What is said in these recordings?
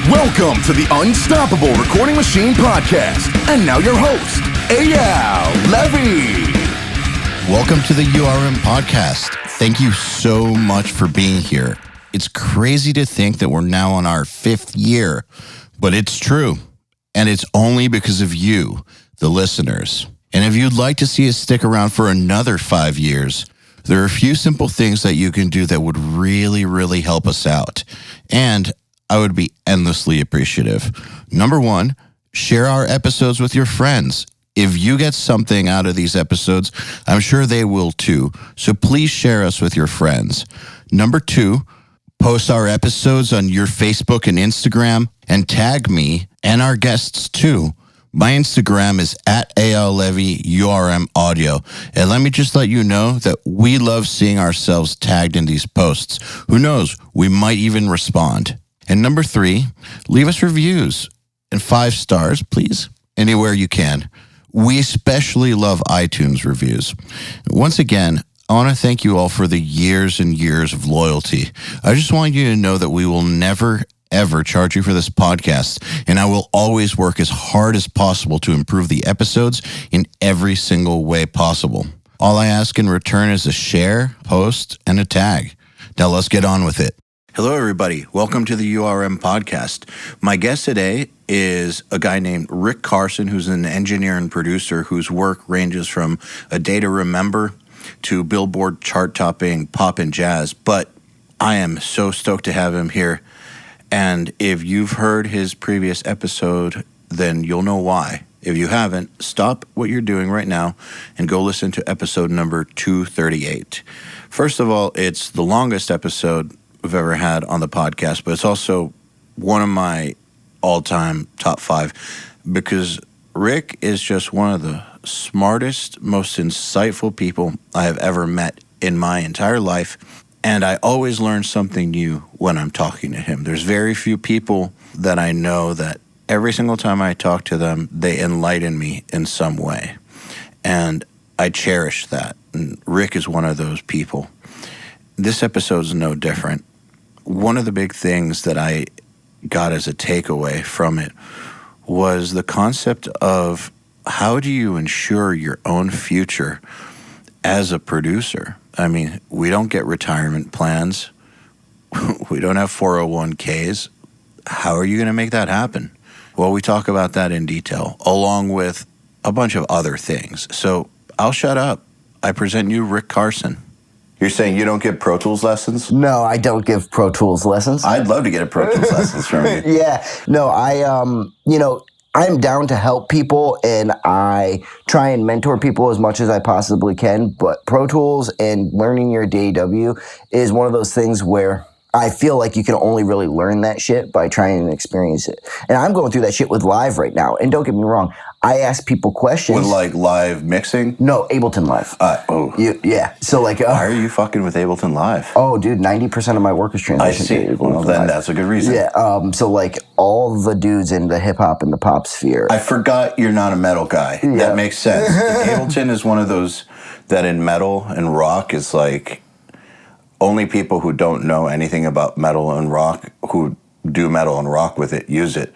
Welcome to the Unstoppable Recording Machine Podcast. And now your host, EYAL Levy. Welcome to the URM Podcast. Thank you so much for being here. It's crazy to think that we're now on our 5th year, but it's true. And it's only because of you, the listeners. And if you'd like to see us stick around for another 5 years, there are a few simple things that you can do that would really help us out. And I would be endlessly appreciative. Number 1, share our episodes with your friends. If you get something out of these episodes, I'm sure they will too. So please share us with your friends. Number 2, post our episodes on your Facebook and Instagram and tag me and our guests too. My Instagram is at EYAL Levy URM Audio. And let me just let you know that we love seeing ourselves tagged in these posts. Who knows, we might even respond. And number 3, leave us reviews and 5 stars, please, anywhere you can. We especially love iTunes reviews. Once again, I want to thank you all for the years and years of loyalty. I just want you to know that we will never, ever charge you for this podcast, and I will always work as hard as possible to improve the episodes in every single way possible. All I ask in return is a share, post, and a tag. Now let's get on with it. Hello, everybody. Welcome to the URM Podcast. My guest today is a guy named Carson, who's an engineer and producer whose work ranges from A Day to Remember to Billboard chart-topping pop and jazz. But I am so stoked to have him here. And if you've heard his previous episode, then you'll know why. If you haven't, stop what you're doing right now and go listen to episode number 238. First of all, it's the longest episode we've ever had on the podcast, but it's also one of my all-time top 5 because Rick is just one of the smartest, most insightful people I have ever met in my entire life, and I always learn something new when I'm talking to him. There's very few people that I know that every single time I talk to them, they enlighten me in some way, and I cherish that, and Rick is one of those people. This episode is no different. One of the big things that I got as a takeaway from it was the concept of how do you ensure your own future as a producer? I mean, we don't get retirement plans. We don't have 401ks. How are you going to make that happen? Well, we talk about that in detail, along with a bunch of other things. So I'll shut up. I present you Rick Carson. You're saying you don't give Pro Tools lessons? No, I don't give Pro Tools lessons. I'd love to get a Pro Tools lessons from you. Yeah. No, I'm down to help people, and I try and mentor people as much as I possibly can. But Pro Tools and learning your DAW is one of those things where I feel like you can only really learn that shit by trying and experience it. And I'm going through that shit with Live right now. And don't get me wrong, I ask people questions. With like live mixing? No, Ableton Live. Yeah. So like... Why are you fucking with Ableton Live? Oh, dude, 90% of my work is transitioned I see. to Ableton Well, then Live. that's a good reason. Yeah, so like all the dudes in the hip-hop and the pop sphere... I forgot you're not a metal guy. Yeah. That makes sense. Ableton is one of those that in metal and rock is like... Only people who don't know anything about metal and rock, who do metal and rock with it, use it.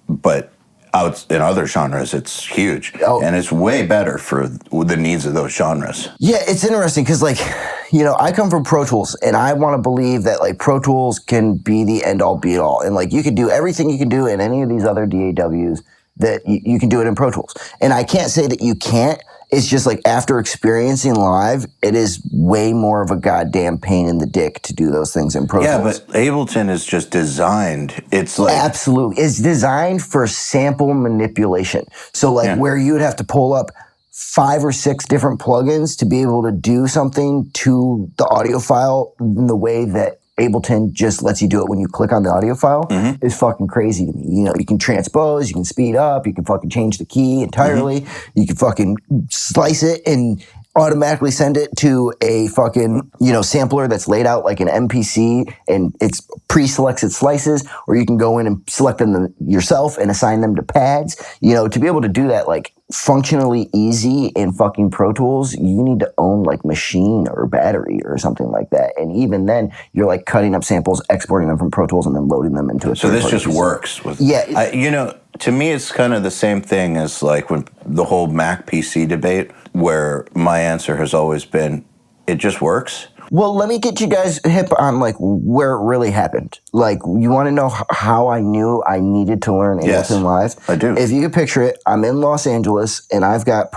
But out in other genres, it's huge. Oh. And it's way better for the needs of those genres. Yeah, it's interesting because, like, I come from Pro Tools, and I want to believe that, like, Pro Tools can be the end-all, be-all. And, like, you can do everything you can do in any of these other DAWs that you can do it in Pro Tools. And I can't say that you can't. It's just like after experiencing Live, it is way more of a goddamn pain in the dick to do those things in Pro Tools. Yeah, but Ableton is just designed. It's like... Absolutely. It's designed for sample manipulation. So like where you would have to pull up 5 or 6 different plugins to be able to do something to the audio file in the way that Ableton just lets you do it when you click on the audio file is fucking crazy to me. You can transpose, you can speed up, you can fucking change the key entirely, you can fucking slice it, and automatically send it to a fucking, sampler that's laid out like an MPC and it's pre-selected slices, or you can go in and select them yourself and assign them to pads. To be able to do that like functionally easy in fucking Pro Tools, you need to own like Machine or Battery or something like that. And even then, you're like cutting up samples, exporting them from Pro Tools, and then loading them into a. So this just works with. Yeah. To me, it's kind of the same thing as like when the whole Mac PC debate, where my answer has always been, it just works. Well, let me get you guys hip on like where it really happened. Like, you want to know how I knew I needed to learn Ableton Live? I do. If you can picture it, I'm in Los Angeles, and I've got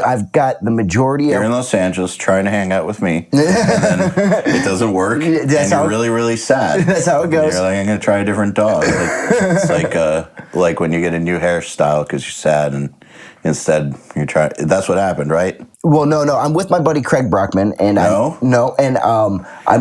I've got the majority You're in Los Angeles trying to hang out with me, and then it doesn't work, and you're really, really sad. That's how it goes. You're like, I'm going to try a different dog. It's like when you get a new hairstyle because you're sad, and instead you try. That's what happened, right? Well, no. I'm with my buddy Craig Brockman, and I'm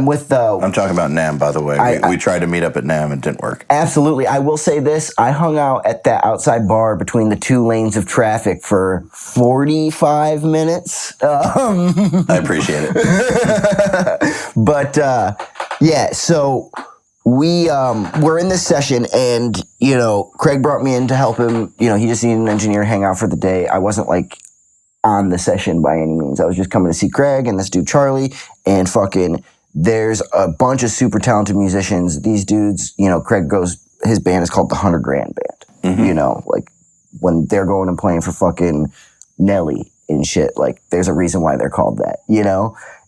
with. I'm talking about NAMM, by the way. We tried to meet up at NAMM and it didn't work. Absolutely. I will say this. I hung out at that outside bar between the two lanes of traffic for 45 minutes. I appreciate it. But, so we're in this session, and, Craig brought me in to help him. He just needed an engineer to hang out for the day. I wasn't like on the session by any means. I was just coming to see Craig and this dude Charlie, and fucking there's a bunch of super talented musicians. These dudes, Craig goes, his band is called the $100 Grand Band. Mm-hmm. Like when they're going and playing for fucking Nelly and shit, like there's a reason why they're called that,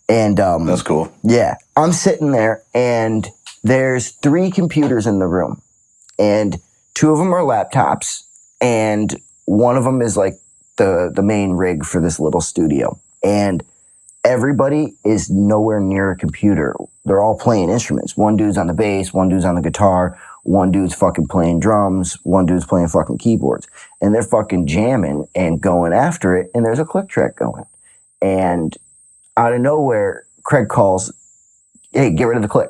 And that's cool. Yeah. I'm sitting there, and there's 3 computers in the room, and 2 of them are laptops, and one of them is like the main rig for this little studio. And everybody is nowhere near a computer. They're all playing instruments. One dude's on the bass, one dude's on the guitar, one dude's fucking playing drums, one dude's playing fucking keyboards. And they're fucking jamming and going after it, and there's a click track going. And out of nowhere, Craig calls, hey, get rid of the click.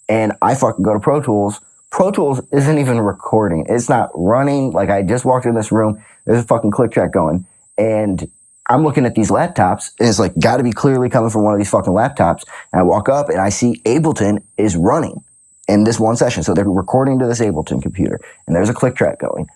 And I fucking go to Pro Tools. Pro Tools isn't even recording. It's not running. Like, I just walked in this room, there's a fucking click track going. And I'm looking at these laptops, and it's like, gotta be clearly coming from one of these fucking laptops. And I walk up, and I see Ableton is running in this one session. So they're recording to this Ableton computer, and there's a click track going.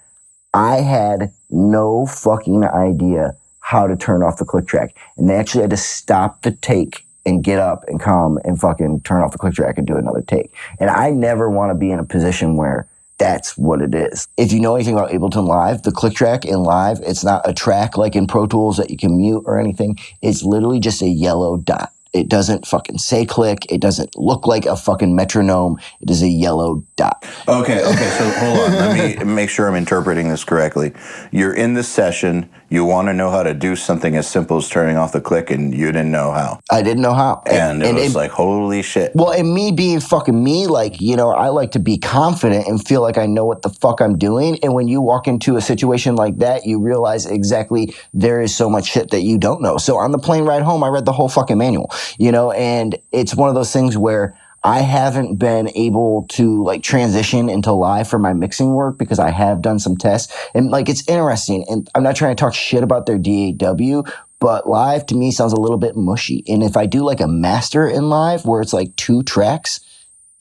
I had no fucking idea how to turn off the click track. And they actually had to stop the take and get up and come and fucking turn off the click track and do another take. And I never want to be in a position where that's what it is. If you know anything about Ableton Live, the click track in Live, it's not a track like in Pro Tools that you can mute or anything. It's literally just a yellow dot. It doesn't fucking say click. It doesn't look like a fucking metronome. It is a yellow dot. Okay, so hold on. Let me make sure I'm interpreting this correctly. You're in this session. You want to know how to do something as simple as turning off the click, and you didn't know how. I didn't know how. And it was like, holy shit. Well, and me being fucking me, like, I like to be confident and feel like I know what the fuck I'm doing. And when you walk into a situation like that, you realize exactly there is so much shit that you don't know. So on the plane ride home, I read the whole fucking manual, and it's one of those things where I haven't been able to like transition into Live for my mixing work because I have done some tests, and like it's interesting, and I'm not trying to talk shit about their DAW, but Live to me sounds a little bit mushy. And if I do like a master in Live where it's like 2 tracks,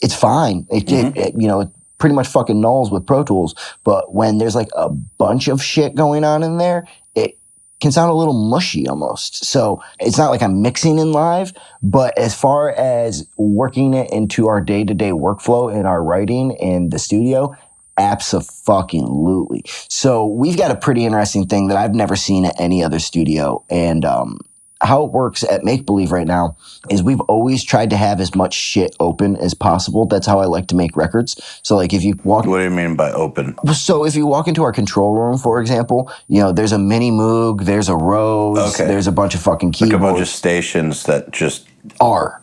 it's fine. It pretty much fucking nulls with Pro Tools. But when there's like a bunch of shit going on in there, it can sound a little mushy almost. So it's not like I'm mixing in Live, but as far as working it into our day-to-day workflow in our writing in the studio, abso-fucking-lutely. So we've got a pretty interesting thing that I've never seen at any other studio. And how it works at Make Believe right now is we've always tried to have as much shit open as possible. That's how I like to make records. So like if you walk... What do you mean by open? So if you walk into our control room, for example, there's a mini Moog, there's a Rhodes, there's a bunch of fucking keyboards. Like a bunch of stations that just are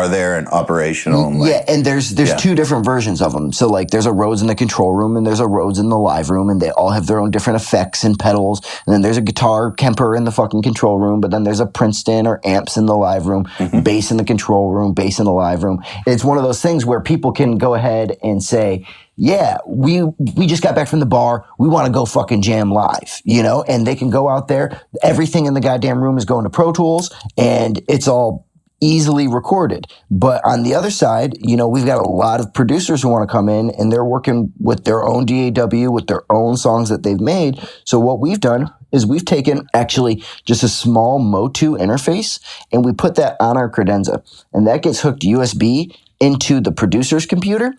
there and operational. And yeah, and there's two different versions of them. So like there's a Rhodes in the control room and there's a Rhodes in the live room, and they all have their own different effects and pedals. And then there's a guitar Kemper in the fucking control room, but then there's a Princeton or amps in the live room, bass in the control room, bass in the live room. It's one of those things where people can go ahead and say, yeah, we just got back from the bar. We want to go fucking jam live, you know? And they can go out there. Everything in the goddamn room is going to Pro Tools, and it's all easily recorded. But on the other side, you know, we've got a lot of producers who want to come in, and they're working with their own DAW, with their own songs that they've made. So what we've done is we've taken actually just a small Motu interface, and we put that on our credenza, and that gets hooked USB into the producer's computer.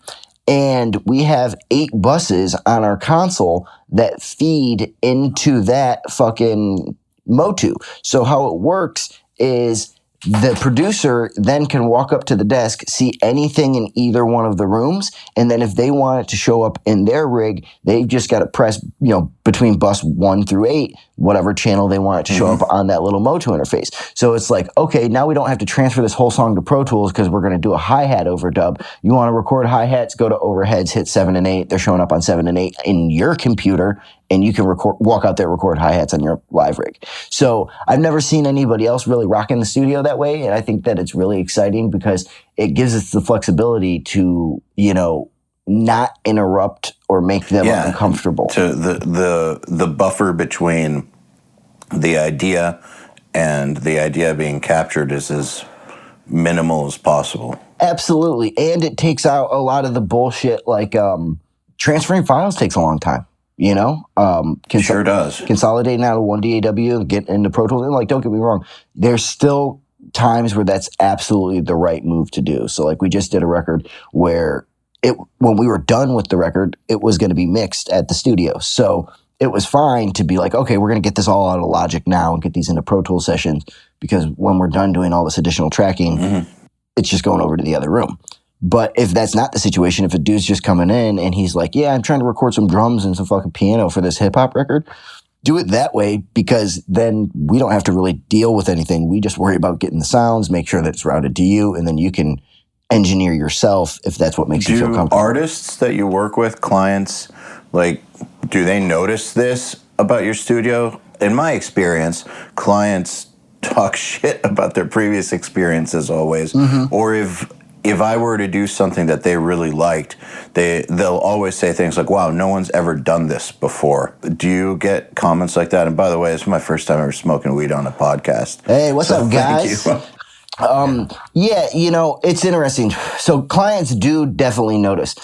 And we have 8 buses on our console that feed into that fucking Motu. So how it works is the producer then can walk up to the desk, see anything in either one of the rooms, and then if they want it to show up in their rig, they've just got to press, you know, between bus 1 through 8, whatever channel they want it to show up on that little Motu interface. So it's like, okay, now we don't have to transfer this whole song to Pro Tools because we're going to do a hi-hat overdub. You want to record hi-hats, go to overheads, hit 7 and 8. They're showing up on 7 and 8 in your computer, and you can walk out there, record hi-hats on your live rig. So I've never seen anybody else really rock in the studio that way, and I think that it's really exciting because it gives us the flexibility to, you know, not interrupt or make them uncomfortable. To the buffer between the idea and the idea being captured is as minimal as possible. Absolutely, and it takes out a lot of the bullshit, like transferring files takes a long time. You know, sure does. Consolidating out of one DAW and getting into Pro Tools. And like, don't get me wrong, there's still times where that's absolutely the right move to do. So like, we just did a record where when we were done with the record, it was going to be mixed at the studio. So it was fine to be like, okay, we're going to get this all out of Logic now and get these into Pro Tools sessions, because when we're done doing all this additional tracking, it's just going over to the other room. But if that's not the situation, if a dude's just coming in and he's like, yeah, I'm trying to record some drums and some fucking piano for this hip-hop record, do it that way, because then we don't have to really deal with anything. We just worry about getting the sounds, make sure that it's routed to you, and then you can engineer yourself if that's what makes you feel comfortable. Artists that you work with, clients, like, do they notice this about your studio? In my experience, clients talk shit about their previous experiences always. Or if I were to do something that they really liked, they'll always say things like, wow, no one's ever done this before. Do you get comments like that? And by the way, it's my first time ever smoking weed on a podcast. Hey, what's up, guys? Thank you. Yeah, you know, it's interesting. So clients do definitely notice.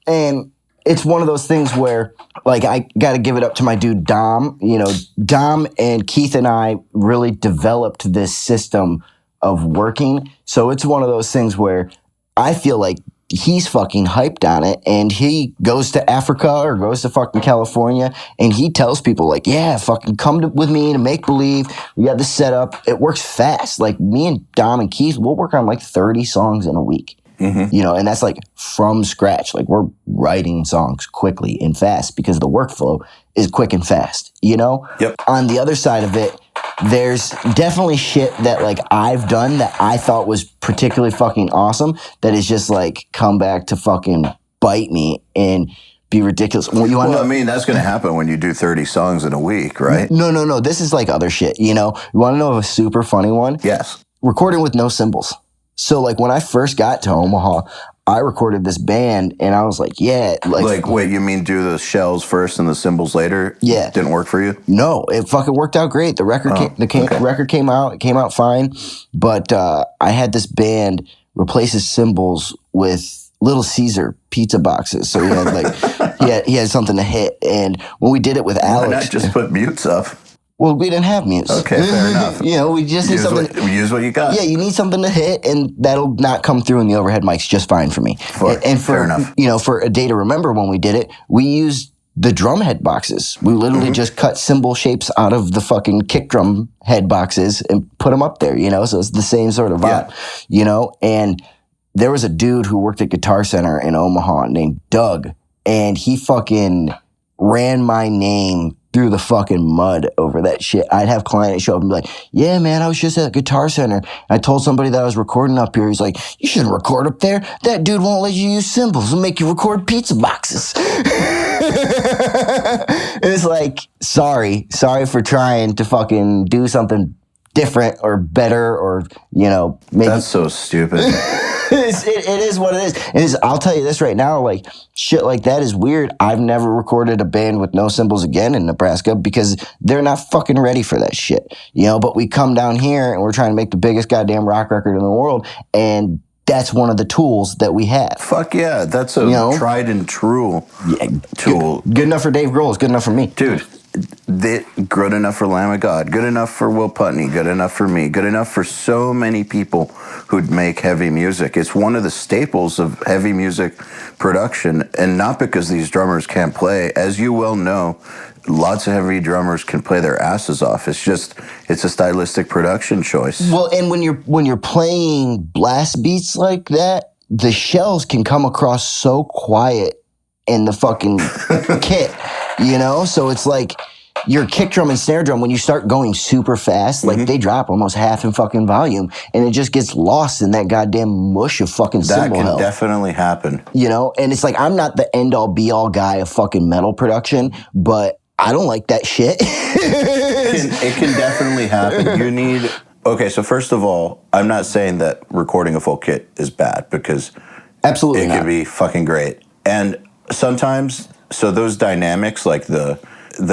And it's one of those things where, like, I got to give it up to my dude, Dom. You know, Dom and Keith and I really developed this system of working. So it's one of those things where I feel like he's fucking hyped on it, and he goes to Africa or goes to fucking California, and he tells people like, yeah, fucking come with me to Make Believe. We got this set up. It works fast. Like, me and Dom and Keith, we'll work on like 30 songs in a week. You know, and that's like from scratch. Like, we're writing songs quickly and fast because the workflow is quick and fast, you know? On the other side of it, there's definitely shit that like I've done that I thought was particularly fucking awesome that is just like come back to fucking bite me and be ridiculous. Well, I mean, that's going to happen when you do 30 songs in a week, right? No. This is like other shit, you know? You want to know of a super funny one? Yes. Recording with no cymbals. So, like, when I first got to Omaha, I recorded this band, and I was like, yeah. Like, wait, you mean do the shells first and the cymbals later? Yeah. Didn't work for you? No, it fucking worked out great. The record record came out. It came out fine. But I had this band replace his cymbals with Little Caesar pizza boxes. So he had, like, he had something to hit. And when we did it with Alex. Why not just put mutes up? Well, we didn't have mutes. Okay, fair enough. You know, we just need something. We use what you got. Yeah, you need something to hit, and that'll not come through in the overhead mics just fine for me. Fair enough. You know, for a day to remember when we did it, we used the drum head boxes. We literally just cut cymbal shapes out of the fucking kick drum head boxes and put them up there, you know? So it's the same sort of vibe, you know? And there was a dude who worked at Guitar Center in Omaha named Doug, and he fucking ran my name through the fucking mud over that shit. I'd have clients show up and be like, yeah, man, I was just at Guitar Center. I told somebody that I was recording up here. He's like, you shouldn't record up there. That dude won't let you use cymbals and make you record pizza boxes. It's like, sorry for trying to fucking do something different or better or, maybe. That's so stupid. It is what it is. I'll tell you this right now, like, shit like that is weird. I've never recorded a band with no cymbals again in Nebraska because they're not fucking ready for that shit. But we come down here and we're trying to make the biggest goddamn rock record in the world, and that's one of the tools that we have. Fuck yeah, that's a tried and true tool. Good enough for Dave Grohl is good enough for me. Dude, good enough for Lamb of God, good enough for Will Putney, good enough for me, good enough for so many people who'd make heavy music. It's one of the staples of heavy music production, and not because these drummers can't play. As you well know, lots of heavy drummers can play their asses off. It's a stylistic production choice. Well, and when you're playing blast beats like that, the shells can come across so quiet in the fucking kit, So it's like your kick drum and snare drum, when you start going super fast, like they drop almost half in fucking volume, and it just gets lost in that goddamn mush of fucking cymbal hell. That can definitely happen. And it's like, I'm not the end-all be-all guy of fucking metal production, but I don't like that shit. It can definitely happen. Okay, so first of all, I'm not saying that recording a full kit is bad, because absolutely it can be fucking great. And sometimes, so those dynamics, like the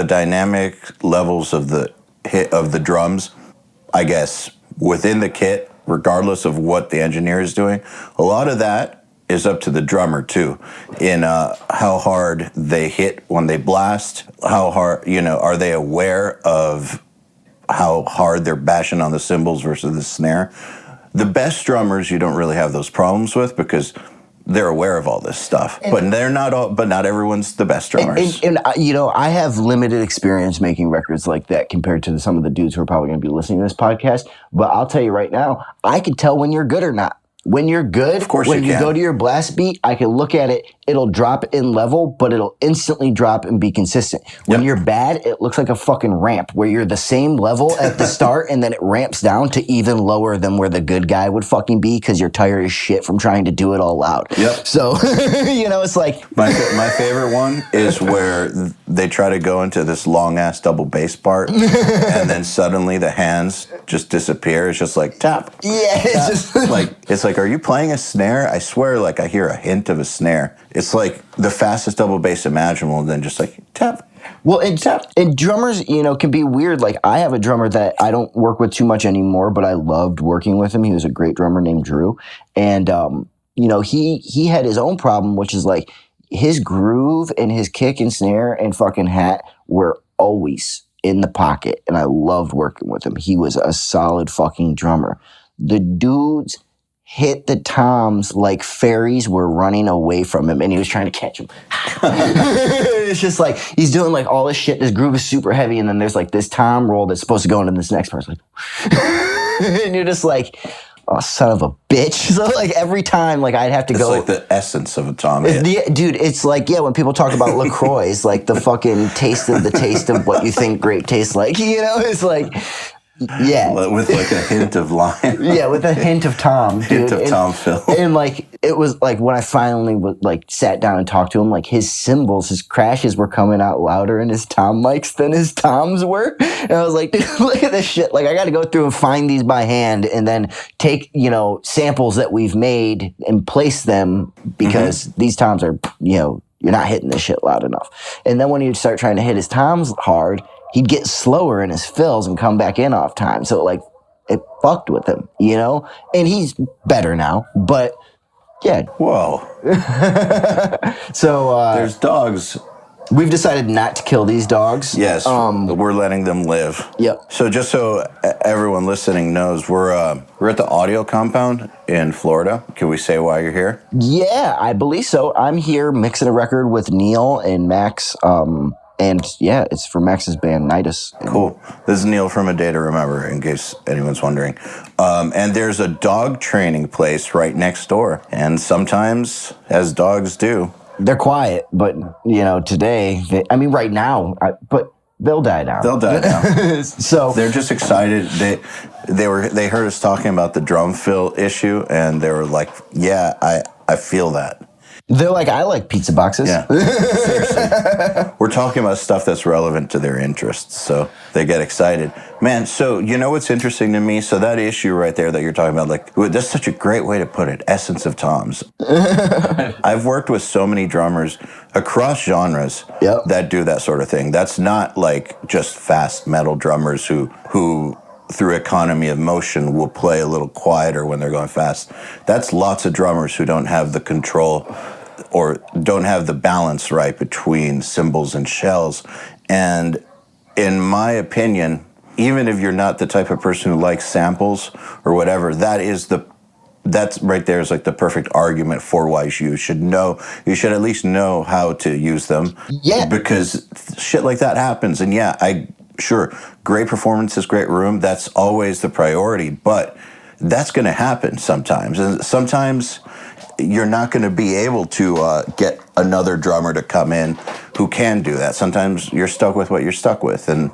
dynamic levels of the hit of the drums, I guess, within the kit, regardless of what the engineer is doing, a lot of that is up to the drummer too, in how hard they hit when they blast, how hard, are they aware of how hard they're bashing on the cymbals versus the snare. The best drummers you don't really have those problems with, because they're aware of all this stuff, but not everyone's the best drummers. And I have limited experience making records like that compared to some of the dudes who are probably going to be listening to this podcast. But I'll tell you right now, I can tell when you're good or not. When you're good, of course when you go to your blast beat, I can look at it, it'll drop in level, but it'll instantly drop and be consistent. When you're bad, it looks like a fucking ramp where you're the same level at the start and then it ramps down to even lower than where the good guy would fucking be because you're tired as shit from trying to do it all loud. Yep. So, it's like... My favorite one is where they try to go into this long-ass double bass part and then suddenly the hands just disappear. It's just like, tap. Yeah, it's tap. It's like, are you playing a snare? I swear, like, I hear a hint of a snare. It's like the fastest double bass imaginable, and then just like, tap. Well, and drummers, can be weird. Like, I have a drummer that I don't work with too much anymore, but I loved working with him. He was a great drummer named Drew. And, he had his own problem, which is like his groove and his kick and snare and fucking hat were always in the pocket. And I loved working with him. He was a solid fucking drummer. The dudes hit the toms like fairies were running away from him and he was trying to catch them. It's just like he's doing like all this shit. This groove is super heavy, and then there's like this tom roll that's supposed to go into this next person. And you're just like, oh, son of a bitch. So like every time, like I'd have to go. It's like the essence of a tom hit. Dude, it's like, when people talk about LaCroix, it's like the fucking taste of what you think grape tastes like. It's like, yeah. With like a hint of lime. Yeah, with a hint of Tom. Hint of Tom Phil. And like, it was like when I finally sat down and talked to him, like his cymbals, his crashes were coming out louder in his tom mics than his toms were. And I was like, dude, look at this shit. Like, I got to go through and find these by hand and then take, samples that we've made and place them because these toms are, you're not hitting this shit loud enough. And then when you start trying to hit his toms hard, he'd get slower in his fills and come back in off time. So it fucked with him, and he's better now, but yeah. Whoa. So, there's dogs. We've decided not to kill these dogs. Yes. We're letting them live. Yep. So just so everyone listening knows, we're at the audio compound in Florida. Can we say why you're here? Yeah, I believe so. I'm here mixing a record with Neil and Max, and yeah, it's for Max's band, Nidus. Cool. This is Neil from A Day to Remember, in case anyone's wondering. And there's a dog training place right next door. And sometimes, as dogs do, they're quiet, but, today, right now, but they'll die down. They'll die down. So they're just excited. They heard us talking about the drum fill issue, and they were like, "Yeah, I feel that." they're like, I like pizza boxes. Yeah, seriously. We're talking about stuff that's relevant to their interests, so they get excited. Man, so you know what's interesting to me? So that issue right there that you're talking about, like, that's such a great way to put it, essence of toms. I've worked with so many drummers across genres that do that sort of thing. That's not like just fast metal drummers who through economy of motion will play a little quieter when they're going fast. That's lots of drummers who don't have the control or don't have the balance right between cymbals and shells. And in my opinion, even if you're not the type of person who likes samples or whatever, that's right there is like the perfect argument for why you should at least know how to use them. Yeah. Because shit like that happens. And sure, great performances, great room, that's always the priority, but that's going to happen sometimes. And sometimes you're not going to be able to get another drummer to come in who can do that. Sometimes you're stuck with what you're stuck with. And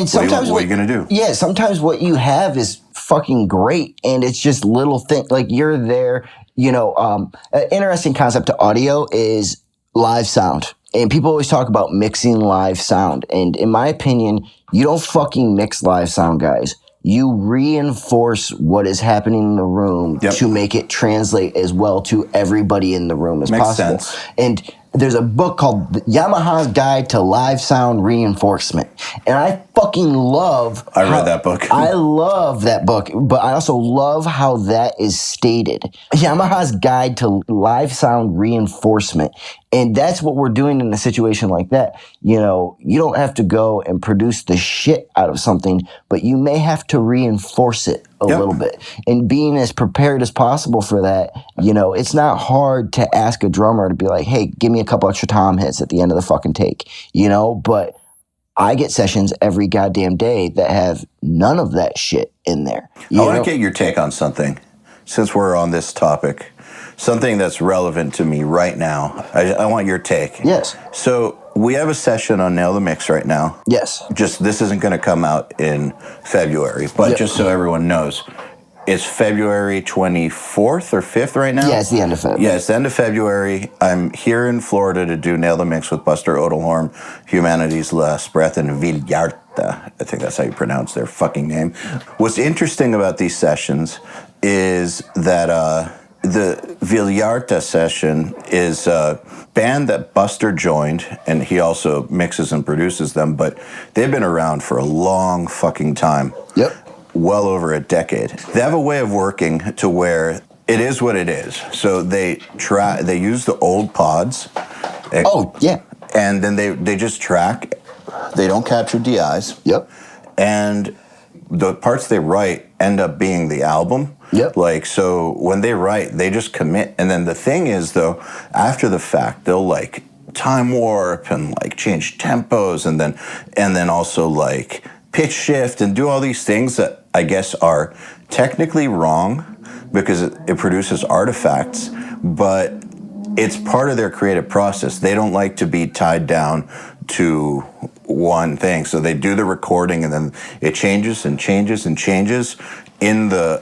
sometimes what are you going to do? Yeah, sometimes what you have is fucking great, and it's just little things. Like you're there, an interesting concept to audio is live sound. And people always talk about mixing live sound. And in my opinion, you don't fucking mix live sound, guys. You reinforce what is happening in the room to make it translate as well to everybody in the room as possible. Sense. And there's a book called Yamaha's Guide to Live Sound Reinforcement. And I fucking love... I read that book. I love that book, but I also love how that is stated. Yamaha's Guide to Live Sound Reinforcement. And that's what we're doing in a situation like that. You don't have to go and produce the shit out of something, but you may have to reinforce it a little bit. And being as prepared as possible for that, it's not hard to ask a drummer to be like, hey, give me a couple extra tom hits at the end of the fucking take, but I get sessions every goddamn day that have none of that shit in there. I want to get your take on something, since we're on this topic. Something that's relevant to me right now. I want your take. Yes. So we have a session on Nail the Mix right now. Yes. This isn't going to come out in February, but just so everyone knows, it's February 24th or 5th right now? Yeah, it's the end of February. Yeah, it's the end of February. I'm here in Florida to do Nail the Mix with Buster Odelhorn, Humanity's Last Breath, and Villarta. I think that's how you pronounce their fucking name. What's interesting about these sessions is that... the Villarta session is a band that Buster joined, and he also mixes and produces them, but they've been around for a long fucking time. Yep. Well over a decade. They have a way of working to where it is what it is. So they use the old pods. And then they just track. They don't capture DIs. Yep. And the parts they write end up being the album. Yep. So when they write, they just commit. And then the thing is, though, after the fact, they'll time warp and change tempos and then also pitch shift and do all these things that I guess are technically wrong because it produces artifacts, but it's part of their creative process. They don't like to be tied down to one thing. So they do the recording and then it changes and changes and changes in the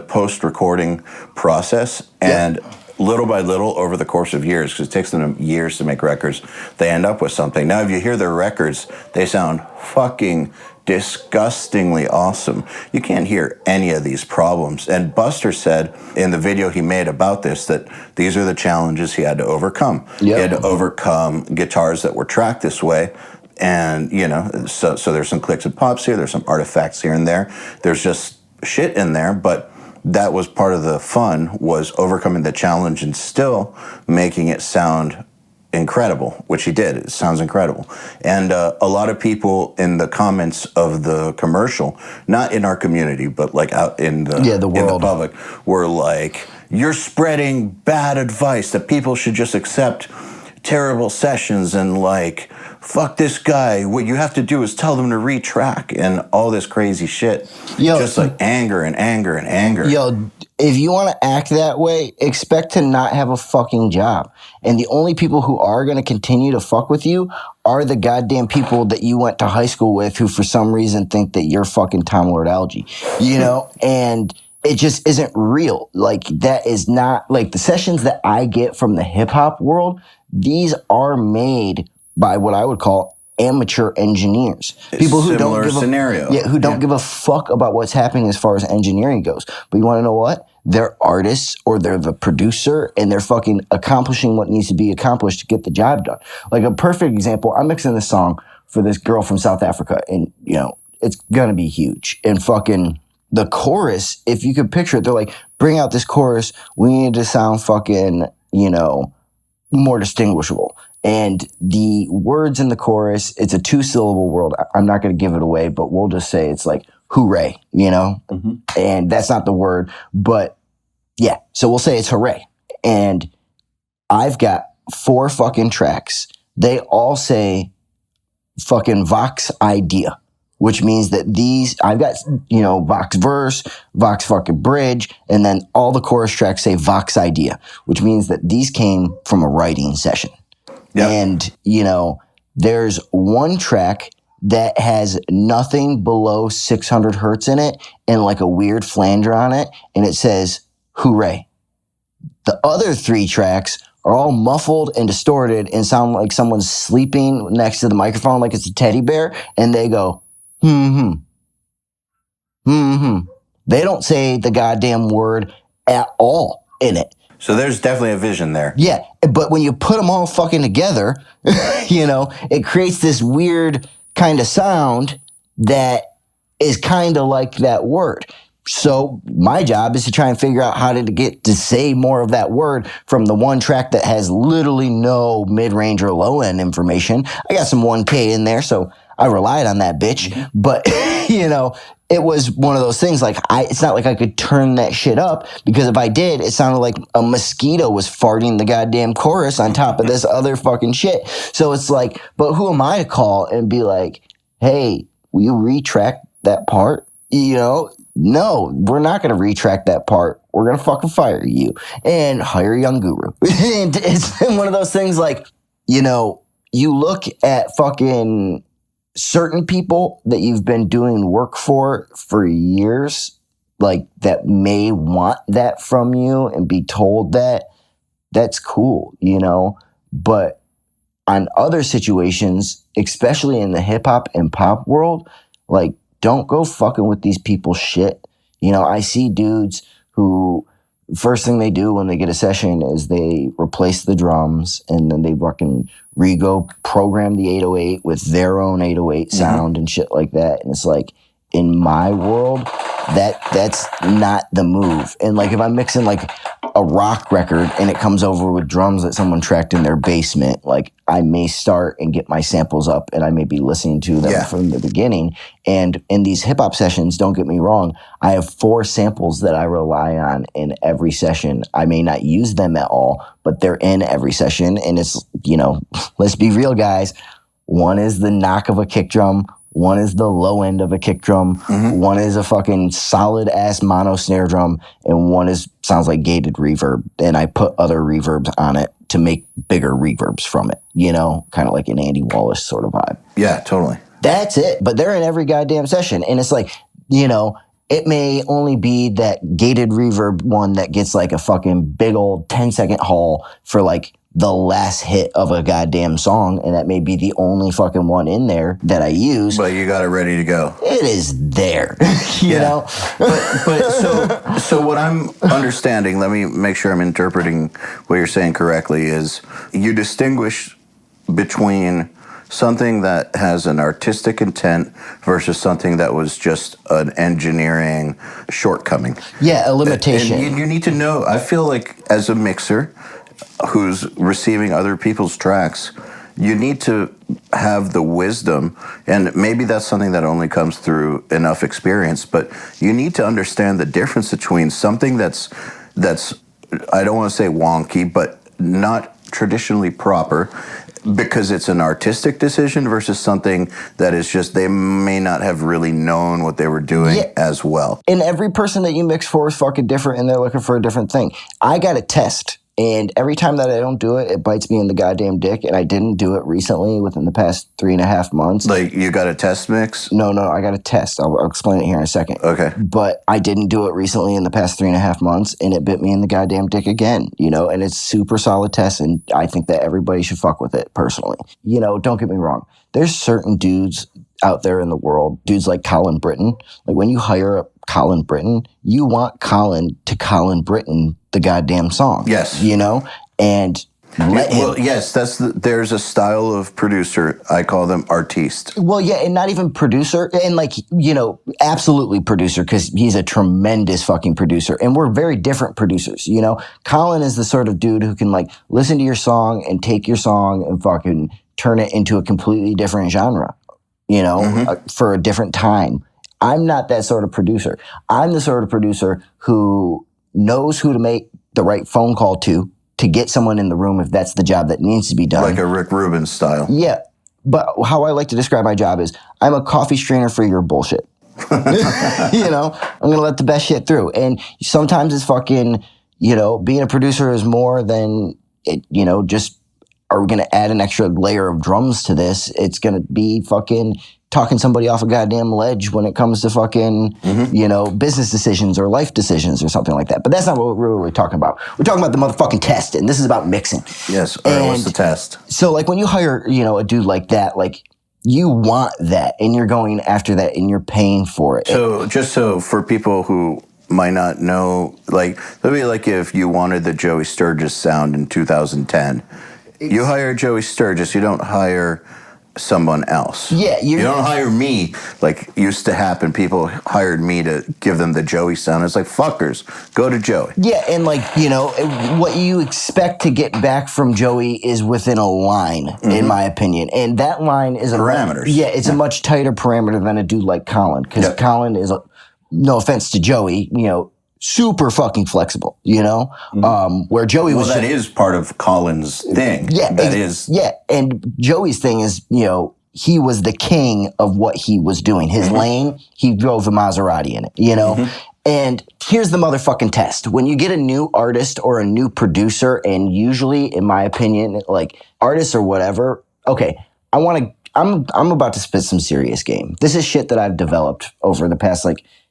post-recording process. And little by little over the course of years, because it takes them years to make records, they end up with something. Now, if you hear their records, they sound fucking disgustingly awesome. You can't hear any of these problems. And Buster said in the video he made about this that these are the challenges he had to overcome. Yep. He had to overcome guitars that were tracked this way. And, so there's some clicks and pops here, there's some artifacts here and there. There's just shit in there, but that was part of the fun, was overcoming the challenge and still making it sound incredible, which he did. It sounds incredible. And a lot of people in the comments of the commercial, not in our community, but out in the world, in the public, were like, you're spreading bad advice that people should just accept terrible sessions and like, fuck this guy. What you have to do is tell them to retrack and all this crazy shit. Just like anger and anger and anger. Yo, if you want to act that way, expect to not have a fucking job. And the only people who are going to continue to fuck with you are the goddamn people that you went to high school with who for some reason think that you're fucking Tom Lord Algae, you know? And it just isn't real. Like, that is not, like, the sessions that I get from the hip-hop world, these are made by what I would call amateur engineers. People who don't give a fuck about what's happening as far as engineering goes. But you want to know what? They're artists, or they're the producer, and they're fucking accomplishing what needs to be accomplished to get the job done. Like, a perfect example, I'm mixing this song for this girl from South Africa, and, you know, it's gonna be huge. And fucking the chorus, if you could picture it, they're like, bring out this chorus, we need to sound fucking, you know, more distinguishable. And the words in the chorus, it's a 2-syllable word. I'm not going to give it away, but we'll just say it's like, hooray, you know? Mm-hmm. And that's not the word, but yeah. So we'll say it's hooray. And I've got 4 fucking tracks. They all say fucking Vox idea, which means that these, I've got, you know, Vox verse, Vox fucking bridge, and then all the chorus tracks say Vox idea, which means that these came from a writing session. Yep. And, you know, there's one track that has nothing below 600 hertz in it and like a weird flanger on it, and it says, hooray. The other 3 tracks are all muffled and distorted and sound like someone's sleeping next to the microphone like it's a teddy bear, and they go, They don't say the goddamn word at all in it. So there's definitely a vision there. Yeah, but when you put them all fucking together, you know, it creates this weird kind of sound that is kind of like that word. So my job is to try and figure out how to get to say more of that word from the one track that has literally no mid-range or low-end information. I got some 1K in there, so I relied on that bitch. Mm-hmm. But, you know, it was one of those things, like, it's not like I could turn that shit up, because if I did, it sounded like a mosquito was farting the goddamn chorus on top of this other fucking shit. So it's like, but who am I to call and be like, hey, will you retract that part? You know, no, we're not going to retract that part. We're going to fucking fire you and hire a young guru. And it's one of those things, like, you know, you look at fucking certain people that you've been doing work for years, like, that may want that from you and be told that, that's cool, you know? But on other situations, especially in the hip hop and pop world, like, don't go fucking with these people's shit. You know, I see dudes who, first thing they do when they get a session is they replace the drums, and then they fucking program the 808 with their own 808 sound and shit like that. And it's like, in my world, that's not the move. And like, if I'm mixing like a rock record and it comes over with drums that someone tracked in their basement, like, I may start and get my samples up, and I may be listening to them from the beginning. And in these hip hop sessions, don't get me wrong, I have 4 samples that I rely on in every session. I may not use them at all, but they're in every session. And it's, you know, let's be real, guys. One is the knock of a kick drum. One is the low end of a kick drum. One is a fucking solid ass mono snare drum, and one sounds like gated reverb. And I put other reverbs on it to make bigger reverbs from it, you know, kind of like an Andy Wallace sort of vibe. Yeah, totally. That's it. But they're in every goddamn session. And it's like, you know, it may only be that gated reverb one that gets like a fucking big old 10-second haul for like the last hit of a goddamn song, and that may be the only fucking one in there that I use. But you got it ready to go. It is there, you know? But so what I'm understanding, let me make sure I'm interpreting what you're saying correctly, is you distinguish between something that has an artistic intent versus something that was just an engineering shortcoming. Yeah, a limitation. And you need to know, I feel like as a mixer who's receiving other people's tracks, you need to have the wisdom, and maybe that's something that only comes through enough experience, but you need to understand the difference between something that's I don't want to say wonky, but not traditionally proper because it's an artistic decision versus something that is just they may not have really known what they were doing as well. And every person that you mix for is fucking different, and they're looking for a different thing. I got a test. And every time that I don't do it, it bites me in the goddamn dick. And I didn't do it recently within the past 3.5 months. Like, you got a test mix? No, I got a test. I'll explain it here in a second. Okay. But I didn't do it recently in the past 3.5 months, and it bit me in the goddamn dick again, and it's super solid test, and I think that everybody should fuck with it, personally. Don't get me wrong. There's certain dudes out there in the world, dudes like Colin Britton. Like, when you hire Colin Britton, you want Colin to Colin Britton the goddamn song. Yes. And let him. Well, yes, there's a style of producer. I call them artiste. Well, yeah, and not even producer, and absolutely producer, because he's a tremendous fucking producer, and we're very different producers. Colin is the sort of dude who can listen to your song and take your song and fucking turn it into a completely different genre, for a different time. I'm not that sort of producer. I'm the sort of producer who knows who to make the right phone call to get someone in the room if that's the job that needs to be done. Like a Rick Rubin style. Yeah. But how I like to describe my job is I'm a coffee strainer for your bullshit. I'm going to let the best shit through. And sometimes it's fucking, being a producer is more than, just are we going to add an extra layer of drums to this? It's going to be fucking talking somebody off a goddamn ledge when it comes to fucking, business decisions or life decisions or something like that. But that's not what we're really talking about. We're talking about the motherfucking test, and this is about mixing. Yes. All right, what's the test? So, when you hire, a dude like that, you want that, and you're going after that, and you're paying for it. So, just for people who might not know, that'd be like if you wanted the Joey Sturgis sound in 2010. You hire Joey Sturgis, you don't hire someone else. Yeah, you don't hire me like used to happen. People hired me to give them the Joey sound. It's like, fuckers, go to Joey. Yeah, and what you expect to get back from Joey is within a line, in my opinion. And that line is parameters. It's a much tighter parameter than a dude like Colin, because Colin is, no offense to Joey, super fucking flexible, where Joey was. Well, that is part of Colin's thing. Yeah, that is. Yeah, and Joey's thing is, he was the king of what he was doing. His lane, he drove a Maserati in it, And here's the motherfucking test. When you get a new artist or a new producer, and usually, in my opinion, artists or whatever, okay, I'm about to spit some serious game. This is shit that I've developed over the past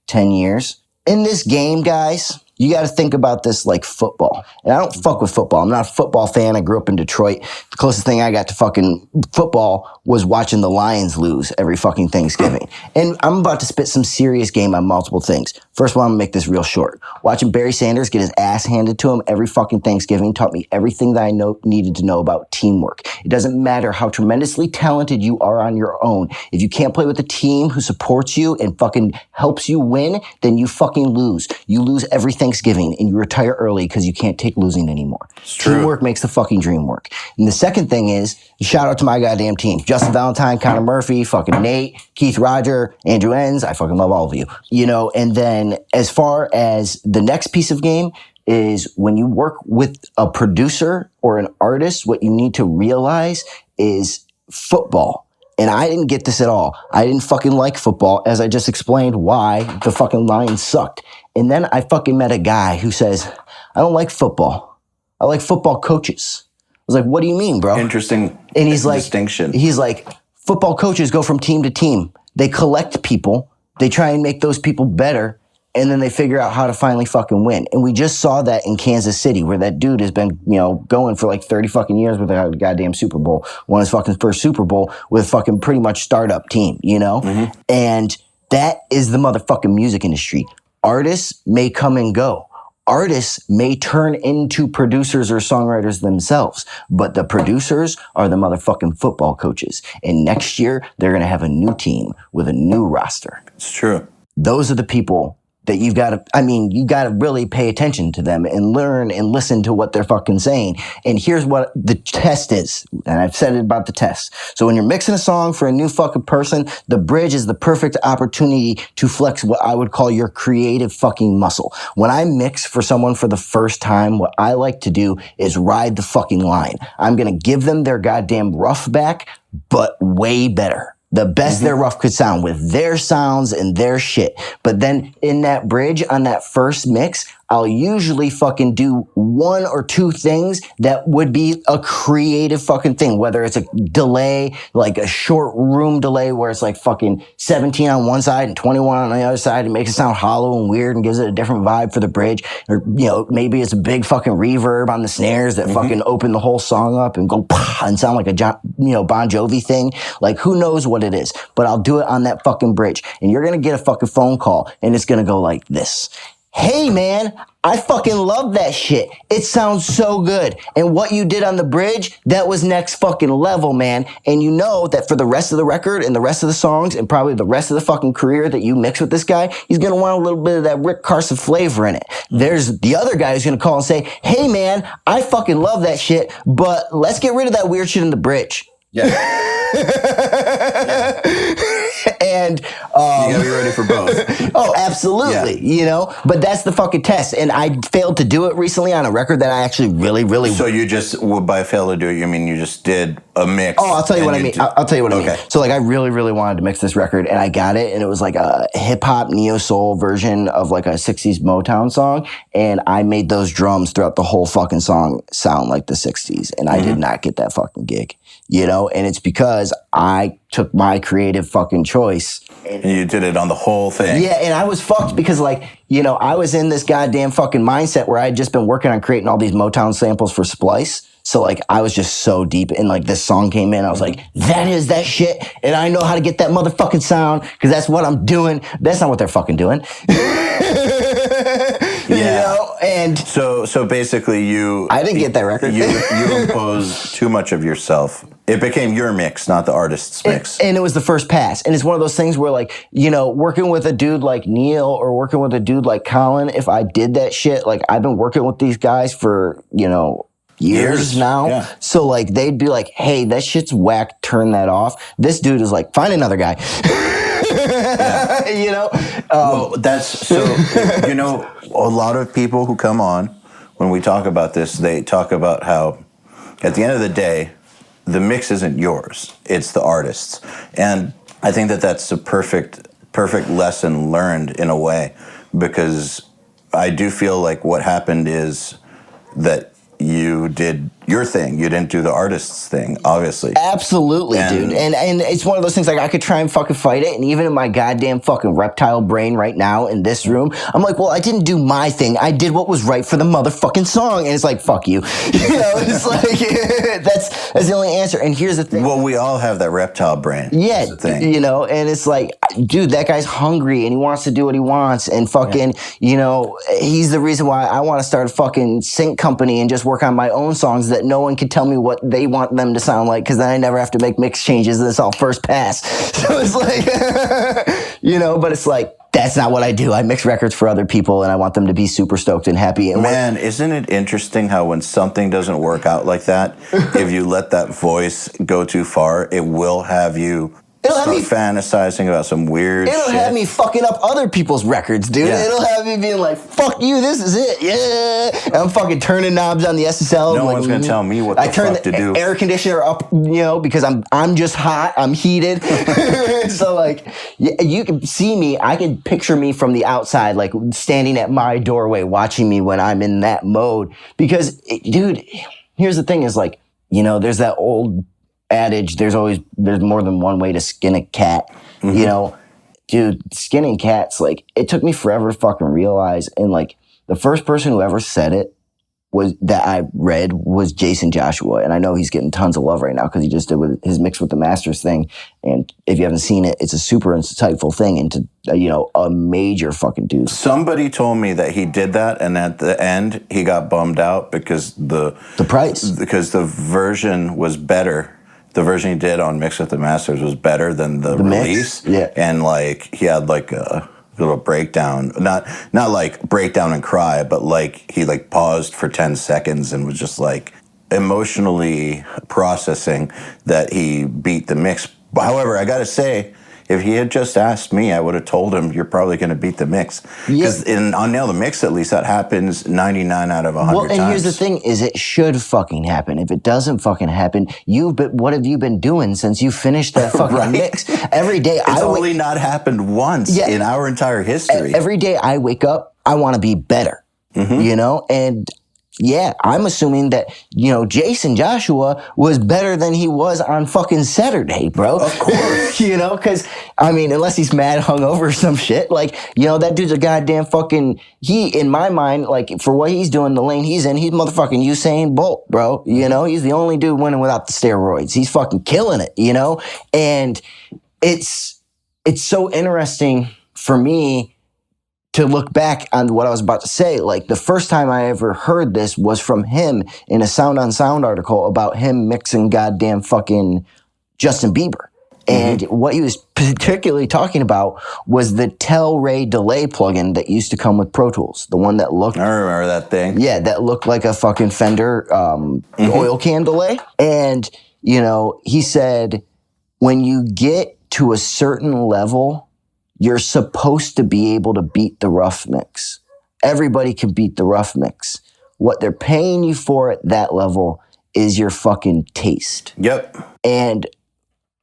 10 years. In this game, guys, you got to think about this like football. And I don't fuck with football. I'm not a football fan. I grew up in Detroit. The closest thing I got to fucking football was watching the Lions lose every fucking Thanksgiving. And I'm about to spit some serious game on multiple things. First of all, I'm going to make this real short. Watching Barry Sanders get his ass handed to him every fucking Thanksgiving taught me everything that I needed to know about teamwork. It doesn't matter how tremendously talented you are on your own. If you can't play with a team who supports you and fucking helps you win, then you fucking lose. You lose every Thanksgiving and you retire early because you can't take losing anymore. It's true. Teamwork makes the fucking dream work. And the second thing is, shout out to my goddamn team. Justin Valentine, Connor Murphy, fucking Nate, Keith Roger, Andrew Enns. I fucking love all of you. And then as far as the next piece of game is when you work with a producer or an artist, what you need to realize is football. And I didn't get this at all. I didn't fucking like football, as I just explained why the fucking Lions sucked. And then I fucking met a guy who says, I don't like football. I like football coaches. I was like, what do you mean, bro? Interesting and he's like, distinction. He's like, football coaches go from team to team. They collect people. They try and make those people better. And then they figure out how to finally fucking win. And we just saw that in Kansas City, where that dude has been, going for 30 fucking years with a goddamn Super Bowl. Won his fucking first Super Bowl with a fucking pretty much startup team, Mm-hmm. And that is the motherfucking music industry. Artists may come and go. Artists may turn into producers or songwriters themselves, but the producers are the motherfucking football coaches. And next year, they're going to have a new team with a new roster. It's true. Those are the people that you got to really pay attention to them and learn and listen to what they're fucking saying. And here's what the test is. And I've said it about the test. So when you're mixing a song for a new fucking person, the bridge is the perfect opportunity to flex what I would call your creative fucking muscle. When I mix for someone for the first time, what I like to do is ride the fucking line. I'm going to give them their goddamn rough back, but way better. The best their rough could sound with their sounds and their shit. But then in that bridge on that first mix, I'll usually fucking do one or two things that would be a creative fucking thing, whether it's a delay, like a short room delay where it's like fucking 17 on one side and 21 on the other side. It makes it sound hollow and weird and gives it a different vibe for the bridge. Or, maybe it's a big fucking reverb on the snares that fucking open the whole song up and go and sound like a Bon Jovi thing. Like, who knows what it is, but I'll do it on that fucking bridge. And you're going to get a fucking phone call and it's going to go like this. Hey man, I fucking love that shit. It sounds so good. And what you did on the bridge, that was next fucking level, man. And you know that for the rest of the record and the rest of the songs and probably the rest of the fucking career that you mix with this guy, he's going to want a little bit of that Rick Carson flavor in it. There's the other guy who's going to call and say, hey man, I fucking love that shit, but let's get rid of that weird shit in the bridge. Yeah. And you gotta be ready for both. Oh, absolutely. Yeah. But that's the fucking test. And I failed to do it recently on a record that I actually really. So you just, by fail to do it, you mean you just did a mix? Oh, I'll tell you what I mean. I'll tell you what I mean. So like, I really wanted to mix this record, and I got it, and it was like a hip hop neo soul version of like a 60s Motown song, and I made those drums throughout the whole fucking song sound like the 60s, and I did not get that fucking gig. And it's because I took my creative fucking choice. And you did it on the whole thing. Yeah, and I was fucked because, I was in this goddamn fucking mindset where I had just been working on creating all these Motown samples for Splice. So, I was just so deep, and, this song came in, I was like, that is that shit, and I know how to get that motherfucking sound, because that's what I'm doing. That's not what they're fucking doing. And so basically I didn't get that record. You imposed too much of yourself. It became your mix, not the artist's mix. And it was the first pass. And it's one of those things where, working with a dude like Neil or working with a dude like Colin, if I did that shit, I've been working with these guys for, years now. Yeah. So, they'd be like, hey, that shit's whack, turn that off. This dude is like, find another guy. Well, that's so, a lot of people who come on, when we talk about this, they talk about how at the end of the day, the mix isn't yours, it's the artist's. And I think that that's a perfect lesson learned in a way, because I do feel like what happened is that you did your thing. You didn't do the artist's thing, obviously. Absolutely, dude. And it's one of those things, I could try and fucking fight it, and even in my goddamn fucking reptile brain right now in this room, I'm like, well, I didn't do my thing. I did what was right for the motherfucking song. And it's like, fuck you. It's like, that's the only answer. And here's the thing. Well, we all have that reptile brain. Yeah, and it's like, dude, that guy's hungry, and he wants to do what he wants, and fucking, he's the reason why I want to start a fucking sync company and just work on my own songs that no one can tell me what they want them to sound like, because then I never have to make mix changes, and it's all first pass. So it's like, but it's like, that's not what I do. I mix records for other people, and I want them to be super stoked and happy. And man, isn't it interesting how when something doesn't work out like that, if you let that voice go too far, it will have you start fantasizing about some weird shit. It'll have me fucking up other people's records, dude. Yeah. It'll have me being like, fuck you, this is it, yeah. And I'm fucking turning knobs on the SSL. No one's going to tell me what the fuck to do. I turn the air conditioner up, because I'm just hot, I'm heated. So, you can see me, I can picture me from the outside, standing at my doorway, watching me when I'm in that mode. Because, dude, here's the thing is, there's that old adage, there's more than one way to skin a cat. Dude, skinning cats, it took me forever to fucking realize, and the first person who ever said it that I read was Jason Joshua, and I know he's getting tons of love right now because he just did his Mix with the Masters thing, and if you haven't seen it, it's a super insightful thing into a major fucking dude. Somebody told me that he did that, and at the end he got bummed out because the price, because the version was better. The version he did on Mix with the Masters was better than the release. Mix? Yeah. And he had a little breakdown. Not like breakdown and cry, but like he like paused for 10 seconds and was just like emotionally processing that he beat the mix. However, I gotta say, if he had just asked me, I would have told him, you're probably going to beat the mix. Because on Nail the Mix, at least, that happens 99 out of 100 times. Well, and here's the thing, is it should fucking happen. If it doesn't fucking happen, what have you been doing since you finished that fucking mix? Every day it's only not happened once in our entire history. Every day I wake up, I want to be better, you know? And yeah, I'm assuming that, you know, Jason Joshua was better than he was on fucking Saturday, bro. Of course. You know, because, I mean, unless he's mad hungover or some shit, like, you know, that dude's a goddamn fucking, in my mind, like, for what he's doing, the lane he's in, he's motherfucking Usain Bolt, bro. You know, he's the only dude winning without the steroids. He's fucking killing it, you know? And it's so interesting for me to look back on what I was about to say. Like, the first time I ever heard this was from him in a Sound on Sound article about him mixing goddamn fucking Justin Bieber. And what he was particularly talking about was the Telray delay plugin that used to come with Pro Tools. The one that looked... I remember that thing. Yeah, that looked like a fucking Fender oil can delay. And, you know, he said, when you get to a certain level, you're supposed to be able to beat the rough mix. Everybody can beat the rough mix. What they're paying you for at that level is your fucking taste. Yep. And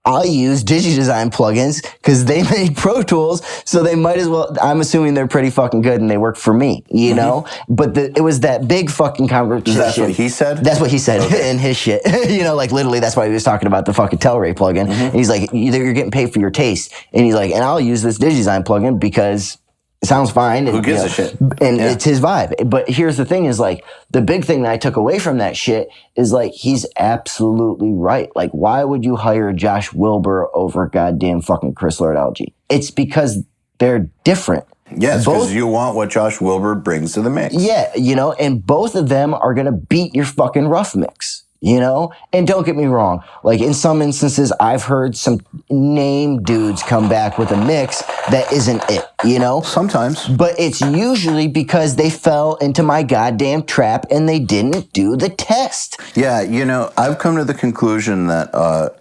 I'll use DigiDesign plugins because they make Pro Tools, so they might as well. I'm assuming they're pretty fucking good and they work for me, you know? But it was that big fucking conversation. That's what he said? That's what he said in his shit. You know, like literally that's why he was talking about the fucking Telray plugin. And he's like, either you're getting paid for your taste. And he's like, and I'll use this DigiDesign plugin because it sounds fine. And, who gives a shit? And it's his vibe. But here's the thing is like, the big thing that I took away from that shit is like, he's absolutely right. Like, why would you hire Josh Wilbur over goddamn fucking Chris Lord-Alge? It's because they're different. Yes, because you want what Josh Wilbur brings to the mix. Yeah, you know, and both of them are going to beat your fucking rough mix. You know? And don't get me wrong. Like, in some instances, I've heard some name dudes come back with a mix that isn't it, you know? Sometimes. But it's usually because they fell into my goddamn trap and they didn't do the test. Yeah, you know, I've come to the conclusion that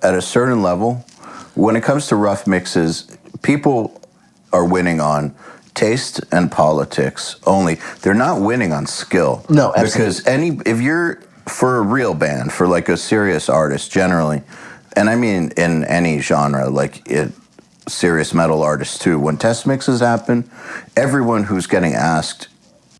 at a certain level, when it comes to rough mixes, people are winning on taste and politics only. They're not winning on skill. No, absolutely. Because if you're... for a real band, for like a serious artist generally, and I mean in any genre, like serious metal artists too, when test mixes happen, everyone who's getting asked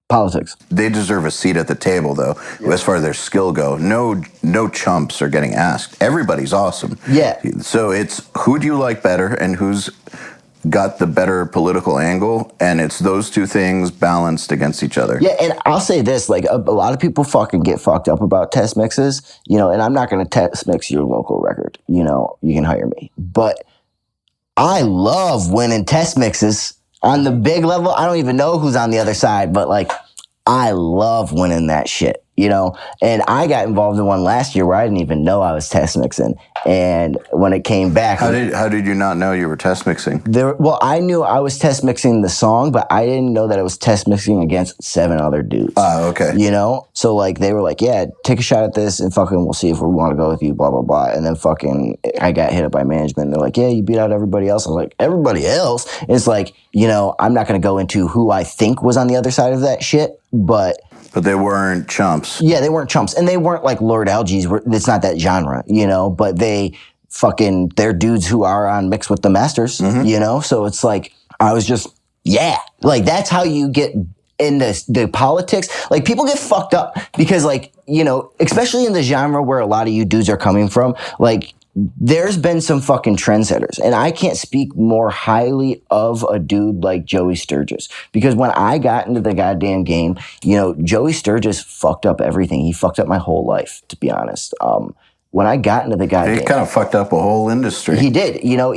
politics, they deserve a seat at the table though. As far as their skill go, no chumps are getting asked. Everybody's awesome. Yeah. So it's who do you like better and who's got the better political angle, and it's those two things balanced against each other. Yeah, and I'll say this, like, a lot of people fucking get fucked up about test mixes, you know, and I'm not going to test mix your local record, you know, you can hire me. But I love winning test mixes on the big level. I don't even know who's on the other side, but, like, I love winning that shit, you know? And I got involved in one last year where I didn't even know I was test mixing. And when it came back... How did you not know you were test mixing? Well, I knew I was test mixing the song, but I didn't know that I was test mixing against 7 other dudes. Oh, okay. You know? So, like, they were like, yeah, take a shot at this and fucking we'll see if we want to go with you, blah, blah, blah. And then fucking I got hit up by management. They're like, yeah, you beat out everybody else. I was like, everybody else? And it's like, you know, I'm not going to go into who I think was on the other side of that shit, but they weren't chumps. Yeah, they weren't chumps. And they weren't like Lord-Alge's. It's not that genre, you know? But they're dudes who are on Mix with the Masters, you know? So it's like, I was just, yeah. Like, that's how you get in the politics. Like, people get fucked up because, like, you know, especially in the genre where a lot of you dudes are coming from, like, there's been some fucking trendsetters, and I can't speak more highly of a dude like Joey Sturgis, because when I got into the goddamn game, you know, Joey Sturgis fucked up everything. He fucked up my whole life, to be honest. When I got into the goddamn... He kind of fucked up a whole industry. He did. You know,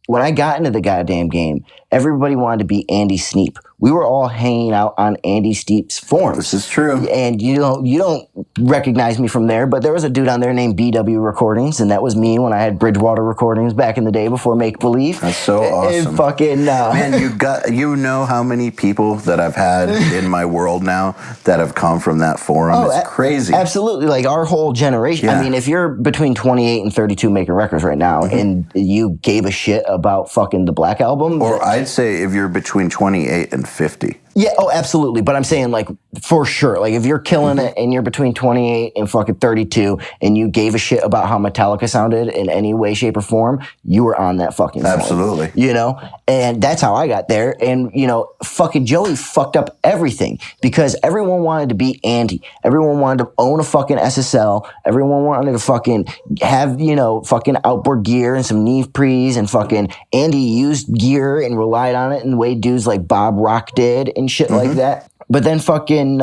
when I got into the goddamn game, everybody wanted to be Andy Sneap, we were all hanging out on Andy Steep's forums. This is true. And you don't recognize me from there, but there was a dude on there named BW Recordings, and that was me when I had Bridgewater Recordings back in the day before Make Believe. That's so awesome. And fucking man, you know how many people that I've had in my world now that have come from that forum. It's crazy. Absolutely. Like our whole generation. Yeah. I mean, if you're between 28 and 32 making records right now and you gave a shit about fucking the Black Album. Or I'd say if you're between 28 and 50. Yeah, oh, absolutely. But I'm saying, like, for sure. Like, if you're killing it and you're between 28 and fucking 32 and you gave a shit about how Metallica sounded in any way, shape, or form, you were on that fucking phone. Absolutely. You know? And that's how I got there. And, you know, fucking Joey fucked up everything because everyone wanted to be Andy. Everyone wanted to own a fucking SSL. Everyone wanted to fucking have, you know, fucking outboard gear and some Neve Pre's, and fucking Andy used gear and relied on it in the way dudes like Bob Rock did and shit like that. But then fucking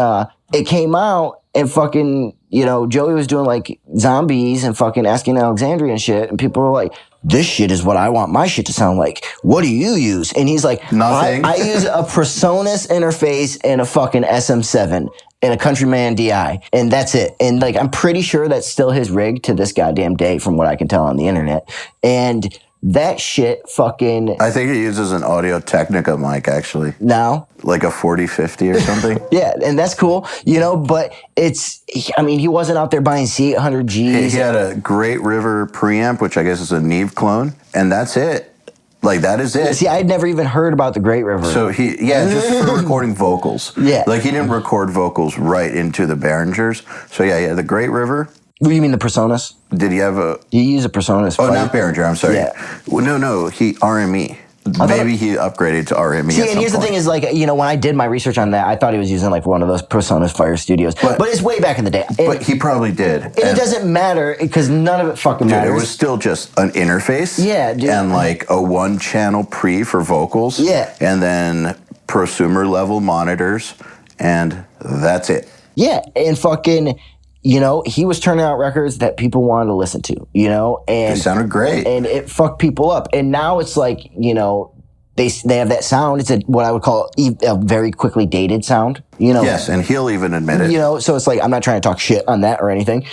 it came out and fucking, you know, Joey was doing like Zombies and fucking Asking Alexandria and shit, and people were like, this shit is what I want my shit to sound like. What do you use? And he's like, nothing. I use a Presonus interface and a fucking SM7 and a Countryman DI, and that's it. And like, I'm pretty sure that's still his rig to this goddamn day from what I can tell on the internet. And that shit fucking... I think it uses an Audio-Technica mic, actually. Now? Like a 4050 or something. Yeah, and that's cool, you know, but it's... I mean, he wasn't out there buying C800Gs. He had a Great River preamp, which I guess is a Neve clone, and that's it. Like, that is it. See, I had never even heard about the Great River. So just for recording vocals. Yeah. Like, he didn't record vocals right into the Behringers. So, yeah, the Great River... What do you mean the Presonus? Did he have a... You use a Presonus. Oh, not Behringer, I'm sorry. Yeah. Well, no, he RME. Maybe he upgraded to RME. See, and here's the thing is, like, you know, when I did my research on that, I thought he was using, like, one of those Presonus Fire Studios. But it's way back in the day. But he probably did. And it doesn't matter, because none of it fucking matters. It was still just an interface. Yeah, dude. And, like, a one-channel pre for vocals. Yeah. And then prosumer-level monitors. And that's it. Yeah, and fucking... You know, he was turning out records that people wanted to listen to, you know? And they sounded great. And it fucked people up. And now it's like, you know, they have that sound. It's what I would call a very quickly dated sound, you know? Yes, and he'll even admit it. You know, so it's like, I'm not trying to talk shit on that or anything.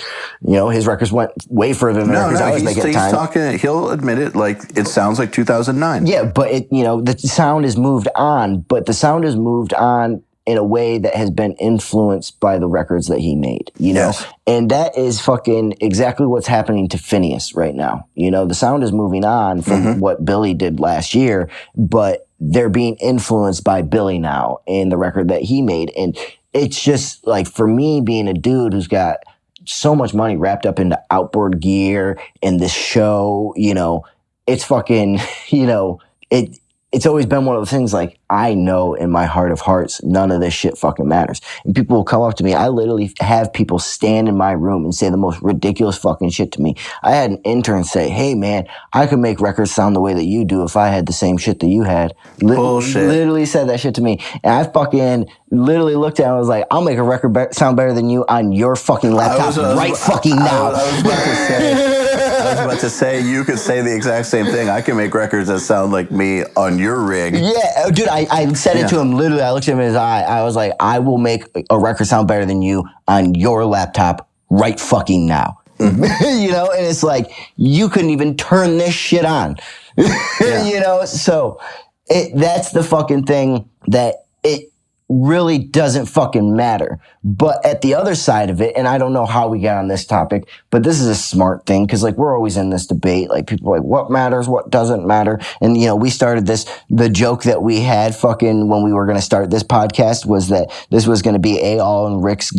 You know, his records went way further than the records I was making at the time. Talking, he'll admit it, like, it sounds like 2009. Yeah, but it, you know, the sound has moved on, but the sound has moved on in a way that has been influenced by the records that he made, you know? Yes. And that is fucking exactly what's happening to Phineas right now. You know, the sound is moving on from what Billy did last year, but they're being influenced by Billy now in the record that he made. And it's just like, for me, being a dude who's got so much money wrapped up into outboard gear and this show, you know, it's fucking, you know, it's always been one of the things, like, I know in my heart of hearts, none of this shit fucking matters. And people will come up to me. I literally have people stand in my room and say the most ridiculous fucking shit to me. I had an intern say, hey, man, I could make records sound the way that you do if I had the same shit that you had. Bullshit. Literally said that shit to me. And I fucking literally looked at it and was like, I'll make a record sound better than you on your fucking laptop fucking now. I was about to say, you could say the exact same thing. I can make records that sound like me on your rig. Yeah, dude, I said it to him literally. I looked at him in his eye. I was like, I will make a record sound better than you on your laptop right fucking now. You know, and it's like, you couldn't even turn this shit on. You know, so that's the fucking thing that it really doesn't fucking matter. But at the other side of it, and I don't know how we got on this topic, but this is a smart thing, because like, we're always in this debate. Like, people are like, what matters, what doesn't matter? And, you know, we started this, the joke that we had fucking when we were going to start this podcast was that this was going to be EYAL and Rick's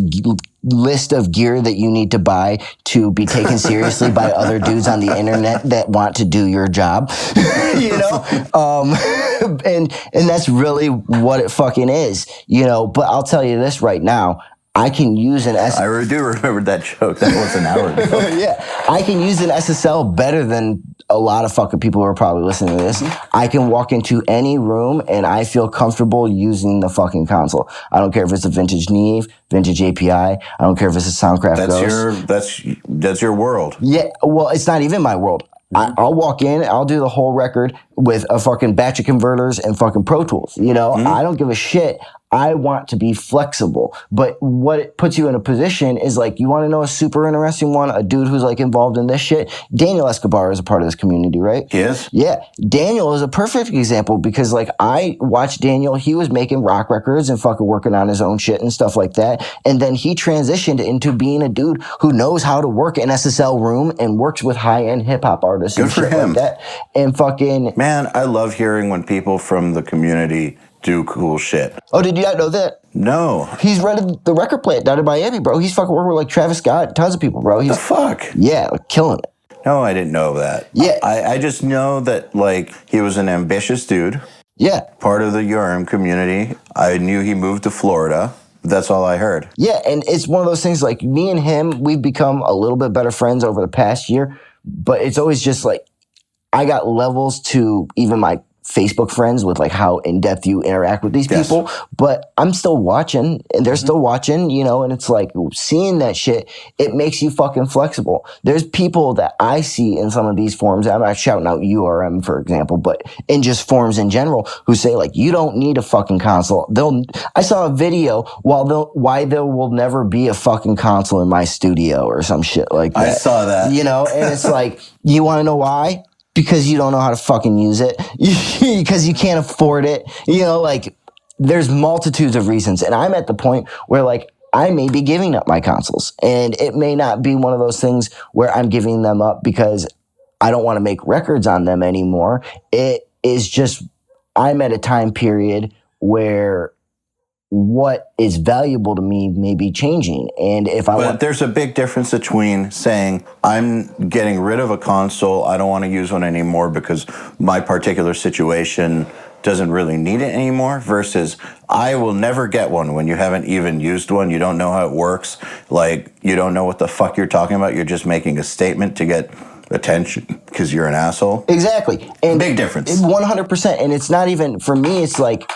list of gear that you need to buy to be taken seriously by other dudes on the internet that want to do your job. You know? And that's really what it fucking is, you know? But I'll tell you this right now. I can use an SSL. I do remember that joke. That was an hour ago. Yeah. I can use an SSL better than a lot of fucking people who are probably listening to this. I can walk into any room and I feel comfortable using the fucking console. I don't care if it's a vintage Neve, vintage API. I don't care if it's a Soundcraft Ghost. That's your world. Yeah. Well, it's not even my world. I'll walk in, I'll do the whole record, with a fucking batch of converters and fucking Pro Tools. You know, I don't give a shit. I want to be flexible. But what it puts you in a position is like, you want to know a super interesting one? A dude who's like involved in this shit? Daniel Escobar is a part of this community, right? He is? Yeah. Daniel is a perfect example because like I watched Daniel, he was making rock records and fucking working on his own shit and stuff like that. And then he transitioned into being a dude who knows how to work an SSL room and works with high-end hip-hop artists and shit like that. And fucking... Man, I love hearing when people from the community do cool shit. Oh, did you not know that? No. He's rented the record plant down in Miami, bro. He's fucking working with like Travis Scott, tons of people, bro. He's the fuck? Yeah, like, killing it. No, I didn't know that. Yeah. I just know that, like, he was an ambitious dude. Yeah. Part of the URM community. I knew he moved to Florida. That's all I heard. Yeah, and it's one of those things like me and him, we've become a little bit better friends over the past year, but it's always just like I got levels to even my Facebook friends with like how in-depth you interact with these people, but I'm still watching and they're still watching, you know, and it's like seeing that shit, it makes you fucking flexible. There's people that I see in some of these forums, I'm not shouting out URM for example, but in just forums in general who say like, you don't need a fucking console. I saw a video why there will never be a fucking console in my studio or some shit like that. I saw that. You know, and it's like, you want to know why? Because you don't know how to fucking use it, because you can't afford it. You know, like there's multitudes of reasons. And I'm at the point where like I may be giving up my consoles and it may not be one of those things where I'm giving them up because I don't want to make records on them anymore. It is just, I'm at a time period where what is valuable to me may be changing. And if But there's a big difference between saying, I'm getting rid of a console, I don't want to use one anymore because my particular situation doesn't really need it anymore, versus I will never get one when you haven't even used one, you don't know how it works, like you don't know what the fuck you're talking about, you're just making a statement to get attention because you're an asshole. Exactly. And big difference. 100%. And it's not even, for me, it's like,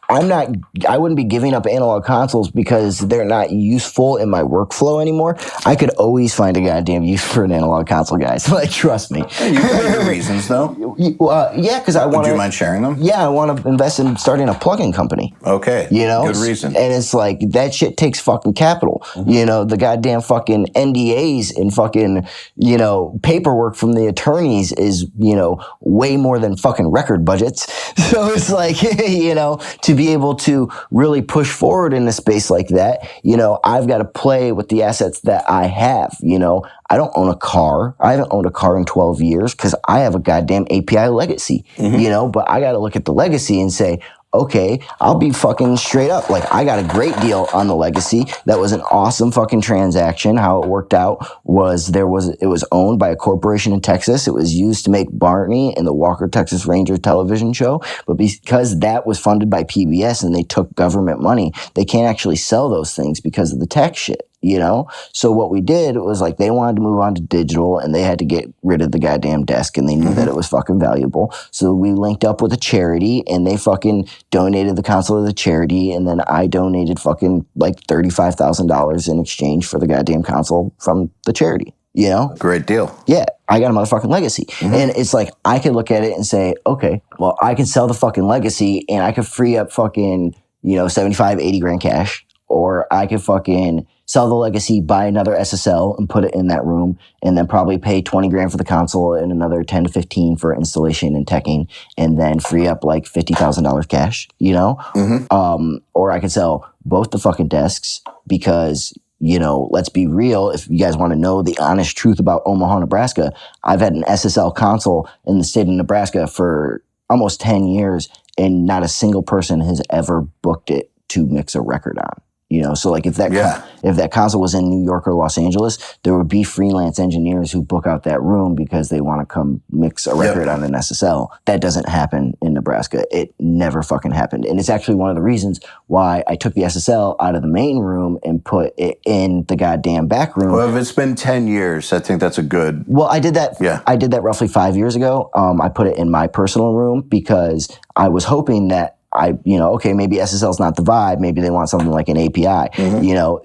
I wouldn't be giving up analog consoles because they're not useful in my workflow anymore. I could always find a goddamn use for an analog console, guys. Like, trust me. You got your reasons, though. Yeah, because I want to. Do you mind sharing them? Yeah, I want to invest in starting a plugin company. Okay. You know? Good reason. And it's like, that shit takes fucking capital. Mm-hmm. You know, the goddamn fucking NDAs and fucking, you know, paperwork from the attorneys is, you know, way more than fucking record budgets. So it's like, you know, to be able to really push forward in a space like that, you know, I've got to play with the assets that I have. You know, I don't own a car. I haven't owned a car in 12 years because I have a goddamn API legacy, you know, but I got to look at the legacy and say, okay, I'll be fucking straight up. Like, I got a great deal on the legacy. That was an awesome fucking transaction. How it worked out was it was owned by a corporation in Texas. It was used to make Barney and the Walker Texas Ranger television show. But because that was funded by PBS and they took government money, they can't actually sell those things because of the tax shit. You know? So what we did was like they wanted to move on to digital and they had to get rid of the goddamn desk and they knew that it was fucking valuable. So we linked up with a charity and they fucking donated the console to the charity and then I donated fucking like $35,000 in exchange for the goddamn console from the charity. You know? Great deal. Yeah, I got a motherfucking legacy. And it's like, I could look at it and say, okay, well, I can sell the fucking legacy and I could free up fucking, you know, 75, 80 grand cash. Or I could fucking sell the legacy, buy another SSL and put it in that room and then probably pay 20 grand for the console and another 10 to 15 for installation and teching and then free up like $50,000 cash, you know? Or I could sell both the fucking desks because, you know, let's be real. If you guys want to know the honest truth about Omaha, Nebraska, I've had an SSL console in the state of Nebraska for almost 10 years and not a single person has ever booked it to mix a record on. You know, so like if that console was in New York or Los Angeles, there would be freelance engineers who book out that room because they want to come mix a record on an SSL. That doesn't happen in Nebraska. It never fucking happened. And it's actually one of the reasons why I took the SSL out of the main room and put it in the goddamn back room. Well, if it's been 10 years, I think that's a good... Well, I did that. Yeah. I did that roughly 5 years ago. I put it in my personal room because I was hoping that maybe SSL's not the vibe. Maybe they want something like an API. You know,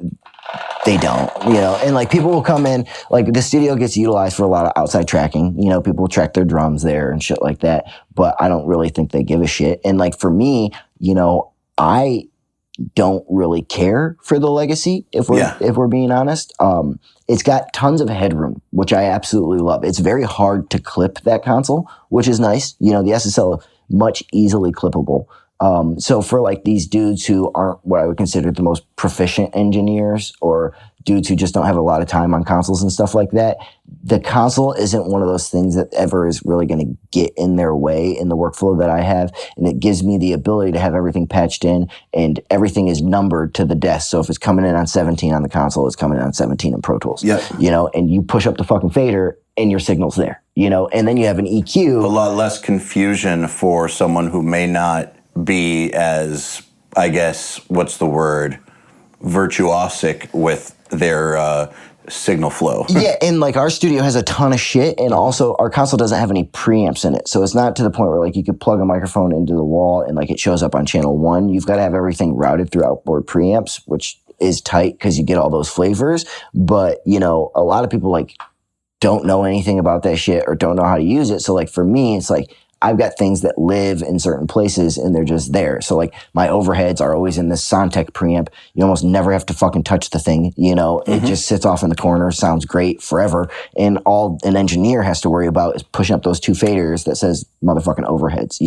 They don't, and like people will come in, like the studio gets utilized for a lot of outside tracking. People track their drums there and shit like that. But I don't really think they give a shit. And like for me, I don't really care for the legacy if we're being honest. It's got tons of headroom, which I absolutely love. It's very hard to clip that console, which is nice. The SSL much easily clippable. So for like these dudes who aren't what I would consider the most proficient engineers or dudes who just don't have a lot of time on consoles and stuff like that, the console isn't one of those things that ever is really going to get in their way in the workflow that I have. And it gives me the ability to have everything patched in and everything is numbered to the desk. So if it's coming in on 17 on the console, it's coming in on 17 in Pro Tools. Yeah. And you push up the fucking fader and your signal's there, and then you have an EQ. A lot less confusion for someone who may not be as, I guess, what's the word, virtuosic with their signal flow. Yeah, and like our studio has a ton of shit, and also our console doesn't have any preamps in it, so it's not to the point where like you could plug a microphone into the wall and like it shows up on channel 1. You've got to have everything routed through outboard preamps, which is tight because you get all those flavors. But a lot of people like don't know anything about that shit or don't know how to use it. So like for me, it's like I've got things that live in certain places and they're just there. So like my overheads are always in this Soundtech preamp. You almost never have to fucking touch the thing, It just sits off in the corner, sounds great forever. And all an engineer has to worry about is pushing up those 2 faders that says motherfucking overheads,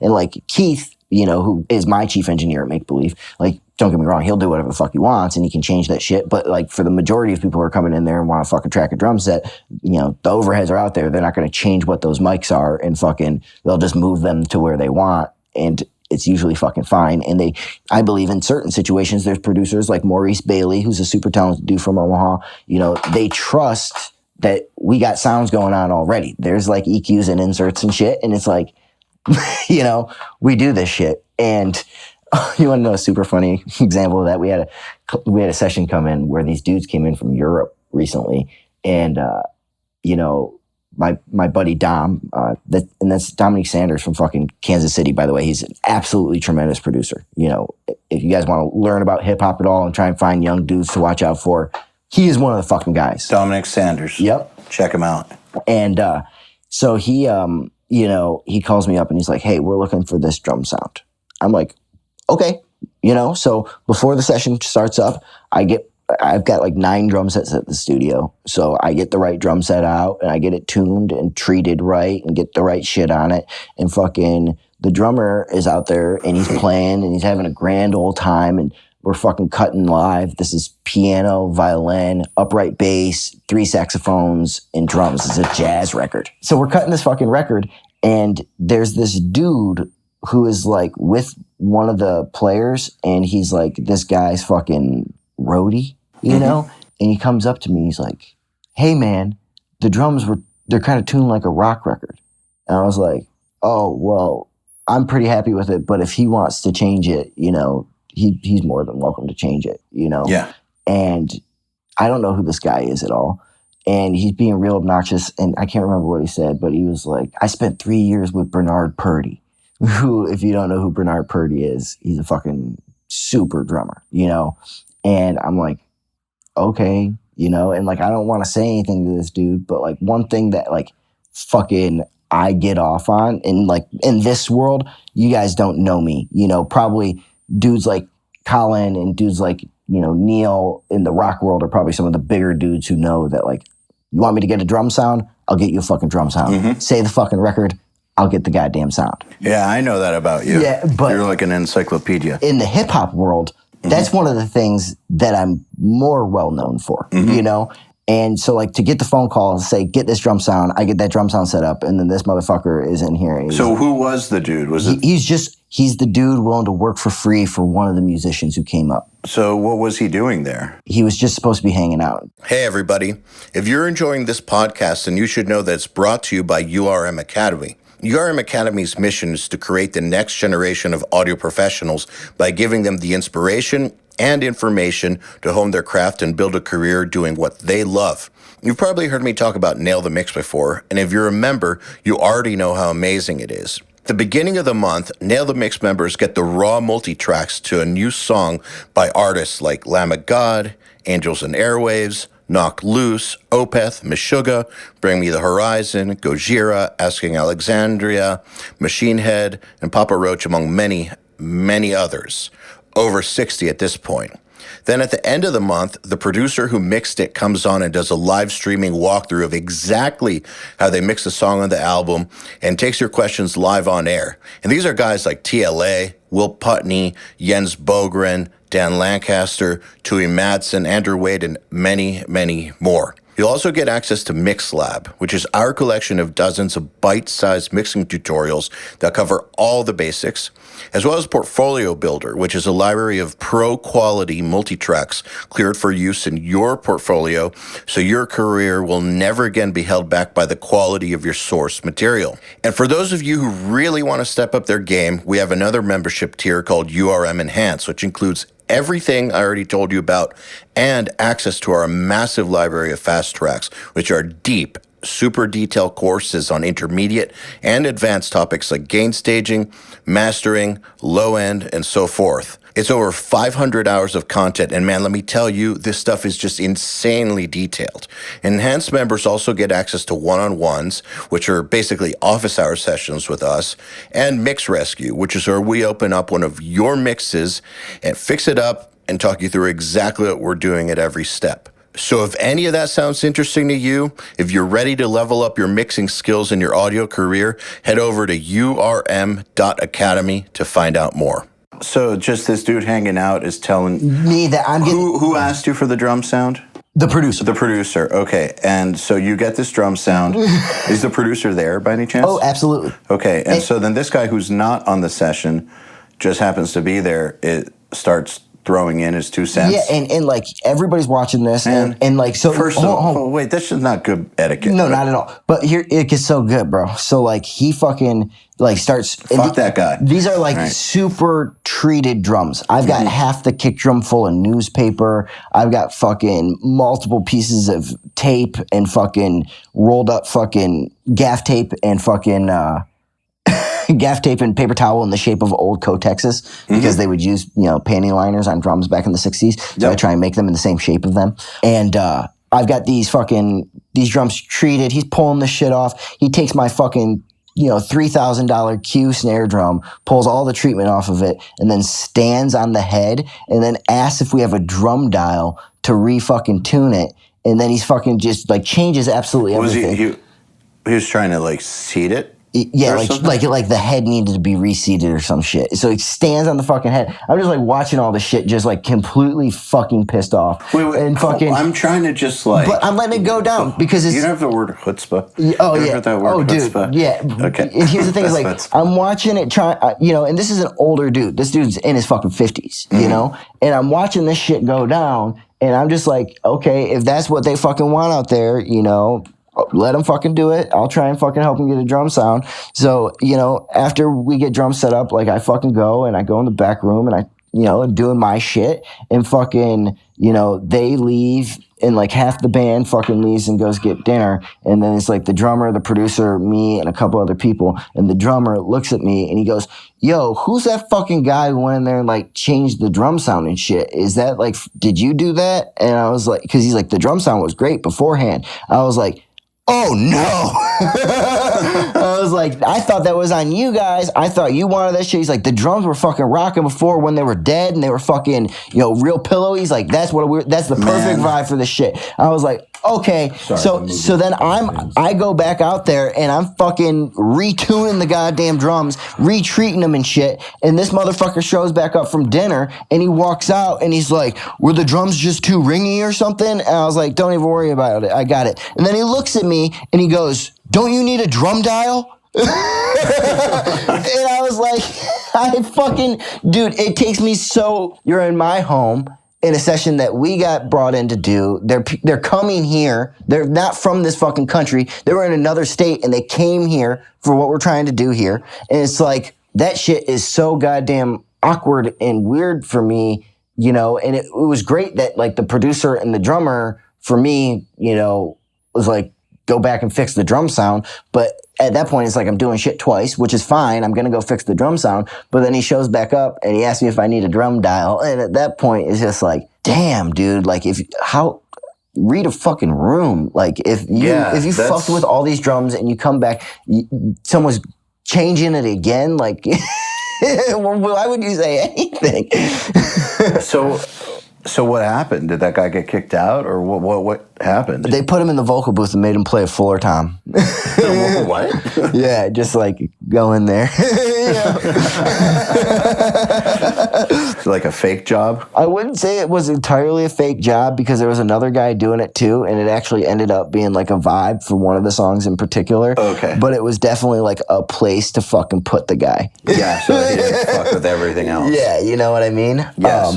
And like Keith, who is my chief engineer at Make Believe, like, don't get me wrong, he'll do whatever the fuck he wants and he can change that shit. But like for the majority of people who are coming in there and want to fucking track a drum set, the overheads are out there. They're not going to change what those mics are and they'll just move them to where they want. And it's usually fucking fine. And I believe in certain situations, there's producers like Maurice Bailey, who's a super talented dude from Omaha. They trust that we got sounds going on already. There's like EQs and inserts and shit. And it's like, we do this shit. And you want to know a super funny example of that? We had a session come in where these dudes came in from Europe recently, and my buddy Dom, that's Dominique Sanders from fucking Kansas City, by the way. He's an absolutely tremendous producer. If you guys want to learn about hip hop at all and try and find young dudes to watch out for, he is one of the fucking guys. Dominic Sanders. Yep. Check him out. And so he calls me up and he's like, "Hey, we're looking for this drum sound." I'm like, okay, so before the session starts up, I've got like 9 drum sets at the studio. So I get the right drum set out and I get it tuned and treated right and get the right shit on it. And fucking the drummer is out there and he's playing and he's having a grand old time and we're fucking cutting live. This is piano, violin, upright bass, 3 saxophones and drums. It's a jazz record. So we're cutting this fucking record and there's this dude who is like with one of the players and he's like this guy's fucking roadie, and he comes up to me, he's like, "Hey man, the drums they're kind of tuned like a rock record." And I was like, "Oh, well, I'm pretty happy with it, but if he wants to change it, he's more than welcome to change it, Yeah. And I don't know who this guy is at all. And he's being real obnoxious, and I can't remember what he said, but he was like, "I spent 3 years with Bernard Purdy," who, if you don't know who Bernard Purdy is, he's a fucking super drummer, And I'm like, okay, and like, I don't want to say anything to this dude, but like one thing that like fucking I get off on, and like in this world, you guys don't know me, probably dudes like Colin and dudes like, Neil in the rock world are probably some of the bigger dudes who know that like, you want me to get a drum sound? I'll get you a fucking drum sound. Say the fucking record, I'll get the goddamn sound. Yeah, I know that about you. Yeah, but you're like an encyclopedia. In the hip hop world, that's one of the things that I'm more well known for, And so like to get the phone call and say, "Get this drum sound," I get that drum sound set up, and then this motherfucker is in here. So who was the dude? He's the dude willing to work for free for one of the musicians who came up. So what was he doing there? He was just supposed to be hanging out. Hey everybody, if you're enjoying this podcast, then you should know that it's brought to you by URM Academy. URM Academy's mission is to create the next generation of audio professionals by giving them the inspiration and information to hone their craft and build a career doing what they love. You've probably heard me talk about Nail the Mix before, and if you're a member, you already know how amazing it is. At the beginning of the month, Nail the Mix members get the raw multi-tracks to a new song by artists like Lamb of God, Angels and Airwaves, Knock Loose, Opeth, Meshuggah, Bring Me the Horizon, Gojira, Asking Alexandria, Machine Head, and Papa Roach, among many, many others. Over 60 at this point. Then at the end of the month, the producer who mixed it comes on and does a live streaming walkthrough of exactly how they mixed the song on the album and takes your questions live on air. And these are guys like TLA, Will Putney, Jens Bogren, Dan Lancaster, Tui Madsen, Andrew Wade, and many, many more. You'll also get access to MixLab, which is our collection of dozens of bite-sized mixing tutorials that cover all the basics, as well as Portfolio Builder, which is a library of pro-quality multi-tracks cleared for use in your portfolio, so your career will never again be held back by the quality of your source material. And for those of you who really want to step up their game, we have another membership tier called URM Enhanced, which includes everything I already told you about and access to our massive library of fast tracks, which are deep, super detailed courses on intermediate and advanced topics like gain staging, mastering, low end, and so forth. It's over 500 hours of content, and man, let me tell you, this stuff is just insanely detailed. Enhanced members also get access to one-on-ones, which are basically office hour sessions with us, and Mix Rescue, which is where we open up one of your mixes and fix it up and talk you through exactly what we're doing at every step. So if any of that sounds interesting to you, if you're ready to level up your mixing skills in your audio career, head over to urm.academy to find out more. So just this dude hanging out is telling me that I'm getting... Who asked you for the drum sound? The producer. The producer, okay. And so you get this drum sound. Is the producer there by any chance? Oh, absolutely. Okay, and so then this guy who's not on the session just happens to be there, it starts throwing in his 2 cents. Yeah, and like everybody's watching this, and like so. First of all, wait, that's just not good etiquette. No, not at all. But here it gets so good, bro. So like he fucking like starts. Fuck that guy. These are like super treated drums. I've got half the kick drum full of newspaper. I've got fucking multiple pieces of tape and fucking rolled up fucking gaff tape and fucking. Gaff tape and paper towel in the shape of old Cotexes because they would use, panty liners on drums back in the 60s. So I try and make them in the same shape of them. And I've got these drums treated. He's pulling this shit off. He takes my fucking, $3,000 Q snare drum, pulls all the treatment off of it, and then stands on the head and then asks if we have a drum dial to re-fucking tune it. And then he's fucking just like changes absolutely everything. He was trying to like seat it? Yeah, like the head needed to be reseated or some shit. So it stands on the fucking head. I'm just like watching all this shit, just like completely fucking pissed off. Wait, and fucking. I'm trying to just like. But I'm letting it go down because it's. You don't have the word chutzpah. Oh you yeah. Have that word chutzpah? Dude. Yeah. Okay. And here's the thing: is like I'm watching it, and this is an older dude. This dude's in his fucking 50s, and I'm watching this shit go down, and I'm just like, okay, if that's what they fucking want out there, let them fucking do it. I'll try and fucking help them get a drum sound. So, after we get drums set up, like I fucking go and I go in the back room and I, doing my shit and fucking, they leave and like half the band fucking leaves and goes get dinner. And then it's like the drummer, the producer, me, and a couple other people. And the drummer looks at me and he goes, yo, who's that fucking guy who went in there and like changed the drum sound and shit? Is that like, did you do that? And I was like, cause he's like, the drum sound was great beforehand. I was like, oh no. I was like, I thought that was on you guys. I thought you wanted that shit. He's like, the drums were fucking rocking before when they were dead and they were fucking, real pillowy. He's like, that's the perfect vibe for this shit. I was like, okay. Sorry, so then I go back out there and I'm fucking retuning the goddamn drums, retreating them and shit. And this motherfucker shows back up from dinner and he walks out and he's like, were the drums just too ringy or something? And I was like, don't even worry about it. I got it. And then he looks at me and he goes, don't you need a drum dial? And I was like, dude, it takes me you're in my home in a session that we got brought in to do. They're coming here. They're not from this fucking country. They were in another state and they came here for what we're trying to do here. And it's like, that shit is so goddamn awkward and weird for me, and it was great that like the producer and the drummer for me, was like, go back and fix the drum sound. But at that point, it's like I'm doing shit twice, which is fine. I'm going to go fix the drum sound. But then he shows back up and he asks me if I need a drum dial. And at that point, it's just like, damn, dude, like read a fucking room. Like if you fucked with all these drums and you come back, someone's changing it again, like why would you say anything? So what happened? Did that guy get kicked out, or what happened? They put him in the vocal booth and made him play a fuller tom. What? Yeah, just like go in there. Like a fake job? I wouldn't say it was entirely a fake job because there was another guy doing it too, and it actually ended up being like a vibe for one of the songs in particular. Okay. But it was definitely like a place to fucking put the guy. Yeah, so he didn't fuck with everything else. Yeah, you know what I mean? Yes.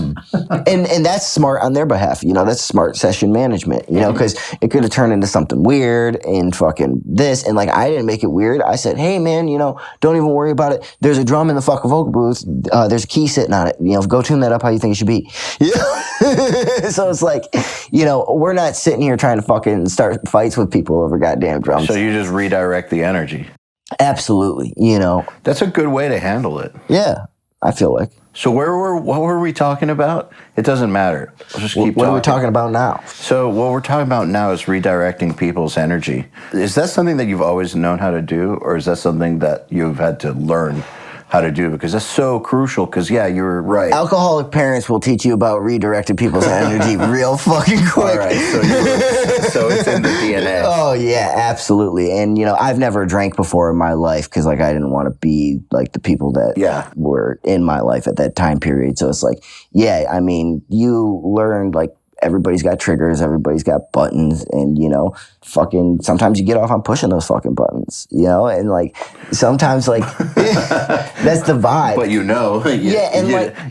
And that's smart on their behalf. You know, that's smart session management, you know, because it could have turned into something weird and fucking this. And like, I didn't make it weird. I said, hey, man, you know, don't even worry about it. There's a drum in the fucking vocal booth. There's a key sitting on it. You know, go tune that up how you think it should be. Yeah. So it's like, you know, we're not sitting here trying to fucking start fights with people over goddamn drums. So you just redirect the energy. Absolutely. You know. That's a good way to handle it. Yeah, I feel like. So what were we talking about? It doesn't matter. Let's just keep talking. What are we talking about now? So what we're talking about now is redirecting people's energy. Is that something that you've always known how to do, or is that something that you've had to learn how to do? Because that's so crucial, because, yeah, you're right. Alcoholic parents will teach you about redirecting people's energy real fucking quick. All right, so it's in the DNA. Oh, yeah, absolutely. And, you know, I've never drank before in my life because, like, I didn't want to be like the people that were in my life at that time period. So it's like, yeah, I mean, you learned, like, everybody's got triggers, everybody's got buttons, and, you know, fucking, sometimes you get off on pushing those fucking buttons, you know, and, like, sometimes, like, that's the vibe. But you know, like,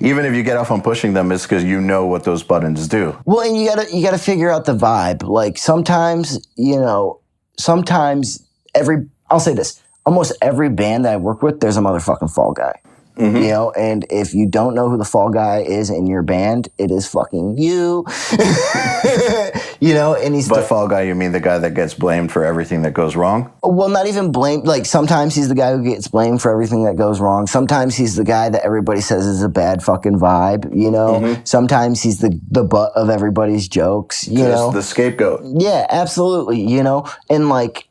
even if you get off on pushing them, it's because you know what those buttons do. Well, and you gotta figure out the vibe. Like, sometimes, you know, I'll say this, almost every band that I work with, there's a motherfucking fall guy. Mm-hmm. You know, and if you don't know who the fall guy is in your band, it is fucking you. You know, and he's By fall guy, you mean the guy that gets blamed for everything that goes wrong? Well, not even blamed. Like, sometimes he's the guy who gets blamed for everything that goes wrong. Sometimes he's the guy that everybody says is a bad fucking vibe, you know? Mm-hmm. Sometimes he's the butt of everybody's jokes, you know? The scapegoat. Yeah, absolutely, you know? And, like,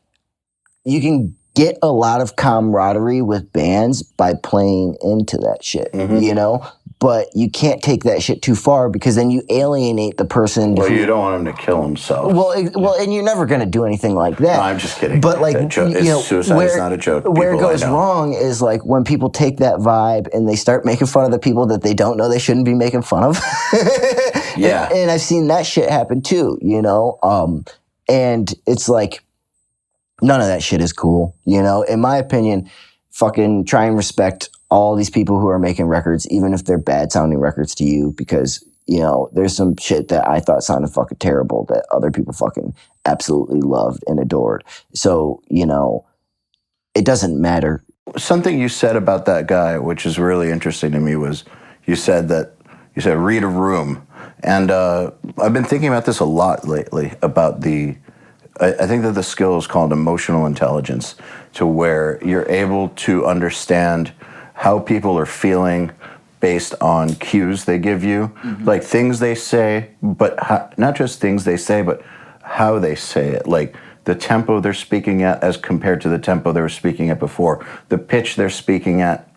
you can get a lot of camaraderie with bands by playing into that shit, you know? But you can't take that shit too far because then you alienate the person. Well, you don't want him to kill himself. Well, and you're never going to do anything like that. No, I'm just kidding. But, like, you know, suicide is not a joke. Where it goes wrong is, like, when people take that vibe and they start making fun of the people that they don't know they shouldn't be making fun of. Yeah. And I've seen that shit happen too, you know? And it's like, none of that shit is cool, you know? In my opinion, fucking try and respect all these people who are making records, even if they're bad sounding records to you, because, you know, there's some shit that I thought sounded fucking terrible that other people fucking absolutely loved and adored. So, you know, it doesn't matter. Something you said about that guy, which is really interesting to me, was you said read a room. And I've been thinking about this a lot lately, about I think that the skill is called emotional intelligence, to where you're able to understand how people are feeling based on cues they give you, like things they say, but not just things they say, but how they say it, like the tempo they're speaking at as compared to the tempo they were speaking at before, the pitch they're speaking at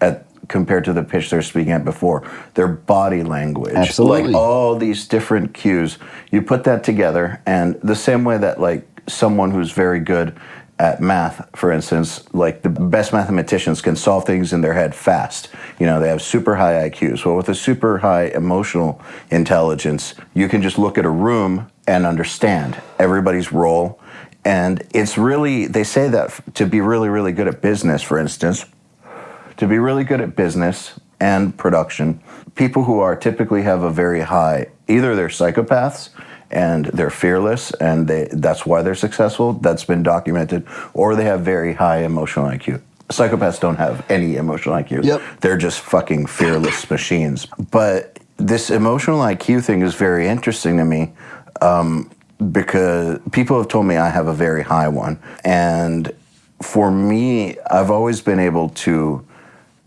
compared to the pitch they're speaking at before, their body language. Absolutely. Like all these different cues. You put that together, and the same way that, like, someone who's very good at math, for instance, like the best mathematicians can solve things in their head fast. You know, they have super high IQs. Well, with a super high emotional intelligence, you can just look at a room and understand everybody's role. And it's really, they say that to be really, really good at business, for instance, to be really good at business and production, people who are typically have a very high, either they're psychopaths and they're fearless, and that's why they're successful. That's been documented. Or they have very high emotional IQ. Psychopaths don't have any emotional IQ. Yep. They're just fucking fearless machines. But this emotional IQ thing is very interesting to me, because people have told me I have a very high one. And for me, I've always been able to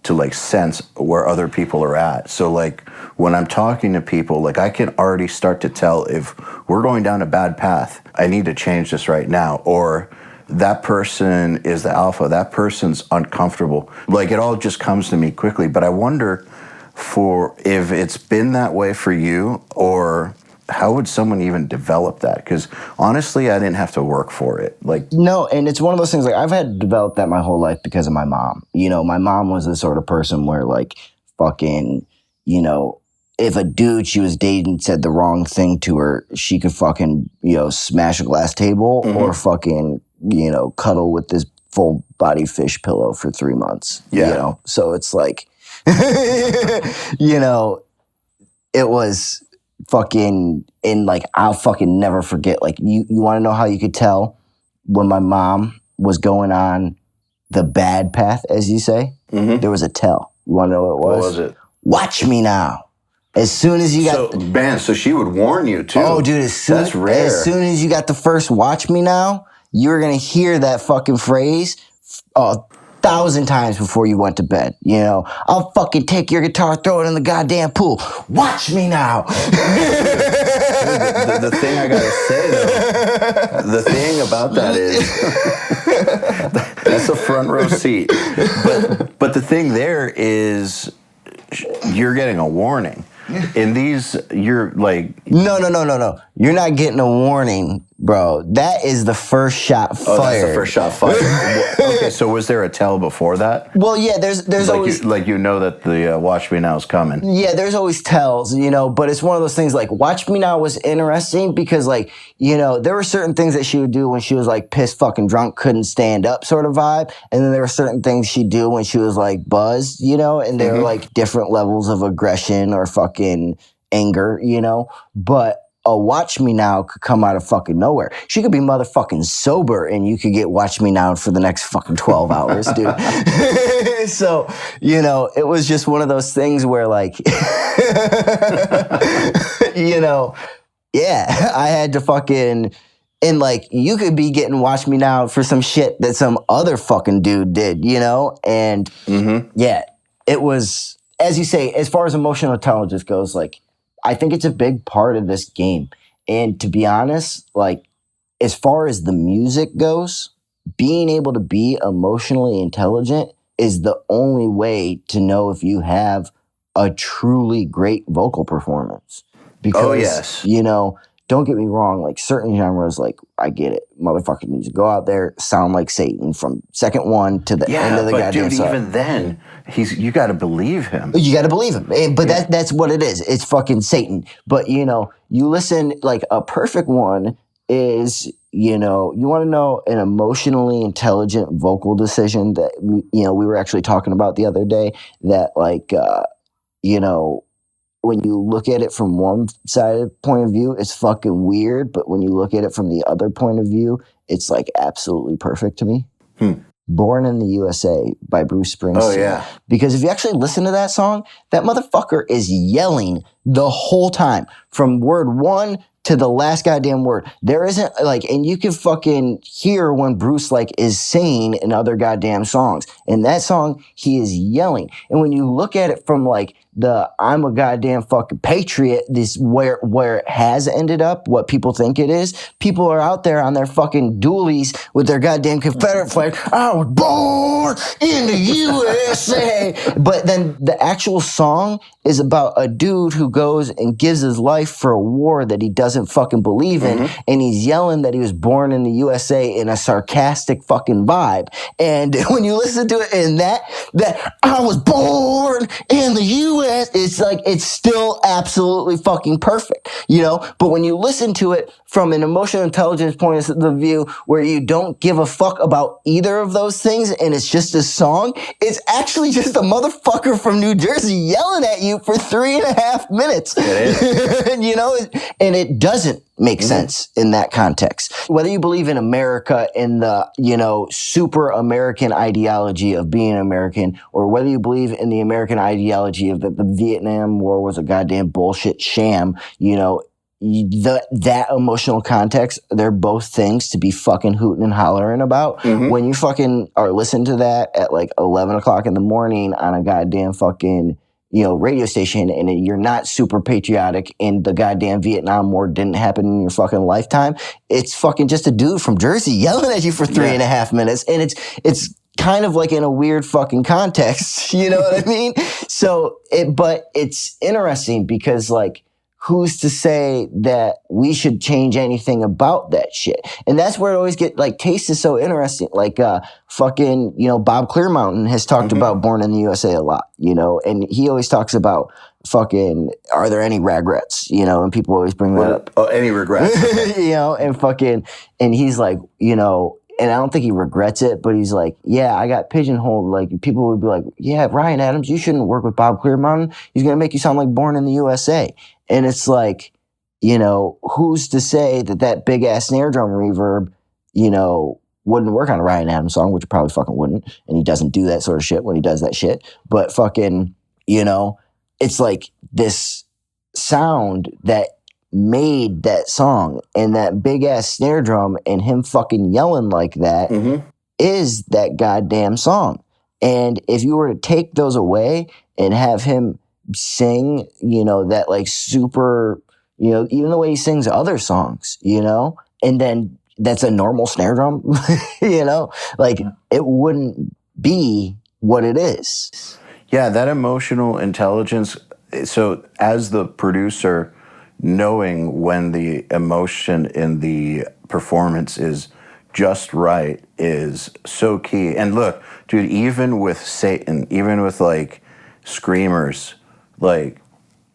to like sense where other people are at. So like when I'm talking to people, like I can already start to tell if we're going down a bad path. I need to change this right now, or that person is the alpha, that person's uncomfortable. Like it all just comes to me quickly. But I wonder for if it's been that way for you, or how would someone even develop that? Because honestly, I didn't have to work for it. Like no, and it's one of those things, like I've had to develop that my whole life because of my mom. You know, my mom was the sort of person where like fucking, you know, if a dude she was dating said the wrong thing to her, she could fucking, you know, smash a glass table or fucking, you know, cuddle with this full body fish pillow for 3 months. Yeah. You know, so it's like, you know, it was fucking, and like I'll fucking never forget. Like you want to know how you could tell when my mom was going on the bad path, as you say? There was a tell. You want to know what it was? what was it? Watch me now. As soon as you got... So she would warn you too. Oh, dude, That's rare. As soon as you got the first watch me now, you were going to hear that fucking phrase 1,000 times before you went to bed. You know, I'll fucking take your guitar, throw it in the goddamn pool. Watch me now. The thing I gotta say though, the thing about that is that's a front row seat. But the thing there is you're getting a warning. In these, you're like... No. You're not getting a warning, bro. That is the first shot fired. Oh, that's the first shot fired. Okay, so was there a tell before that? Well, yeah, there's like always... you know that the Watch Me Now is coming. Yeah, there's always tells, you know, but it's one of those things like Watch Me Now was interesting because like, you know, there were certain things that she would do when she was like pissed fucking drunk, couldn't stand up sort of vibe. And then there were certain things she'd do when she was like buzzed, you know, and they were like different levels of aggression or fucking anger, you know, but a Watch Me Now could come out of fucking nowhere. She could be motherfucking sober and you could get Watch Me Now for the next fucking 12 hours, dude. So, you know, it was just one of those things where like, you know, yeah, I had to fucking, and like, you could be getting Watch Me Now for some shit that some other fucking dude did, you know? And yeah, it was, as you say, as far as emotional intelligence goes, like, I think it's a big part of this game. And to be honest, like, as far as the music goes, being able to be emotionally intelligent is the only way to know if you have a truly great vocal performance. Because, you know, don't get me wrong, like certain genres, like I get it. Motherfucking needs to go out there, sound like Satan from second one to the end of the goddamn song. Even then, you got to believe him. You got to believe him. But that's what it is. It's fucking Satan. But, you know, you listen, like a perfect one is, you know, you want to know an emotionally intelligent vocal decision that, you know, we were actually talking about the other day that like, you know, when you look at it from one side point of view, it's fucking weird. But when you look at it from the other point of view, it's like absolutely perfect to me. Born in the USA by Bruce Springsteen. Oh, yeah. Because if you actually listen to that song, that motherfucker is yelling the whole time from word one to the last goddamn word. There isn't like, and you can fucking hear when Bruce like is singing in other goddamn songs. In that song, he is yelling. And when you look at it from like the I'm a goddamn fucking patriot, this where it has ended up, what people think it is, people are out there on their fucking dualies with their goddamn Confederate flag. I was born in the USA. But then the actual song is about a dude who goes and gives his life for a war that he doesn't fucking believe in, and he's yelling that he was born in the USA in a sarcastic fucking vibe. And when you listen to it in that I was born in the US, it's like, it's still absolutely fucking perfect, you know? But when you listen to it from an emotional intelligence point of view where you don't give a fuck about either of those things and it's just a song, it's actually just a motherfucker from New Jersey yelling at you for 3.5 minutes. It is. You know, and it doesn't make sense in that context. Whether you believe in America in the, you know, super American ideology of being American, or whether you believe in the American ideology of that the Vietnam War was a goddamn bullshit sham, you know, that emotional context, they're both things to be fucking hooting and hollering about. Mm-hmm. When you fucking are listening to that at like 11 o'clock in the morning on a goddamn fucking, radio station, and you're not super patriotic and the goddamn Vietnam War didn't happen in your fucking lifetime, it's fucking just a dude from Jersey yelling at you for 3.5 minutes. And it's kind of like in a weird fucking context. You know what I mean? So but it's interesting because like, who's to say that we should change anything about that shit? And that's where it always get like Taste is so interesting. Like fucking, Bob Clearmountain has talked about Born in the USA a lot, and he always talks about fucking, are there any regrets? And people always bring that up. Oh, any regrets? And fucking, and he's like, and I don't think he regrets it, but he's like, yeah, I got pigeonholed. Like, people would be like, yeah, Ryan Adams, you shouldn't work with Bob Clearmountain. He's going to make you sound like Born in the USA. And it's like, who's to say that big ass snare drum reverb, wouldn't work on a Ryan Adams song, which it probably fucking wouldn't. And he doesn't do that sort of shit when he does that shit. But fucking, it's like this sound that made that song, and that big ass snare drum and him fucking yelling like that is that goddamn song. And if you were to take those away and have him sing, that like super, even the way he sings other songs, and then that's a normal snare drum, like it wouldn't be what it is. Yeah, that emotional intelligence. So as the producer, knowing when the emotion in the performance is just right is so key. And look, dude, even with Satan, even with like screamers, like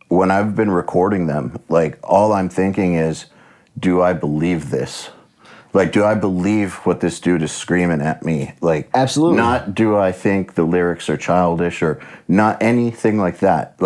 when I've been recording them, like all I'm thinking is, do I believe this? Like, do I believe what this dude is screaming at me? Like, absolutely. Not do I think the lyrics are childish or not anything like that.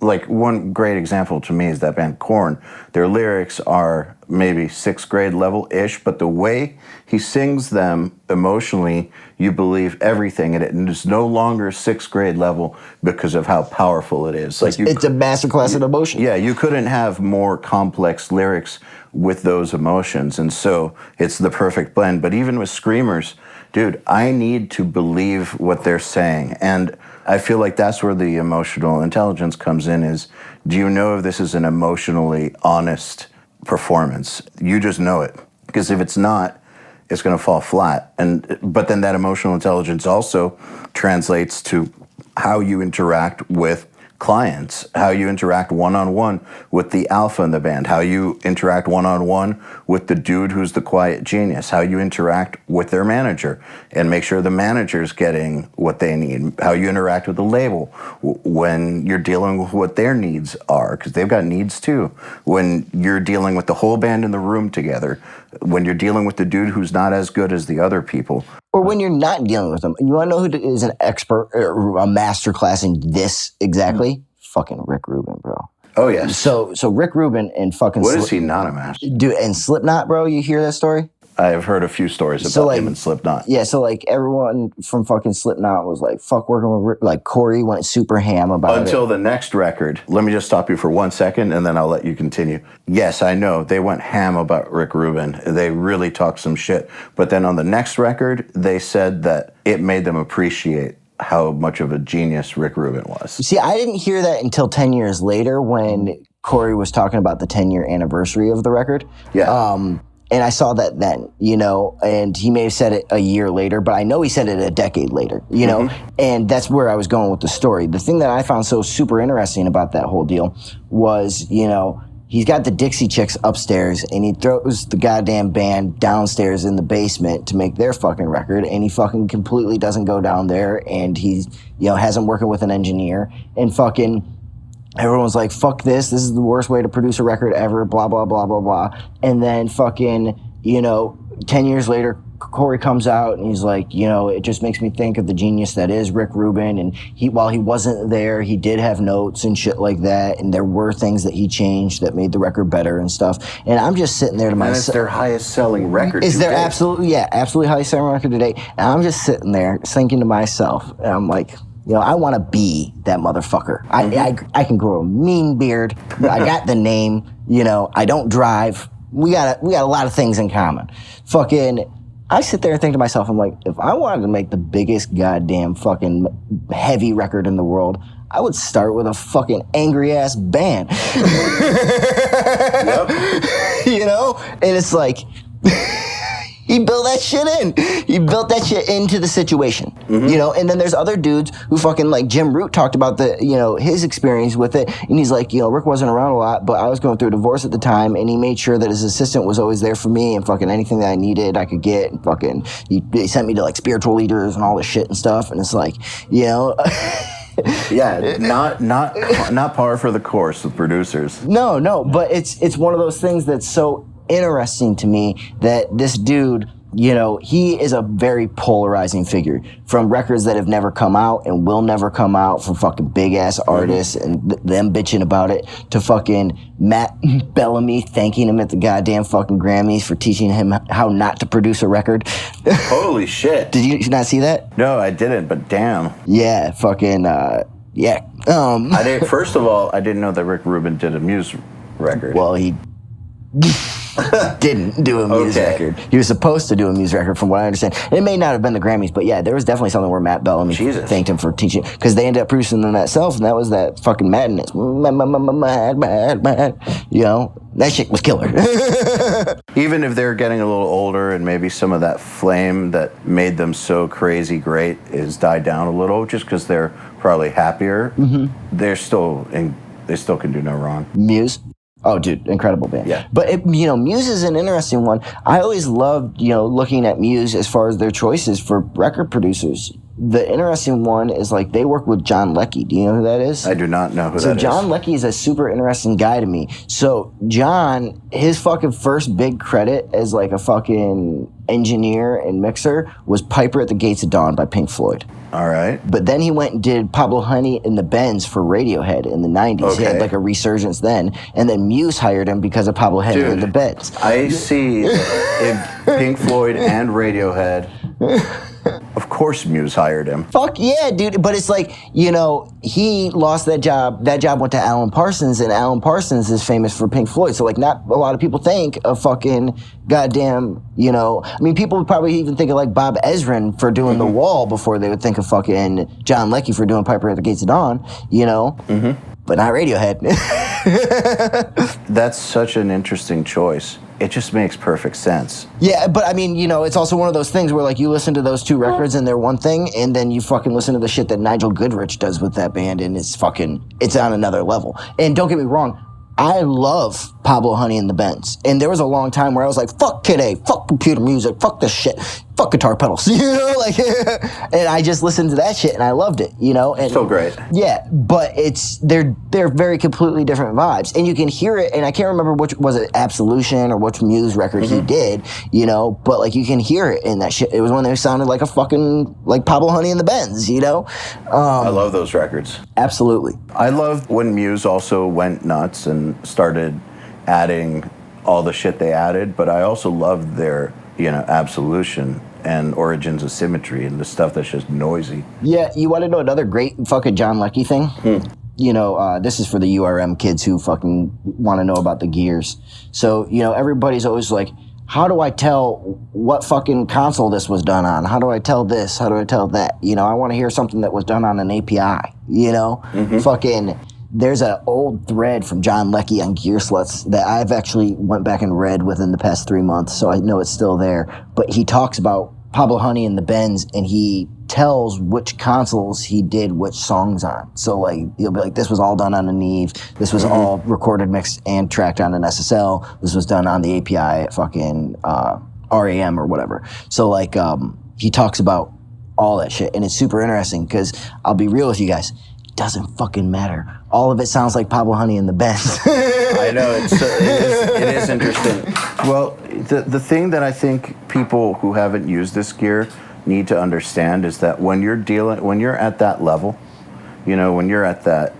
Like one great example to me is that band Korn. Their lyrics are maybe 6th grade level-ish, but the way he sings them emotionally, you believe everything, and it is no longer 6th grade level because of how powerful it is. Like it's a masterclass in emotion. Yeah, you couldn't have more complex lyrics with those emotions, and so it's the perfect blend. But even with screamers, dude, I need to believe what they're saying, and I feel like that's where the emotional intelligence comes in is, do you know if this is an emotionally honest performance? You just know it. Because if it's not, it's going to fall flat. But then that emotional intelligence also translates to how you interact with clients, how you interact one-on-one with the alpha in the band, how you interact one-on-one with the dude who's the quiet genius, how you interact with their manager and make sure the manager's getting what they need, how you interact with the label when you're dealing with what their needs are, because they've got needs too, when you're dealing with the whole band in the room together, when you're dealing with the dude who's not as good as the other people. Or when you're not dealing with them. You want to know who is an expert or a master class in this exactly? Fucking Rick Rubin, bro. Oh, yes. So Rick Rubin and fucking... What is he not a master? Dude, and Slipknot, bro, you hear that story? I've heard a few stories about him and Slipknot. Yeah, so like everyone from fucking Slipknot was like, fuck working with Rick. Like Corey went super ham about it. Until the next record. Let me just stop you for 1 second and then I'll let you continue. Yes, I know, they went ham about Rick Rubin. They really talked some shit. But then on the next record, they said that it made them appreciate how much of a genius Rick Rubin was. See, I didn't hear that until 10 years later when Corey was talking about the 10-year anniversary of the record. Yeah. And I saw that then, and he may have said it a year later, but I know he said it a decade later, know? And that's where I was going with the story. The thing that I found so super interesting about that whole deal was, he's got the Dixie Chicks upstairs and he throws the goddamn band downstairs in the basement to make their fucking record, and he fucking completely doesn't go down there, and he's, has him working with an engineer, and fucking everyone's like, fuck this is the worst way to produce a record ever, blah, blah, blah, blah, blah. And then fucking, 10 years later, Corey comes out and he's like, it just makes me think of the genius that is Rick Rubin. And while he wasn't there, he did have notes and shit like that. And there were things that he changed that made the record better and stuff. And I'm just sitting there to myself. And it's their highest selling record. Is there absolutely highest selling record today. And I'm just sitting there thinking to myself, and I'm like, I want to be that motherfucker. I can grow a mean beard. I got the name. You know, I don't drive. We got a lot of things in common. Fucking, I sit there and think to myself, I'm like, if I wanted to make the biggest goddamn fucking heavy record in the world, I would start with a fucking angry ass band. Yep. You know? And it's like, he built that shit in. He built that shit into the situation. You know? And then there's other dudes who fucking, like Jim Root talked about his experience with it. And he's like, Rick wasn't around a lot, but I was going through a divorce at the time, and he made sure that his assistant was always there for me, and fucking anything that I needed, I could get. And fucking, he sent me to like spiritual leaders and all this shit and stuff. And it's like, Yeah, not par for the course with producers. No, but it's one of those things that's so interesting to me that this dude, he is a very polarizing figure, from records that have never come out and will never come out, from fucking big ass artists and them bitching about it, to fucking Matt Bellamy thanking him at the goddamn fucking Grammys for teaching him how not to produce a record. Holy shit. Did you not see that? No, I didn't, but damn. Yeah, fucking, yeah. First of all, I didn't know that Rick Rubin did a Muse record. Well, he didn't do a Muse record. He was supposed to do a Muse record, from what I understand. It may not have been the Grammys, but yeah, there was definitely something where Matt Bellamy thanked him for teaching, because they ended up producing them themselves, and that was that fucking madness. Mad. That shit was killer. Even if they're getting a little older and maybe some of that flame that made them so crazy great is died down a little, just because they're probably happier, they still can do no wrong. Muse? Oh, dude, incredible band. Yeah. But, Muse is an interesting one. I always loved, looking at Muse as far as their choices for record producers. The interesting one is, like, they work with John Leckie. Do you know who that is? I do not know who that is. So John Leckie is a super interesting guy to me. So John, his fucking first big credit as, like, a fucking engineer and mixer was Piper at the Gates of Dawn by Pink Floyd. All right. But then he went and did Pablo Honey and the Bends for Radiohead in the 90s. Okay. He had like a resurgence then. And then Muse hired him because of Pablo Honey and the Bends. I see if Pink Floyd and Radiohead, of course Muse hired him. Fuck yeah, dude. But it's like, he lost that job. That job went to Alan Parsons, and Alan Parsons is famous for Pink Floyd. So, like, not a lot of people think of fucking goddamn, people would probably even think of, like, Bob Ezrin for doing The Wall before they would think of fucking John Leckie for doing Piper at the Gates of Dawn, But not Radiohead. That's such an interesting choice. It just makes perfect sense. Yeah, but it's also one of those things where, like, you listen to those two records and they're one thing, and then you fucking listen to the shit that Nigel Goodrich does with that band, and it's on another level. And don't get me wrong, I love Pablo Honey and the Bends. And there was a long time where I was like, fuck Kid A, fuck computer music, fuck this shit, fuck guitar pedals, and I just listened to that shit and I loved it, And so great. Yeah, but they're very completely different vibes. And you can hear it, and I can't remember which, was it Absolution or which Muse record he did, but like you can hear it in that shit. It was when they sounded like a fucking, like Pablo Honey and the Bends, I love those records. Absolutely. I loved when Muse also went nuts and started adding all the shit they added, but I also loved their, Absolution and Origins of Symmetry and the stuff that's just noisy. Yeah, you want to know another great fucking John Leckie thing? This is for the URM kids who fucking want to know about the gears. So, everybody's always like, how do I tell what fucking console this was done on? How do I tell this? How do I tell that? I want to hear something that was done on an API, Fucking, there's an old thread from John Leckie on Gear Sluts that I've actually went back and read within the past 3 months, so I know it's still there. But he talks about Pablo Honey and the Bends, and he tells which consoles he did which songs on. So, like, he'll be like, this was all done on a Neve, this was all recorded, mixed, and tracked on an SSL, this was done on the API at fucking RAM or whatever. So, like, he talks about all that shit, and it's super interesting, because I'll be real with you guys, it doesn't fucking matter. All of it sounds like Pablo Honey and the Bends. I know, it is interesting. Well, the thing that I think people who haven't used this gear need to understand is that when you're at that level, when you're at that,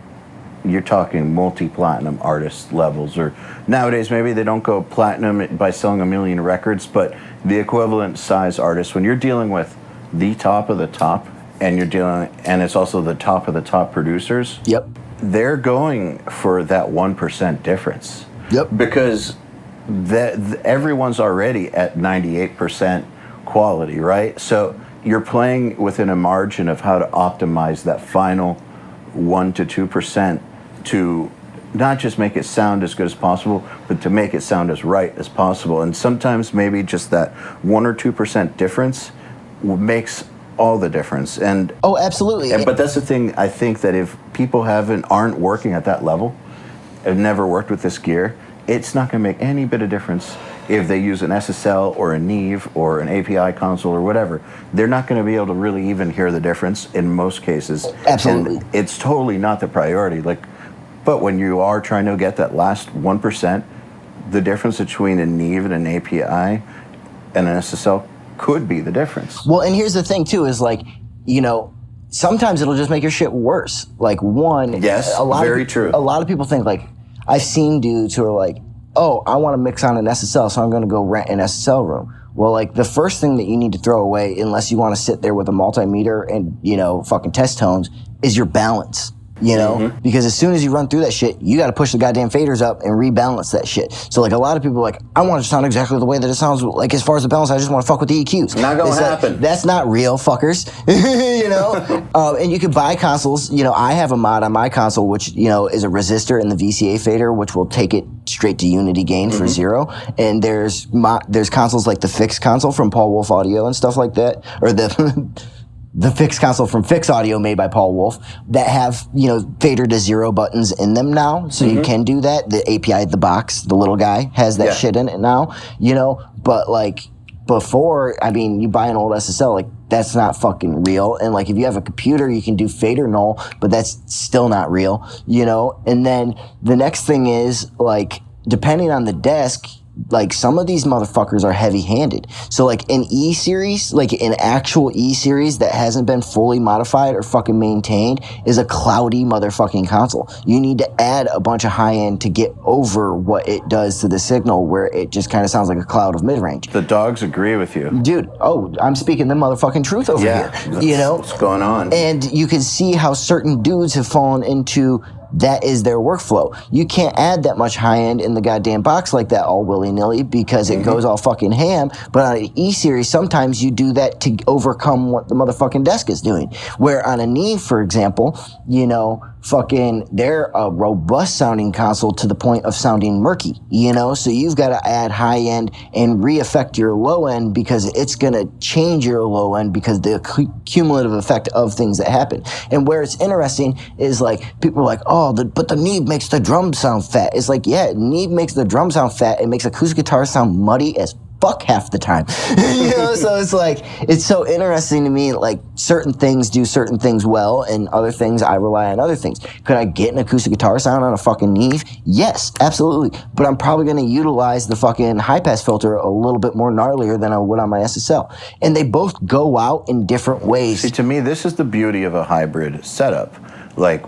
you're talking multi-platinum artist levels, or nowadays maybe they don't go platinum by selling 1 million records, but the equivalent size artists, when you're dealing with the top of the top, and it's also the top of the top producers. Yep. They're going for that 1% difference. Yep. Because everyone's already at 98% quality, right? So you're playing within a margin of how to optimize that final 1 to 2% to not just make it sound as good as possible, but to make it sound as right as possible. And sometimes maybe just that 1 or 2% difference makes all the difference. And oh, absolutely. but that's the thing. I think that if people aren't working at that level, have never worked with this gear, it's not going to make any bit of difference if they use an SSL or a Neve or an API console or whatever. They're not going to be able to really even hear the difference in most cases. Absolutely. And it's totally not the priority. But when you are trying to get that last 1%, the difference between a Neve and an API and an SSL could be the difference. Well, and here's the thing too, is sometimes it'll just make your shit worse. Yes, very true. A lot of people think I've seen dudes who are like, oh, I want to mix on an SSL, so I'm going to go rent an SSL room. Well, the first thing that you need to throw away, unless you want to sit there with a multimeter and, fucking test tones, is your balance. Because as soon as you run through that shit, you got to push the goddamn faders up and rebalance that shit. So a lot of people are like, I want it to sound exactly the way that it sounds. As far as the balance, I just want to fuck with the EQs. Not gonna happen. That's not real, fuckers. And you could buy consoles. I have a mod on my console, which is a resistor and the VCA fader, which will take it straight to unity gain for 0. And there's consoles like the Fix console from Paul Wolf Audio and stuff like that, or the Fix console from Fix Audio made by Paul Wolf that have, fader to 0 buttons in them now. So you can do that. The API, the box, the little guy has that shit in it now, but before, you buy an old SSL, that's not fucking real. And if you have a computer, you can do fader null, but that's still not real, And then the next thing is depending on the desk, some of these motherfuckers are heavy-handed. So an E-series, an actual E-series that hasn't been fully modified or fucking maintained is a cloudy motherfucking console. You need to add a bunch of high-end to get over what it does to the signal, where it just kind of sounds like a cloud of mid-range. The dogs agree with you. Dude, I'm speaking the motherfucking truth over here. What's going on. And you can see how certain dudes have fallen into that is their workflow. You can't add that much high end in the goddamn box like that all willy-nilly because it goes all fucking ham. But on an E-series, sometimes you do that to overcome what the motherfucking desk is doing. Where on a Neve, for example, they're a robust sounding console to the point of sounding murky, So you've got to add high end and re-affect your low end because it's going to change your low end because the cumulative effect of things that happen. And where it's interesting is people are like, oh, but the Neve makes the drum sound fat. It's Neve makes the drum sound fat. It makes acoustic guitar sound muddy as fuck half the time. So it's so interesting to me, certain things do certain things well and other things I rely on other things. Could I get an acoustic guitar sound on a fucking Neve? Yes, absolutely. But I'm probably going to utilize the fucking high pass filter a little bit more gnarlier than I would on my SSL. And they both go out in different ways. See, to me, this is the beauty of a hybrid setup,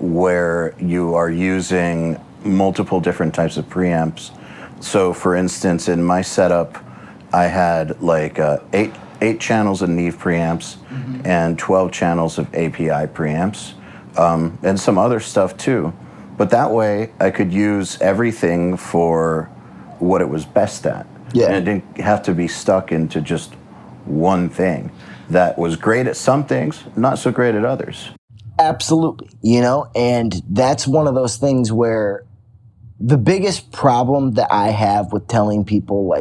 where you are using multiple different types of preamps. So for instance, in my setup, I had eight channels of Neve preamps and 12 channels of API preamps, and some other stuff too. But that way I could use everything for what it was best at. Yeah. And it didn't have to be stuck into just one thing that was great at some things, not so great at others. Absolutely. And that's one of those things where the biggest problem that I have with telling people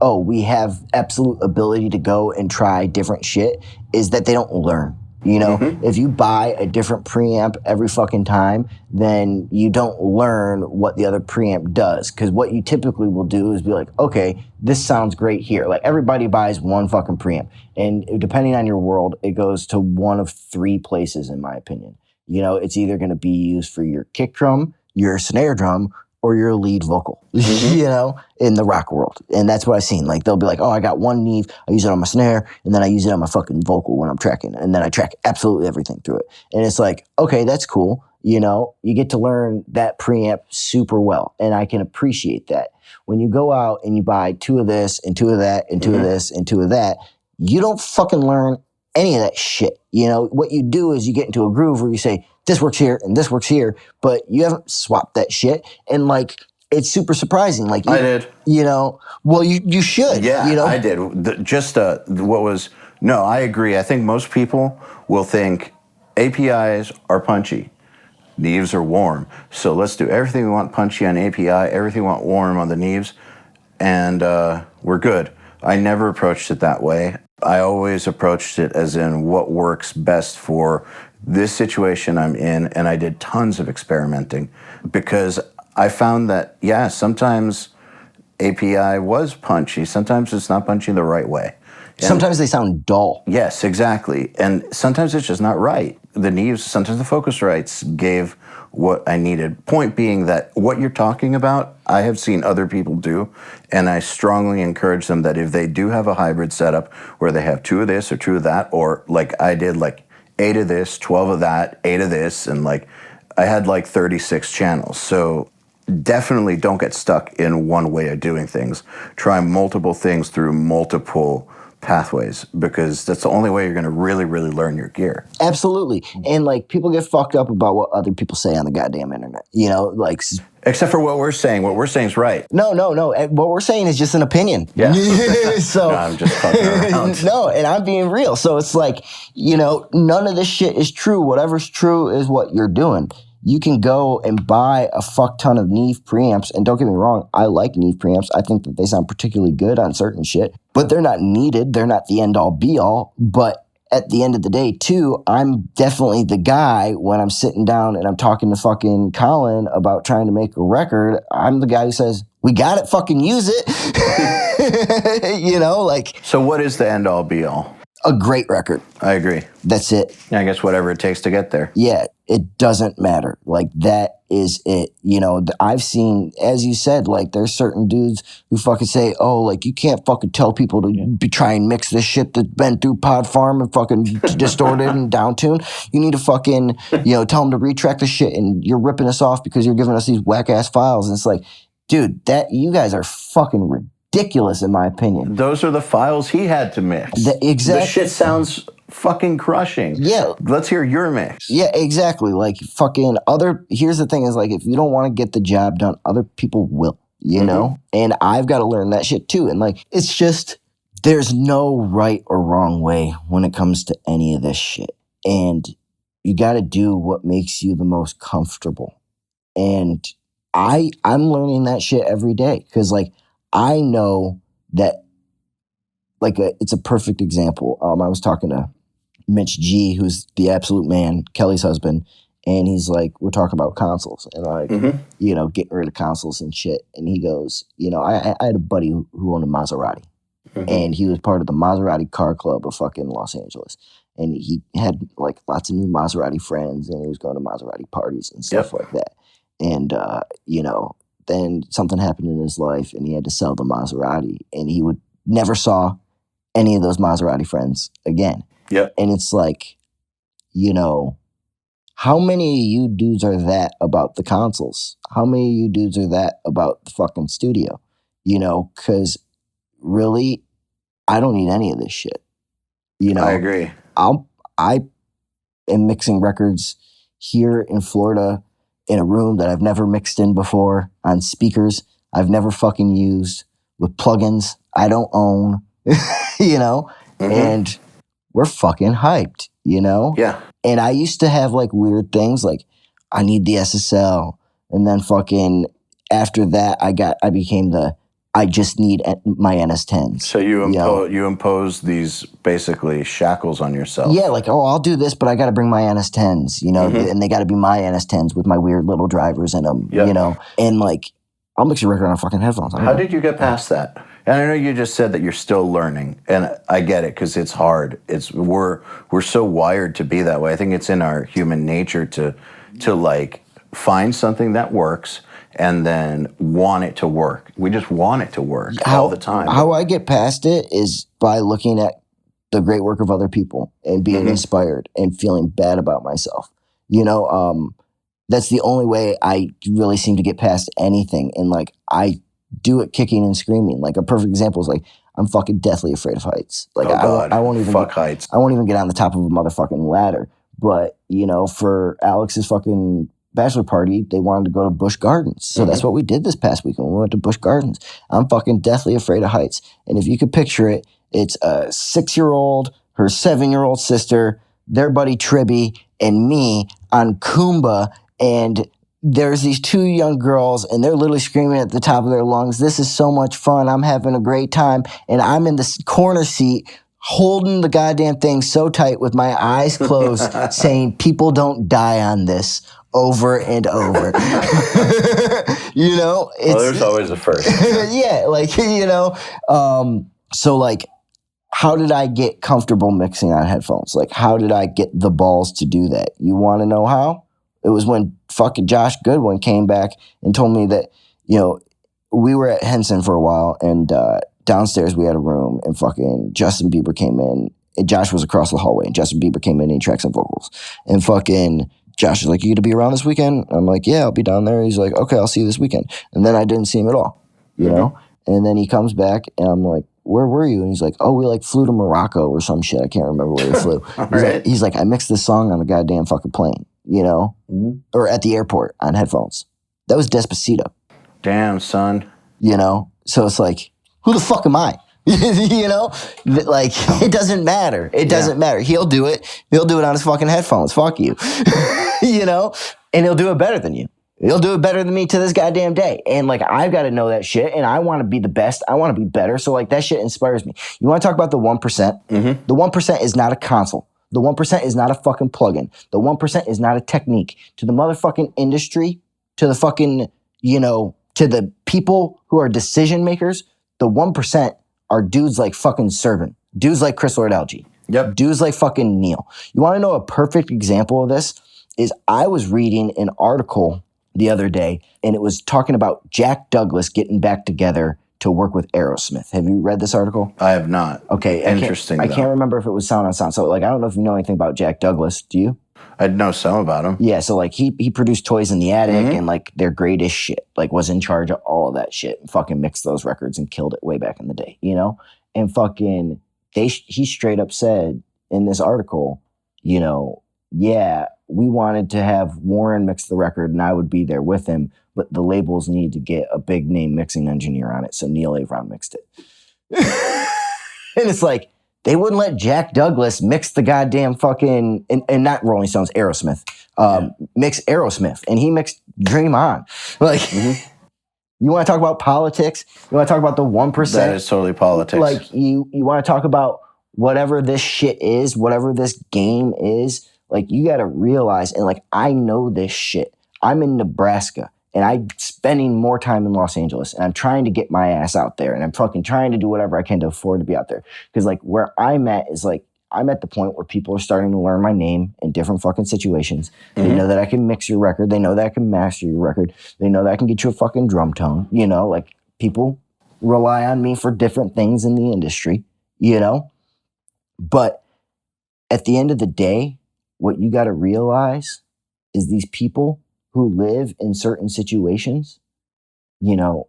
oh, we have absolute ability to go and try different shit is that they don't learn. If you buy a different preamp every fucking time, then you don't learn what the other preamp does. Because what you typically will do is be like, okay, this sounds great here. Everybody buys one fucking preamp. And depending on your world, it goes to one of 3 places, in my opinion. It's either going to be used for your kick drum, your snare drum, or your lead vocal, in the rock world. And that's what I've seen. They'll be like, oh, I got one Neve, I use it on my snare, and then I use it on my fucking vocal when I'm tracking. And then I track absolutely everything through it. And it's okay, that's cool. You get to learn that preamp super well. And I can appreciate that. When you go out and you buy 2 of this and 2 of that and 2 of this and 2 of that, you don't fucking learn any of that shit. What you do is you get into a groove where you say, this works here and this works here, but you haven't swapped that shit. And it's super surprising. Like I did. Well, you should. Yeah, I did. I agree. I think most people will think APIs are punchy. Neaves are warm. So let's do everything we want punchy on API, everything we want warm on the Neaves, and we're good. I never approached it that way. I always approached it as in what works best for this situation I'm in, and I did tons of experimenting because I found that, sometimes API was punchy. Sometimes it's not punchy the right way. And sometimes they sound dull. Yes, exactly. And sometimes it's just not right. The Neaves, sometimes the Focusrites gave what I needed. Point being that what you're talking about, I have seen other people do, and I strongly encourage them that if they do have a hybrid setup where they have 2 of this or 2 of that, or like I did, like 8 of this, 12 of that, 8 of this, and like I had like 36 channels. So definitely don't get stuck in one way of doing things. Try multiple things through multiple pathways, because that's the only way you're going to really, really learn your gear. Absolutely. And like people get fucked up about what other people say on the goddamn internet, like. Except for what we're saying. What we're saying is right. No. What we're saying is just an opinion. Yeah. So no, I'm just fucking around. No, and I'm being real. So it's like, none of this shit is true. Whatever's true is what you're doing. You can go and buy a fuck ton of Neve preamps, and don't get me wrong, I like Neve preamps. I think that they sound particularly good on certain shit, but they're not needed. They're not the end-all, be-all. But at the end of the day, too, I'm definitely the guy when I'm sitting down and I'm talking to fucking Colin about trying to make a record. I'm the guy who says, we got it, fucking use it. So what is the end-all, be-all? A great record. I agree. That's it. Yeah, I guess whatever it takes to get there. Yeah, it doesn't matter. Like, that is it. I've seen, as you said, like, there's certain dudes who fucking say, oh, like, you can't fucking tell people to try and mix this shit that's been through Pod Farm and fucking distorted and downtuned. You need to fucking, tell them to retrack the shit, and you're ripping us off because you're giving us these whack-ass files. And it's like, dude, you guys are fucking ridiculous, in my opinion. Those are the files he had to mix. Exactly. The shit sounds fucking crushing. Yeah. Let's hear your mix. Yeah, exactly. Like, fucking here's the thing is, like, if you don't want to get the job done, other people will, know? And I've got to learn that shit too. And like, it's just, there's no right or wrong way when it comes to any of this shit. And you got to do what makes you the most comfortable. And I'm learning that shit every day. Cause like, I know that, like, it's a perfect example. I was talking to Mitch G, who's the absolute man, Kelly's husband, and he's like, we're talking about consoles and like, getting rid of consoles and shit. And he goes, I had a buddy who owned a Maserati, and he was part of the Maserati car club of fucking Los Angeles. And he had like lots of new Maserati friends, and he was going to Maserati parties and stuff like that. And, then something happened in his life and he had to sell the Maserati, and he never saw any of those Maserati friends again. Yep. And it's like, how many of you dudes are that about the consoles? How many of you dudes are that about the fucking studio? Because really, I don't need any of this shit. I agree. I am mixing records here in Florida in a room that I've never mixed in before, on speakers I've never fucking used, with plugins I don't own, and we're fucking hyped, Yeah. And I used to have like weird things like I need the SSL, and then fucking after that I became I just need my NS10s. So you impose these basically shackles on yourself. Yeah, like, oh, I'll do this, but I got to bring my NS10s, and they got to be my NS10s with my weird little drivers in them, and like, I'll mix a record on fucking headphones. How did you get past that? And I know you just said that you're still learning, and I get it because it's hard. We're so wired to be that way. I think it's in our human nature to like find something that works and then want it to work. We just want it to work all the time. How I get past it is by looking at the great work of other people and being inspired and feeling bad about myself. That's the only way I really seem to get past anything. And like, I do it kicking and screaming. Like, a perfect example is like, I'm fucking deathly afraid of heights. Like, I won't even heights. I won't even get on the top of a motherfucking ladder. But, for Alex's fucking bachelor party, they wanted to go to Busch Gardens. So that's what we did this past weekend. We went to Busch Gardens. I'm fucking deathly afraid of heights. And if you could picture it, it's a 6-year-old, her 7-year-old sister, their buddy Tribby, and me on Kumba. And there's these 2 young girls, and they're literally screaming at the top of their lungs, "This is so much fun. I'm having a great time." And I'm in the corner seat holding the goddamn thing so tight with my eyes closed saying, "People don't die on this," over and over. You know? Well, there's always a first. Yeah, like, you know. So, like, how did I get comfortable mixing on headphones? Like, how did I get the balls to do that? You want to know how? It was when fucking Josh Goodwin came back and told me that, you know, we were at Henson for a while, and downstairs we had a room, and fucking Justin Bieber came in. And Josh was across the hallway, and Justin Bieber came in and he tracked some vocals. And fucking Josh is like, "You gonna be around this weekend?" I'm like, "Yeah, I'll be down there." He's like, "Okay, I'll see you this weekend." And then I didn't see him at all, you know? And then he comes back, and I'm like, "Where were you?" And he's like, "Oh, we like flew to Morocco or some shit. I can't remember where we flew." He's like, "I mixed this song on the goddamn fucking plane, you know? Or at the airport on headphones." That was Despacito. Damn, son. You know? So it's like, who the fuck am I? You know? Like, it doesn't matter. It doesn't matter. He'll do it. He'll do it on his fucking headphones. Fuck you. You know? And he'll do it better than you. He'll do it better than me to this goddamn day. And, like, I've got to know that shit, and I want to be the best. I want to be better. So, like, that shit inspires me. You want to talk about the 1%? The 1% is not a console. The 1% is not a fucking plugin. The 1% is not a technique. To the motherfucking industry, to the fucking, you know, to the people who are decision makers, the 1% are dudes like fucking Servant, dudes like Chris Lord-Alge, dudes like fucking Neil. You want to know a perfect example of this? Is I was reading an article the other day, and it was talking about Jack Douglas getting back together to work with Aerosmith. Have you read this article? I have not. Okay. Interesting. I can't remember if it was Sound on Sound. So, like, I don't know if you know anything about Jack Douglas. Do you? I know some about him. Yeah, so, like, he produced Toys in the Attic and, like, their greatest shit. Like, was in charge of all of that shit and fucking mixed those records and killed it way back in the day, you know? And fucking, he straight up said in this article, you know, yeah, we wanted to have Warren mix the record and I would be there with him, but the labels need to get a big name mixing engineer on it, so Neil Avron mixed it. And it's like, they wouldn't let Jack Douglas mix the goddamn fucking, and not Rolling Stones, Aerosmith, mix Aerosmith, and he mixed Dream On. Like, you want to talk about politics? You want to talk about the 1%? That is totally politics. Like, you want to talk about whatever this shit is, whatever this game is, like, you got to realize, and, like, I know this shit. I'm in Nebraska, and I'm spending more time in Los Angeles, and I'm trying to get my ass out there, and I'm fucking trying to do whatever I can to afford to be out there. Because, like, where I'm at is, like, I'm at the point where people are starting to learn my name in different fucking situations. They know that I can mix your record. They know that I can master your record. They know that I can get you a fucking drum tone. You know, like, people rely on me for different things in the industry, you know? But at the end of the day, what you got to realize is these people who live in certain situations, you know,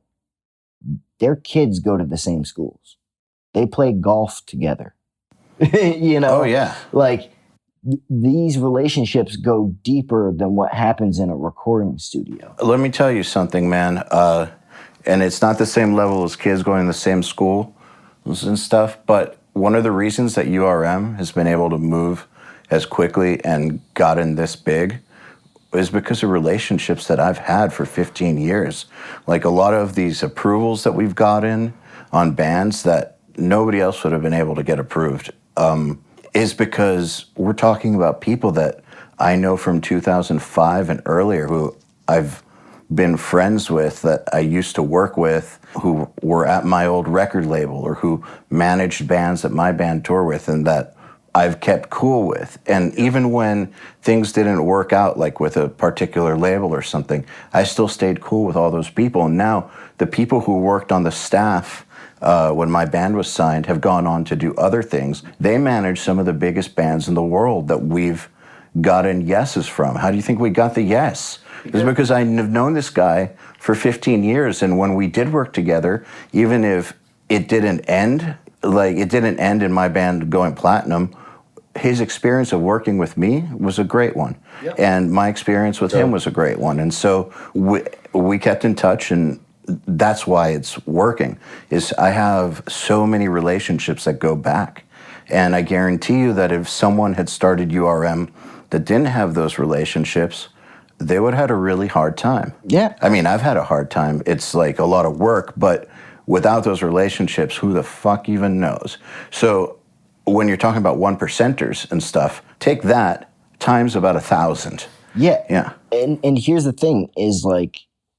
their kids go to the same schools. They play golf together. You know? Oh, yeah. Like, these relationships go deeper than what happens in a recording studio. Let me tell you something, man. And it's not the same level as kids going to the same school and stuff, but one of the reasons that URM has been able to move as quickly and gotten this big is because of relationships that I've had for 15 years. Like, a lot of these approvals that we've gotten on bands that nobody else would have been able to get approved is because we're talking about people that I know from 2005 and earlier who I've been friends with, that I used to work with, who were at my old record label or who managed bands that my band toured with and that I've kept cool with. And even when things didn't work out, like with a particular label or something, I still stayed cool with all those people. And now the people who worked on the staff when my band was signed have gone on to do other things. They manage some of the biggest bands in the world that we've gotten yeses from. How do you think we got the yes? It's because I've known this guy for 15 years, and when we did work together, even if it didn't end, like, it didn't end in my band going platinum, his experience of working with me was a great one. Yep. And my experience with him was a great one. And so we kept in touch, and that's why it's working, is I have so many relationships that go back. And I guarantee you that if someone had started URM that didn't have those relationships, they would have had a really hard time. Yeah. I mean, I've had a hard time. It's like a lot of work, but without those relationships, who the fuck even knows? So when you're talking about 1%ers and stuff, take that times about 1,000. Yeah. Yeah. And here's the thing is, like,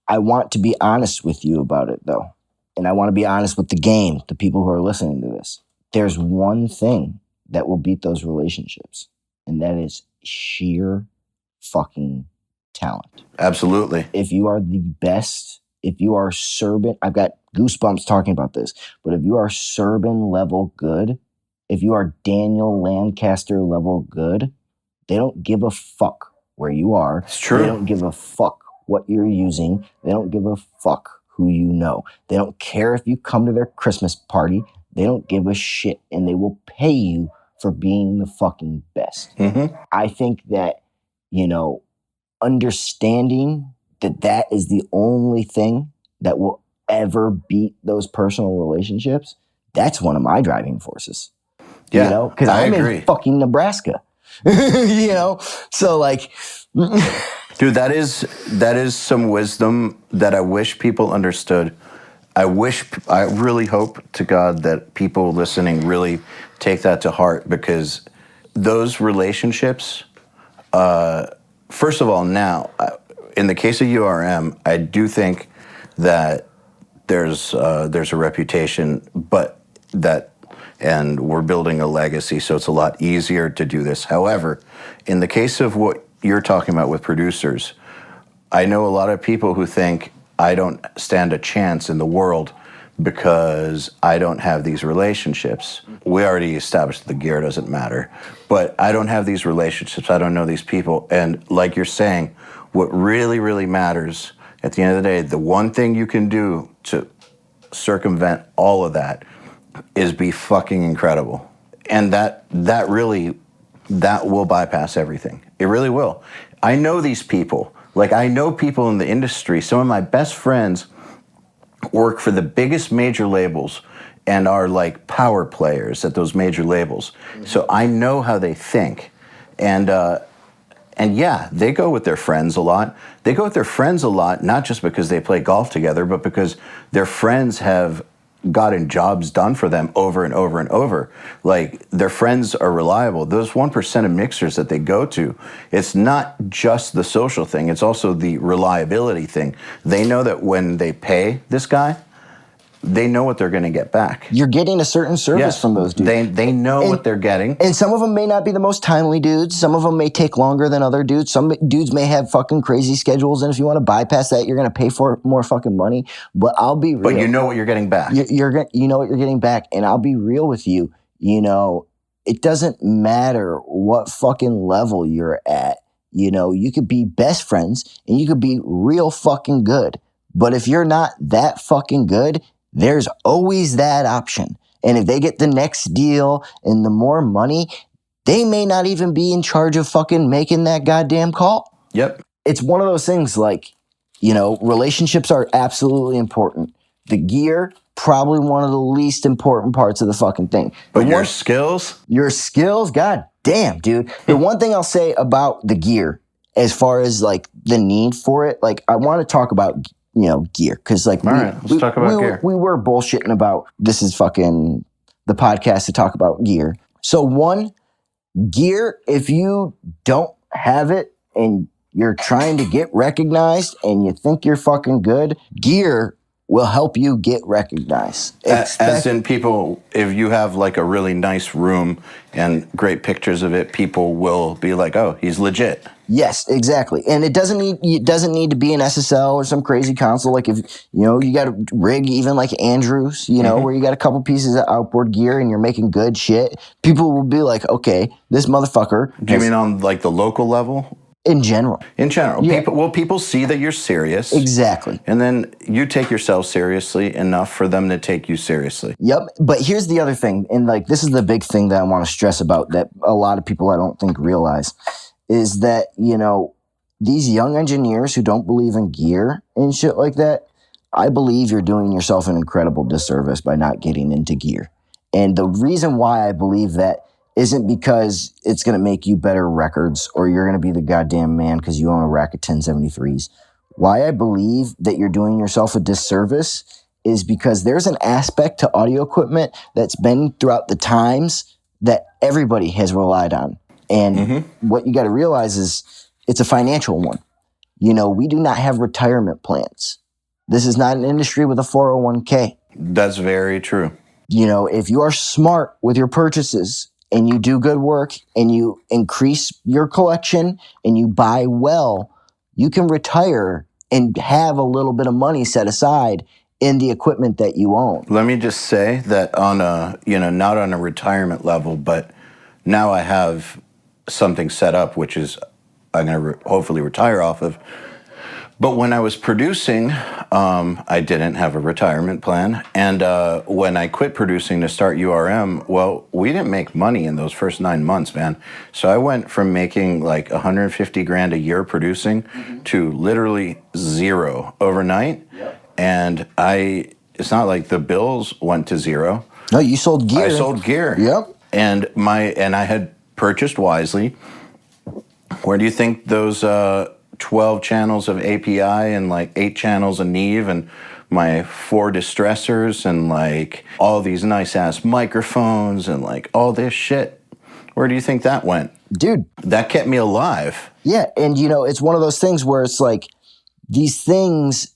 I want to be honest with you about it, though. And I want to be honest with the game, the people who are listening to this. There's one thing that will beat those relationships, and that is sheer fucking talent. Absolutely. If you are the best, if you are Serban, I've got goosebumps talking about this, but if you are Serban level good, if you are Daniel Lancaster level good, they don't give a fuck where you are. It's true. They don't give a fuck what you're using. They don't give a fuck who you know. They don't care if you come to their Christmas party. They don't give a shit, and they will pay you for being the fucking best. Mm-hmm. I think that, understanding that is the only thing that will ever beat those personal relationships, that's one of my driving forces. Yeah, because I'm in fucking Nebraska. So like, dude, that is some wisdom that I wish people understood. I really hope to God that people listening really take that to heart, because those relationships, first of all, now, in the case of URM, I do think that there's a reputation, and we're building a legacy, so it's a lot easier to do this. However, in the case of what you're talking about with producers, I know a lot of people who think I don't stand a chance in the world because I don't have these relationships. We already established the gear doesn't matter, but I don't have these relationships. I don't know these people. And like you're saying, what really, really matters at the end of the day, the one thing you can do to circumvent all of that is be fucking incredible. And that will bypass everything. It really will. I know these people. Like, I know people in the industry. Some of my best friends work for the biggest major labels and are like power players at those major labels. Mm-hmm. So I know how they think. And yeah, they go with their friends a lot. They go with their friends a lot, not just because they play golf together, but because their friends have gotten jobs done for them over and over and over. Like, their friends are reliable. Those 1% of mixers that they go to, it's not just the social thing, it's also the reliability thing. They know that when they pay this guy, they know what they're going to get back. You're getting a certain service from those dudes. They know what they're getting. And some of them may not be the most timely dudes. Some of them may take longer than other dudes. Some dudes may have fucking crazy schedules. And if you want to bypass that, you're going to pay for more fucking money. But I'll be real. But you know what you're getting back. You know what you're getting back. And I'll be real with you. It doesn't matter what fucking level you're at. You could be best friends and you could be real fucking good. But if you're not that fucking good, there's always that option. And if they get the next deal and the more money, they may not even be in charge of fucking making that goddamn call. Yep. It's one of those things like, relationships are absolutely important. The gear, probably one of the least important parts of the fucking thing. But your skills? Your skills? God damn, dude. The one thing I'll say about the gear, as far as like the need for it, like I want to talk about gear. Because like, let's talk about gear. We were bullshitting about, this is fucking the podcast to talk about gear. So one, gear, if you don't have it and you're trying to get recognized and you think you're fucking good, gear will help you get recognized. As in, people, if you have like a really nice room and great pictures of it, people will be like, oh, he's legit. Yes, exactly. And it doesn't need to be an SSL or some crazy console. Like if, you got a rig even like Andrews, where you got a couple pieces of outboard gear and you're making good shit, people will be like, okay, this motherfucker. Do you mean on like the local level? In general. In general. Yeah. People see that you're serious. Exactly. And then you take yourself seriously enough for them to take you seriously. Yep. But here's the other thing, and like this is the big thing that I want to stress about that a lot of people I don't think realize is that, you know, these young engineers who don't believe in gear and shit like that, I believe you're doing yourself an incredible disservice by not getting into gear. And the reason why I believe that isn't because it's going to make you better records or you're going to be the goddamn man because you own a rack of 1073s. Why I believe that you're doing yourself a disservice is because there's an aspect to audio equipment that's been throughout the times that everybody has relied on. And what you got to realize is it's a financial one. You know, we do not have retirement plans. This is not an industry with a 401k. That's very true. You know, if you are smart with your purchases and you do good work and you increase your collection and you buy well, you can retire and have a little bit of money set aside in the equipment that you own. Let me just say that on a, you know, not on a retirement level, but now I have something set up, which is I'm going to hopefully retire off of. But when I was producing, I didn't have a retirement plan. And when I quit producing to start URM, well, we didn't make money in those first 9 months, man. So I went from making like 150 grand a year producing to literally zero overnight. Yep. And it's not like the bills went to zero. No, you sold gear. I sold gear. Yep. And I had purchased wisely. Where do you think those 12 channels of API and like 8 channels of Neve and my 4 distressors and like all these nice ass microphones and like all this shit, where do you think that went? Dude. That kept me alive. Yeah, and you know, it's one of those things where it's like these things,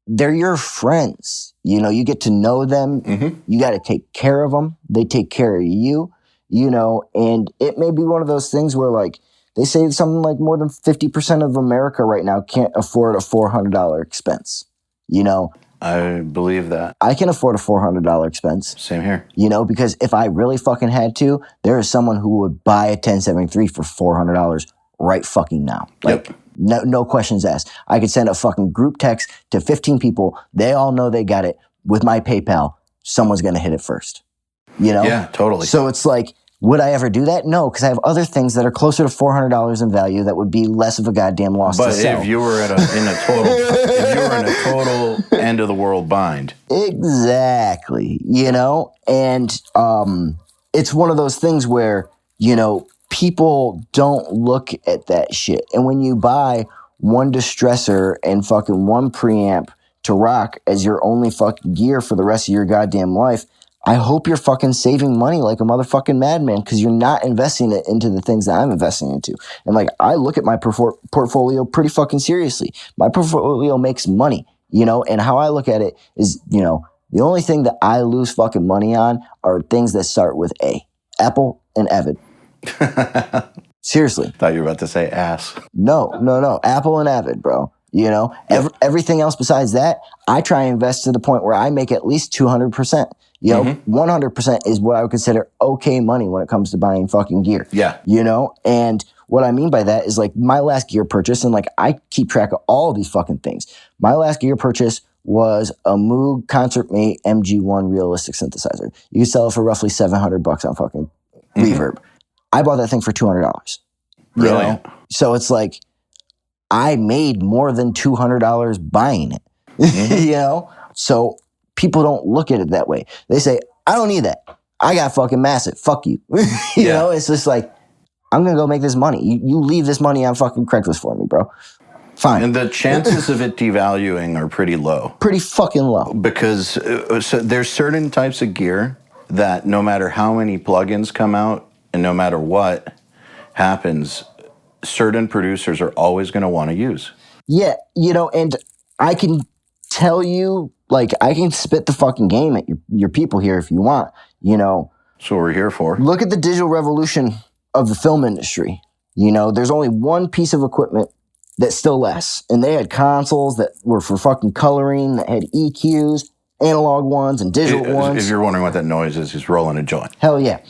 they're your friends. You know, you get to know them. You got to take care of them. They take care of you, you know, and it may be one of those things where like they say something like more than 50% of America right now can't afford a $400 expense, you know. I believe that. I can afford a $400 expense. Same here. You know, because if I really fucking had to, there is someone who would buy a 1073 for $400 right fucking now. Like, no questions asked. I could send a fucking group text to 15 people. They all know they got it. With my PayPal, someone's going to hit it first. You know? Yeah, totally. So it's like, would I ever do that? No, because I have other things that are closer to $400 in value that would be less of a goddamn loss to sell. But if you were in a total end of the world bind. Exactly. You know? And it's one of those things where, you know, people don't look at that shit. And when you buy one distressor and fucking one preamp to rock as your only fucking gear for the rest of your goddamn life, I hope you're fucking saving money like a motherfucking madman because you're not investing it into the things that I'm investing into. And like, I look at my portfolio pretty fucking seriously. My portfolio makes money, you know, and how I look at it is, you know, the only thing that I lose fucking money on are things that start with A. Apple and Avid. Seriously. Thought you were about to say ass. No. Apple and Avid, bro. You know, everything else besides that, I try and invest to the point where I make at least 200%. You know, 100% is what I would consider okay money when it comes to buying fucking gear. Yeah. You know, and what I mean by that is like my last gear purchase, and like I keep track of all of these fucking things. My last gear purchase was a Moog ConcertMate MG1 realistic synthesizer. You can sell it for roughly $700 on fucking Reverb. I bought that thing for $200. Really? You know? So it's like I made more than $200 buying it. You know? So people don't look at it that way. They say, I don't need that. I got fucking massive. Fuck you. You know, it's just like, I'm going to go make this money. You leave this money on fucking Craigslist for me, bro. Fine. And the chances of it devaluing are pretty low. Pretty fucking low. Because so there's certain types of gear that no matter how many plugins come out and no matter what happens, certain producers are always going to want to use. Yeah, you know, and I can tell you, like, I can spit the fucking game at your people here if you want, you know. That's what we're here for. Look at the digital revolution of the film industry. You know, there's only one piece of equipment that still lasts. And they had consoles that were for fucking coloring, that had EQs. analog ones and digital ones. If you're wondering what that noise is, he's rolling a joint. Hell yeah.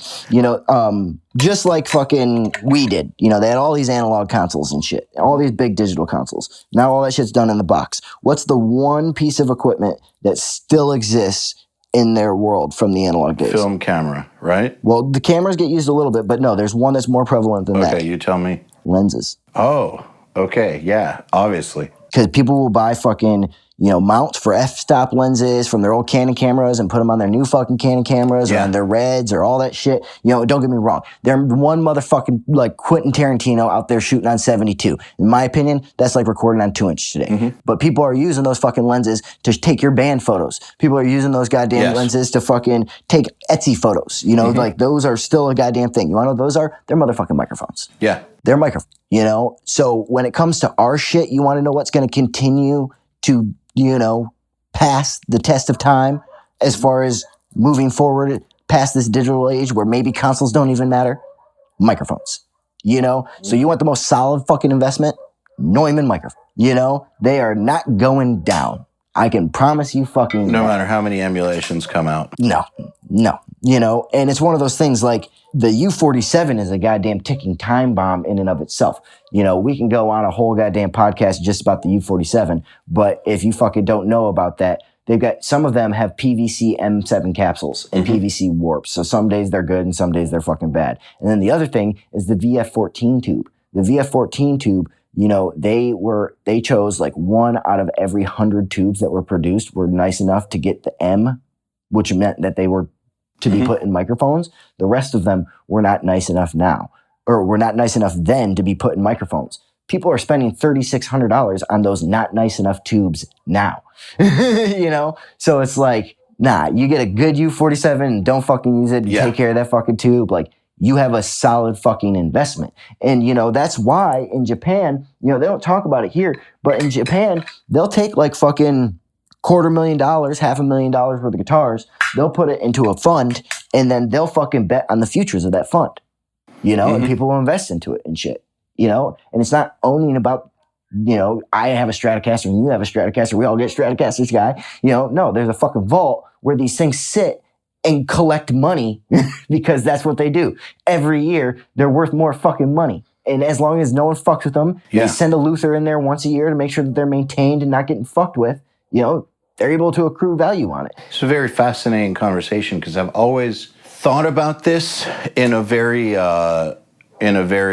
Just like fucking we did. They had all these analog consoles and shit. All these big digital consoles. Now all that shit's done in the box. What's the one piece of equipment that still exists in their world from the analog days? Film camera, right? Well, the cameras get used a little bit, but no, there's one that's more prevalent than that. Okay, you tell me. Lenses. Oh, okay. Yeah, obviously. Because people will buy fucking, mounts for f-stop lenses from their old Canon cameras and put them on their new fucking Canon cameras or on their Reds or all that shit. Don't get me wrong. There's one motherfucking like Quentin Tarantino out there shooting on 72. In my opinion, that's like recording on 2-inch today. Mm-hmm. But people are using those fucking lenses to take your band photos. People are using those goddamn lenses to fucking take Etsy photos. Like those are still a goddamn thing. You want to know what those are? They're motherfucking microphones. Yeah. They're microphones. So when it comes to our shit, you want to know what's going to continue to pass the test of time as far as moving forward past this digital age where maybe consoles don't even matter? Microphones. So you want the most solid fucking investment? Neumann microphone. They are not going down. I can promise you fucking no matter how many emulations come out. No. And it's one of those things like the U47 is a goddamn ticking time bomb in and of itself. We can go on a whole goddamn podcast just about the U47, but if you fucking don't know about that, they've got, some of them have PVC M7 capsules and PVC warps. So some days they're good and some days they're fucking bad. And then the other thing is the VF14 tube. The VF14 tube, they chose like 1 out of every 100 tubes that were produced were nice enough to get the M, which meant that they were to be put in microphones. The rest of them were not nice enough now, or were not nice enough then to be put in microphones. People are spending $3,600 on those not nice enough tubes now. So it's like, nah, you get a good U47 and don't fucking use it. You take care of that fucking tube. Like, you have a solid fucking investment. And, that's why in Japan, they don't talk about it here, but in Japan, they'll take like fucking $250,000, $500,000 worth of guitars. They'll put it into a fund and then they'll fucking bet on the futures of that fund, and people will invest into it and shit, and it's not owning about, I have a Stratocaster and you have a Stratocaster. We all get Stratocasters, guy. No, there's a fucking vault where these things sit and collect money because that's what they do. Every year, they're worth more fucking money. And as long as no one fucks with them, they send a Luther in there once a year to make sure that they're maintained and not getting fucked with, they're able to accrue value on it. It's a very fascinating conversation because I've always thought about this in a very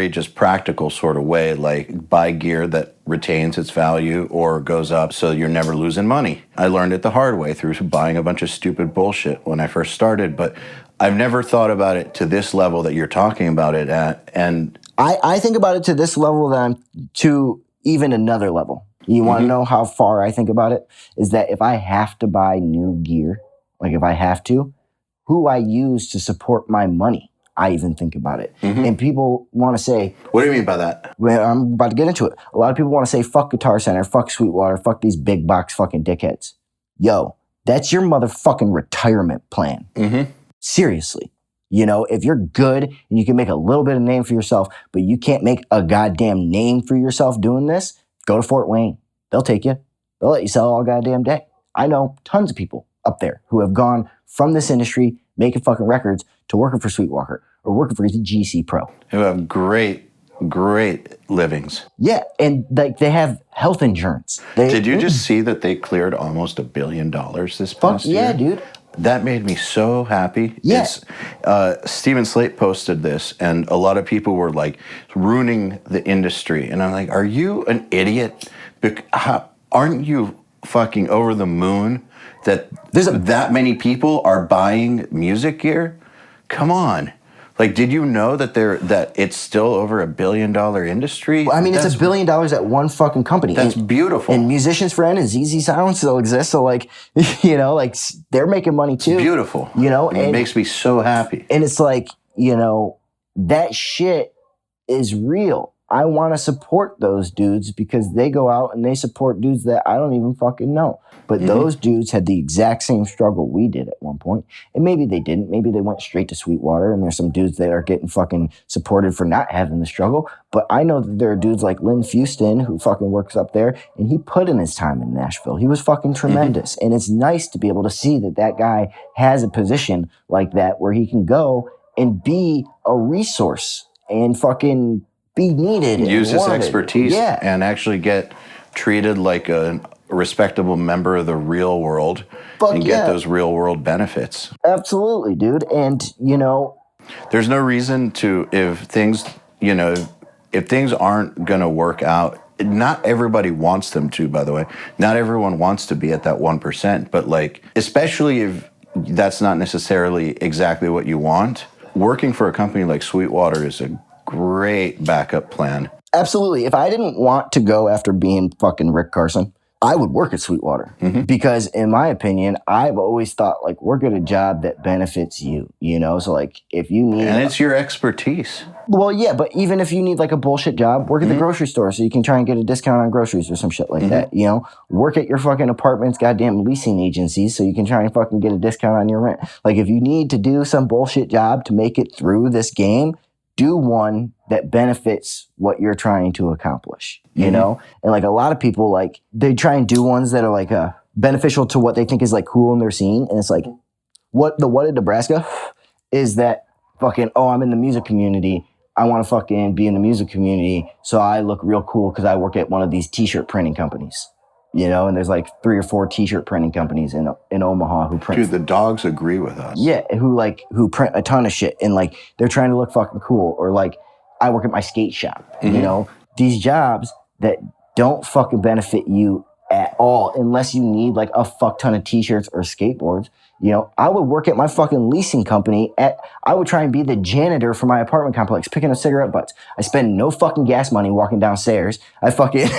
just practical sort of way, like buy gear that retains its value or goes up so you're never losing money. I learned it the hard way through buying a bunch of stupid bullshit when I first started, but I've never thought about it to this level that you're talking about it at. And I think about it to this level that I'm to even another level. You want to know how far I think about it? Is that if I have to buy new gear, like if I have to, who I use to support my money, I even think about it. And people want to say... What do you mean by that? Well, I'm about to get into it. A lot of people want to say, fuck Guitar Center, fuck Sweetwater, fuck these big box fucking dickheads. Yo, that's your motherfucking retirement plan. Seriously. If you're good and you can make a little bit of name for yourself, but you can't make a goddamn name for yourself doing this, go to Fort Wayne. They'll take you. They'll let you sell all goddamn day. I know tons of people up there who have gone from this industry, making fucking records, to working for Sweetwater or working for GC Pro. Who have great livings. Yeah, and they have health insurance. Did you just see that they cleared almost $1 billion this past year? Yeah, dude. That made me so happy. Yes. Steven Slate posted this, and a lot of people were like ruining the industry. And I'm like, are you an idiot? Aren't you fucking over the moon that that many people are buying music gear? Come on. Like, did you know that it's still over $1 billion industry? Well, I mean, it's $1 billion at one fucking company. That's beautiful. And Musicians for End and ZZ Sound still exists. So, like, they're making money too. It's beautiful. It makes me so happy. And it's like, that shit is real. I want to support those dudes because they go out and they support dudes that I don't even fucking know. But those dudes had the exact same struggle we did at one point. And maybe they didn't. Maybe they went straight to Sweetwater, and there's some dudes that are getting fucking supported for not having the struggle. But I know that there are dudes like Lynn Fuston who fucking works up there, and he put in his time in Nashville. He was fucking tremendous. And it's nice to be able to see that that guy has a position like that where he can go and be a resource and fucking be needed. Use his wanted. expertise and actually get treated like a respectable member of the real world and get those real world benefits. Absolutely, dude. And, you know, there's no reason to, if things aren't going to work out, not everybody wants them to, by the way. Not everyone wants to be at that 1%, but like, especially if that's not necessarily exactly what you want, working for a company like Sweetwater is a great backup plan. Absolutely. If I didn't want to go after being fucking Rick Carson, I would work at Sweetwater because, in my opinion, I've always thought like work at a job that benefits you. You know, so like if you need, and it's your expertise. Well, yeah, but even if you need like a bullshit job, work at the grocery store so you can try and get a discount on groceries or some shit like that. You know, work at your fucking apartment's goddamn leasing agency so you can try and fucking get a discount on your rent. Like if you need to do some bullshit job to make it through this game, do one that benefits what you're trying to accomplish, you know? And like a lot of people, like they try and do ones that are like beneficial to what they think is like cool in their scene. And it's like, what in Nebraska is that fucking, oh, I'm in the music community. I want to fucking be in the music community. So I look real cool because I work at one of these t-shirt printing companies. You know, and there's like 3 or 4 t-shirt printing companies in Omaha who print. Dude, the dogs agree with us. Yeah, who print a ton of shit, and like they're trying to look fucking cool. Or like I work at my skate shop. You know, these jobs that don't fucking benefit you at all unless you need like a fuck ton of t-shirts or skateboards. You know, I would work at my fucking leasing company I would try and be the janitor for my apartment complex, picking up cigarette butts. I spend no fucking gas money walking downstairs. I fucking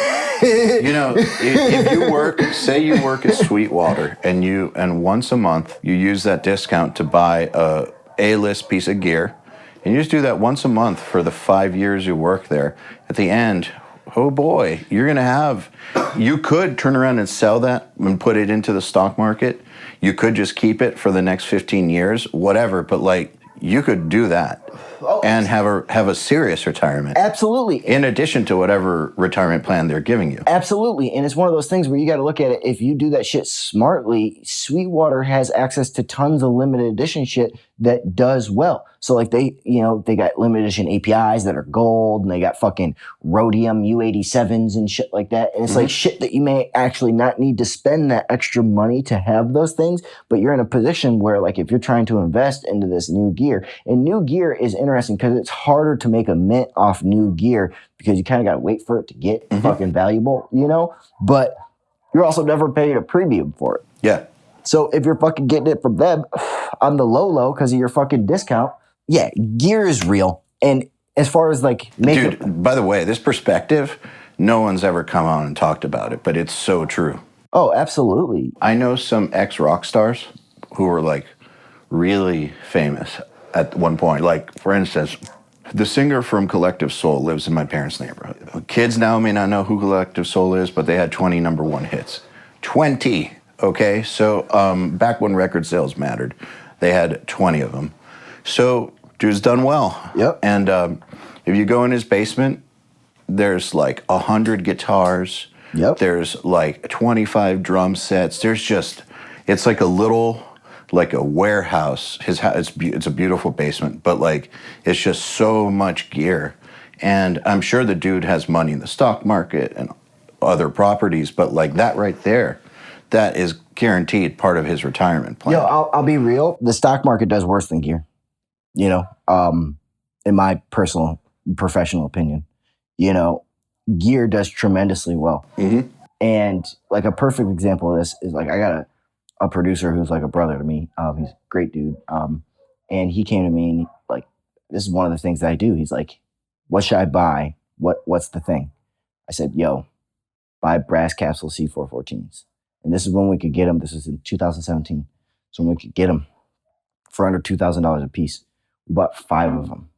you know, if you say you work at Sweetwater and once a month you use that discount to buy a A-list piece of gear, and you just do that once a month for the 5 years you work there, at the end, oh boy, you could turn around and sell that and put it into the stock market. You could just keep it for the next 15 years, whatever, but like you could do that and have a serious retirement. Absolutely. In addition to whatever retirement plan they're giving you. Absolutely. And it's one of those things where you got to look at it. If you do that shit smartly, Sweetwater has access to tons of limited edition shit that does well. So like they got limited edition APIs that are gold, and they got fucking rhodium U87s and shit like that. And it's like shit that you may actually not need to spend that extra money to have those things, but you're in a position where like if you're trying to invest into this new gear, and new gear is interesting because it's harder to make a mint off new gear because you kind of got to wait for it to get fucking valuable, you know? But you're also never paying a premium for it. Yeah. So if you're fucking getting it from them on the low because of your fucking discount, yeah, gear is real. And as far as like Dude, by the way, this perspective, no one's ever come on and talked about it, but it's so true. Oh, absolutely. I know some ex-rock stars who were like really famous at one point. Like, for instance, the singer from Collective Soul lives in my parents' neighborhood. Kids now may not know who Collective Soul is, but they had 20 number 1 hits. 20, okay? So back when record sales mattered, they had 20 of them. So dude's done well. Yep. And if you go in his basement, there's like 100 guitars. Yep. There's like 25 drum sets. It's like a warehouse. His house, it's a beautiful basement, but like it's just so much gear. And I'm sure the dude has money in the stock market and other properties, but like that right there, that is guaranteed part of his retirement plan. Yo, I'll be real. The stock market does worse than gear. You know, in my personal, professional opinion, you know, gear does tremendously well. And like a perfect example of this is like I got a producer who's like a brother to me. He's a great dude. And he came to me and like, this is one of the things that I do. He's like, what should I buy? What's the thing? I said, yo, buy brass capsule C414s. And this is when we could get them. This was in 2017. So when we could get them for under $2,000 a piece. We bought 5 of them.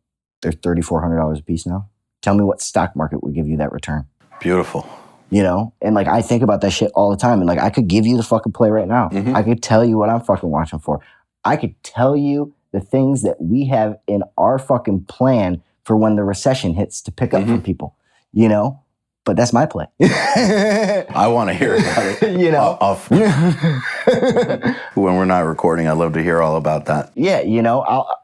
They're $3,400 a piece now. Tell me what stock market would give you that return. Beautiful. You know? And like, I think about that shit all the time. And like, I could give you the fucking play right now. I could tell you what I'm fucking watching for. I could tell you the things that we have in our fucking plan for when the recession hits to pick up from people, you know? But that's my play. I want to hear about it. You know? When we're not recording, I'd love to hear all about that. Yeah, you know,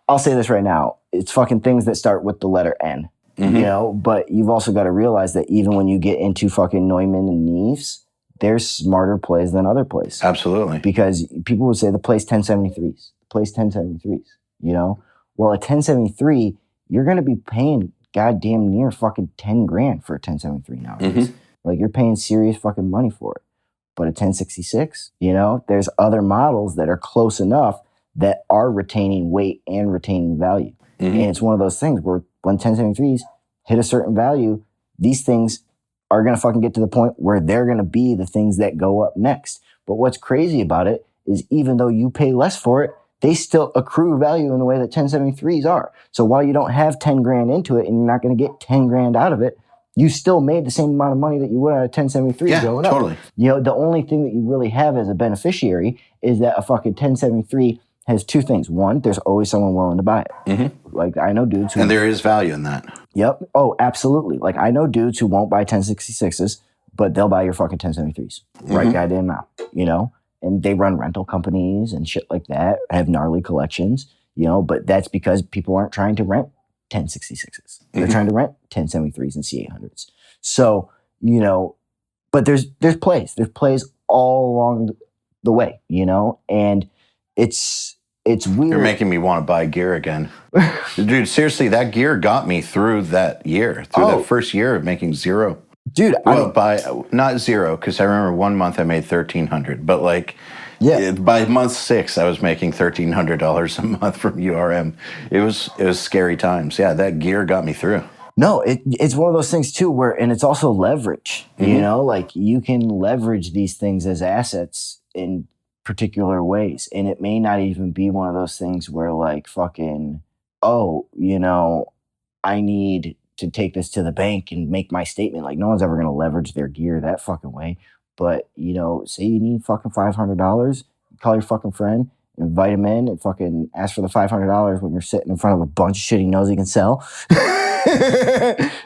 I'll say this right now. It's fucking things that start with the letter N, you know? But you've also got to realize that even when you get into fucking Neumann and Neves, there's smarter plays than other plays. Absolutely. Because people would say the play's 1073s. The play's 1073s, you know? Well, a 1073, you're going to be paying goddamn near fucking 10 grand for a 1073 nowadays. Like, you're paying serious fucking money for it. But a 1066, you know, there's other models that are close enough that are retaining weight and retaining value. And it's one of those things where when 1073s hit a certain value, these things are going to fucking get to the point where they're going to be the things that go up next. But what's crazy about it is even though you pay less for it, they still accrue value in the way that 1073s are. So while you don't have 10 grand into it and you're not going to get 10 grand out of it, you still made the same amount of money that you would out of 1073 going up. Totally. You know, the only thing that you really have as a beneficiary is that a fucking 1073 has two things. One, there's always someone willing to buy it. Like, I know dudes who... And there is value in that. Yep. Oh, absolutely. Like, I know dudes who won't buy 1066s, but they'll buy your fucking 1073s. Right goddamn now, you know? And they run rental companies and shit like that, have gnarly collections, you know, but that's because people aren't trying to rent 1066s. They're trying to rent 1073s and C800s. So, you know, but there's plays. There's plays all along the way, you know, and it's weird. You're making me want to buy gear again. Dude, seriously, that gear got me through that year, that first year of making zero. Dude, not zero, because I remember 1 month I made $1,300, but like, by month 6 I was making $1,300 a month from URM. It was scary times. Yeah, that gear got me through. No, it's one of those things too where, and it's also leverage. You know, like you can leverage these things as assets in particular ways, and it may not even be one of those things where like fucking, oh, you know, I need to take this to the bank and make my statement. Like, no one's ever going to leverage their gear that fucking way. But, you know, say you need fucking $500, call your fucking friend, invite him in, and fucking ask for the $500 when you're sitting in front of a bunch of shit he knows he can sell.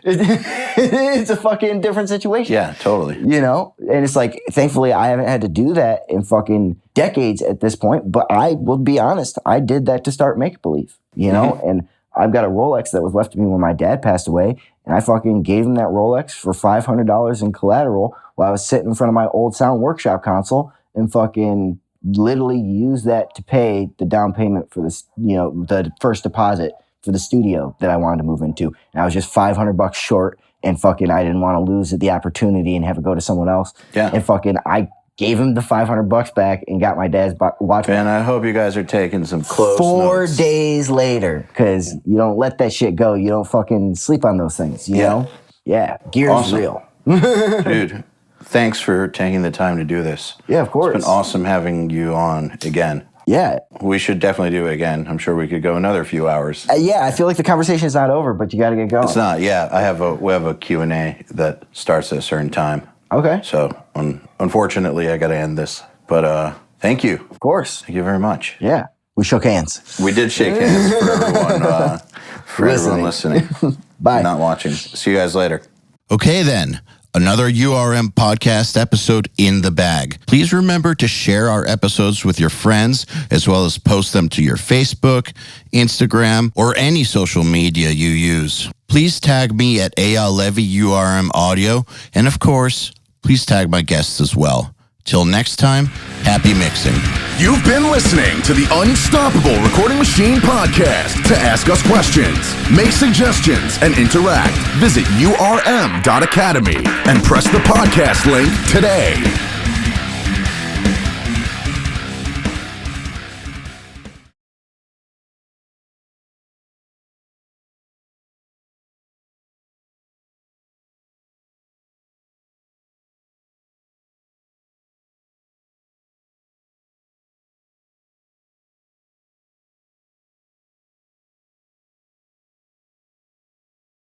It's a fucking different situation. Yeah, totally. You know? And it's like, thankfully, I haven't had to do that in fucking decades at this point. But I will be honest, I did that to start Make Believe, you know? And I've got a Rolex that was left to me when my dad passed away, and I fucking gave him that Rolex for $500 in collateral while I was sitting in front of my old sound workshop console and fucking literally used that to pay the down payment for this, you know, the first deposit for the studio that I wanted to move into. And I was just $500 short, and fucking I didn't want to lose the opportunity and have it go to someone else. Yeah. And fucking I gave him the $500 back and got my dad's watch. And I hope you guys are taking some close 4 notes. days later, because you don't let that shit go. You don't fucking sleep on those things, you know? Yeah, gear's real. Dude, thanks for taking the time to do this. Yeah, of course. It's been awesome having you on again. Yeah. We should definitely do it again. I'm sure we could go another few hours. Yeah, I feel like the conversation's not over, but you got to get going. It's not, yeah. We have a Q&A that starts at a certain time. Okay. So, unfortunately, I got to end this. But thank you. Of course. Thank you very much. Yeah. We shook hands. We did shake hands for everyone, everyone listening. Bye. Not watching. See you guys later. Okay, then. Another URM podcast episode in the bag. Please remember to share our episodes with your friends, as well as post them to your Facebook, Instagram, or any social media you use. Please tag me at EYAL Levy URM Audio, and of course, please tag my guests as well. Till next time, happy mixing. You've been listening to the Unstoppable Recording Machine Podcast. To ask us questions, make suggestions, and interact, visit urm.academy and press the podcast link today.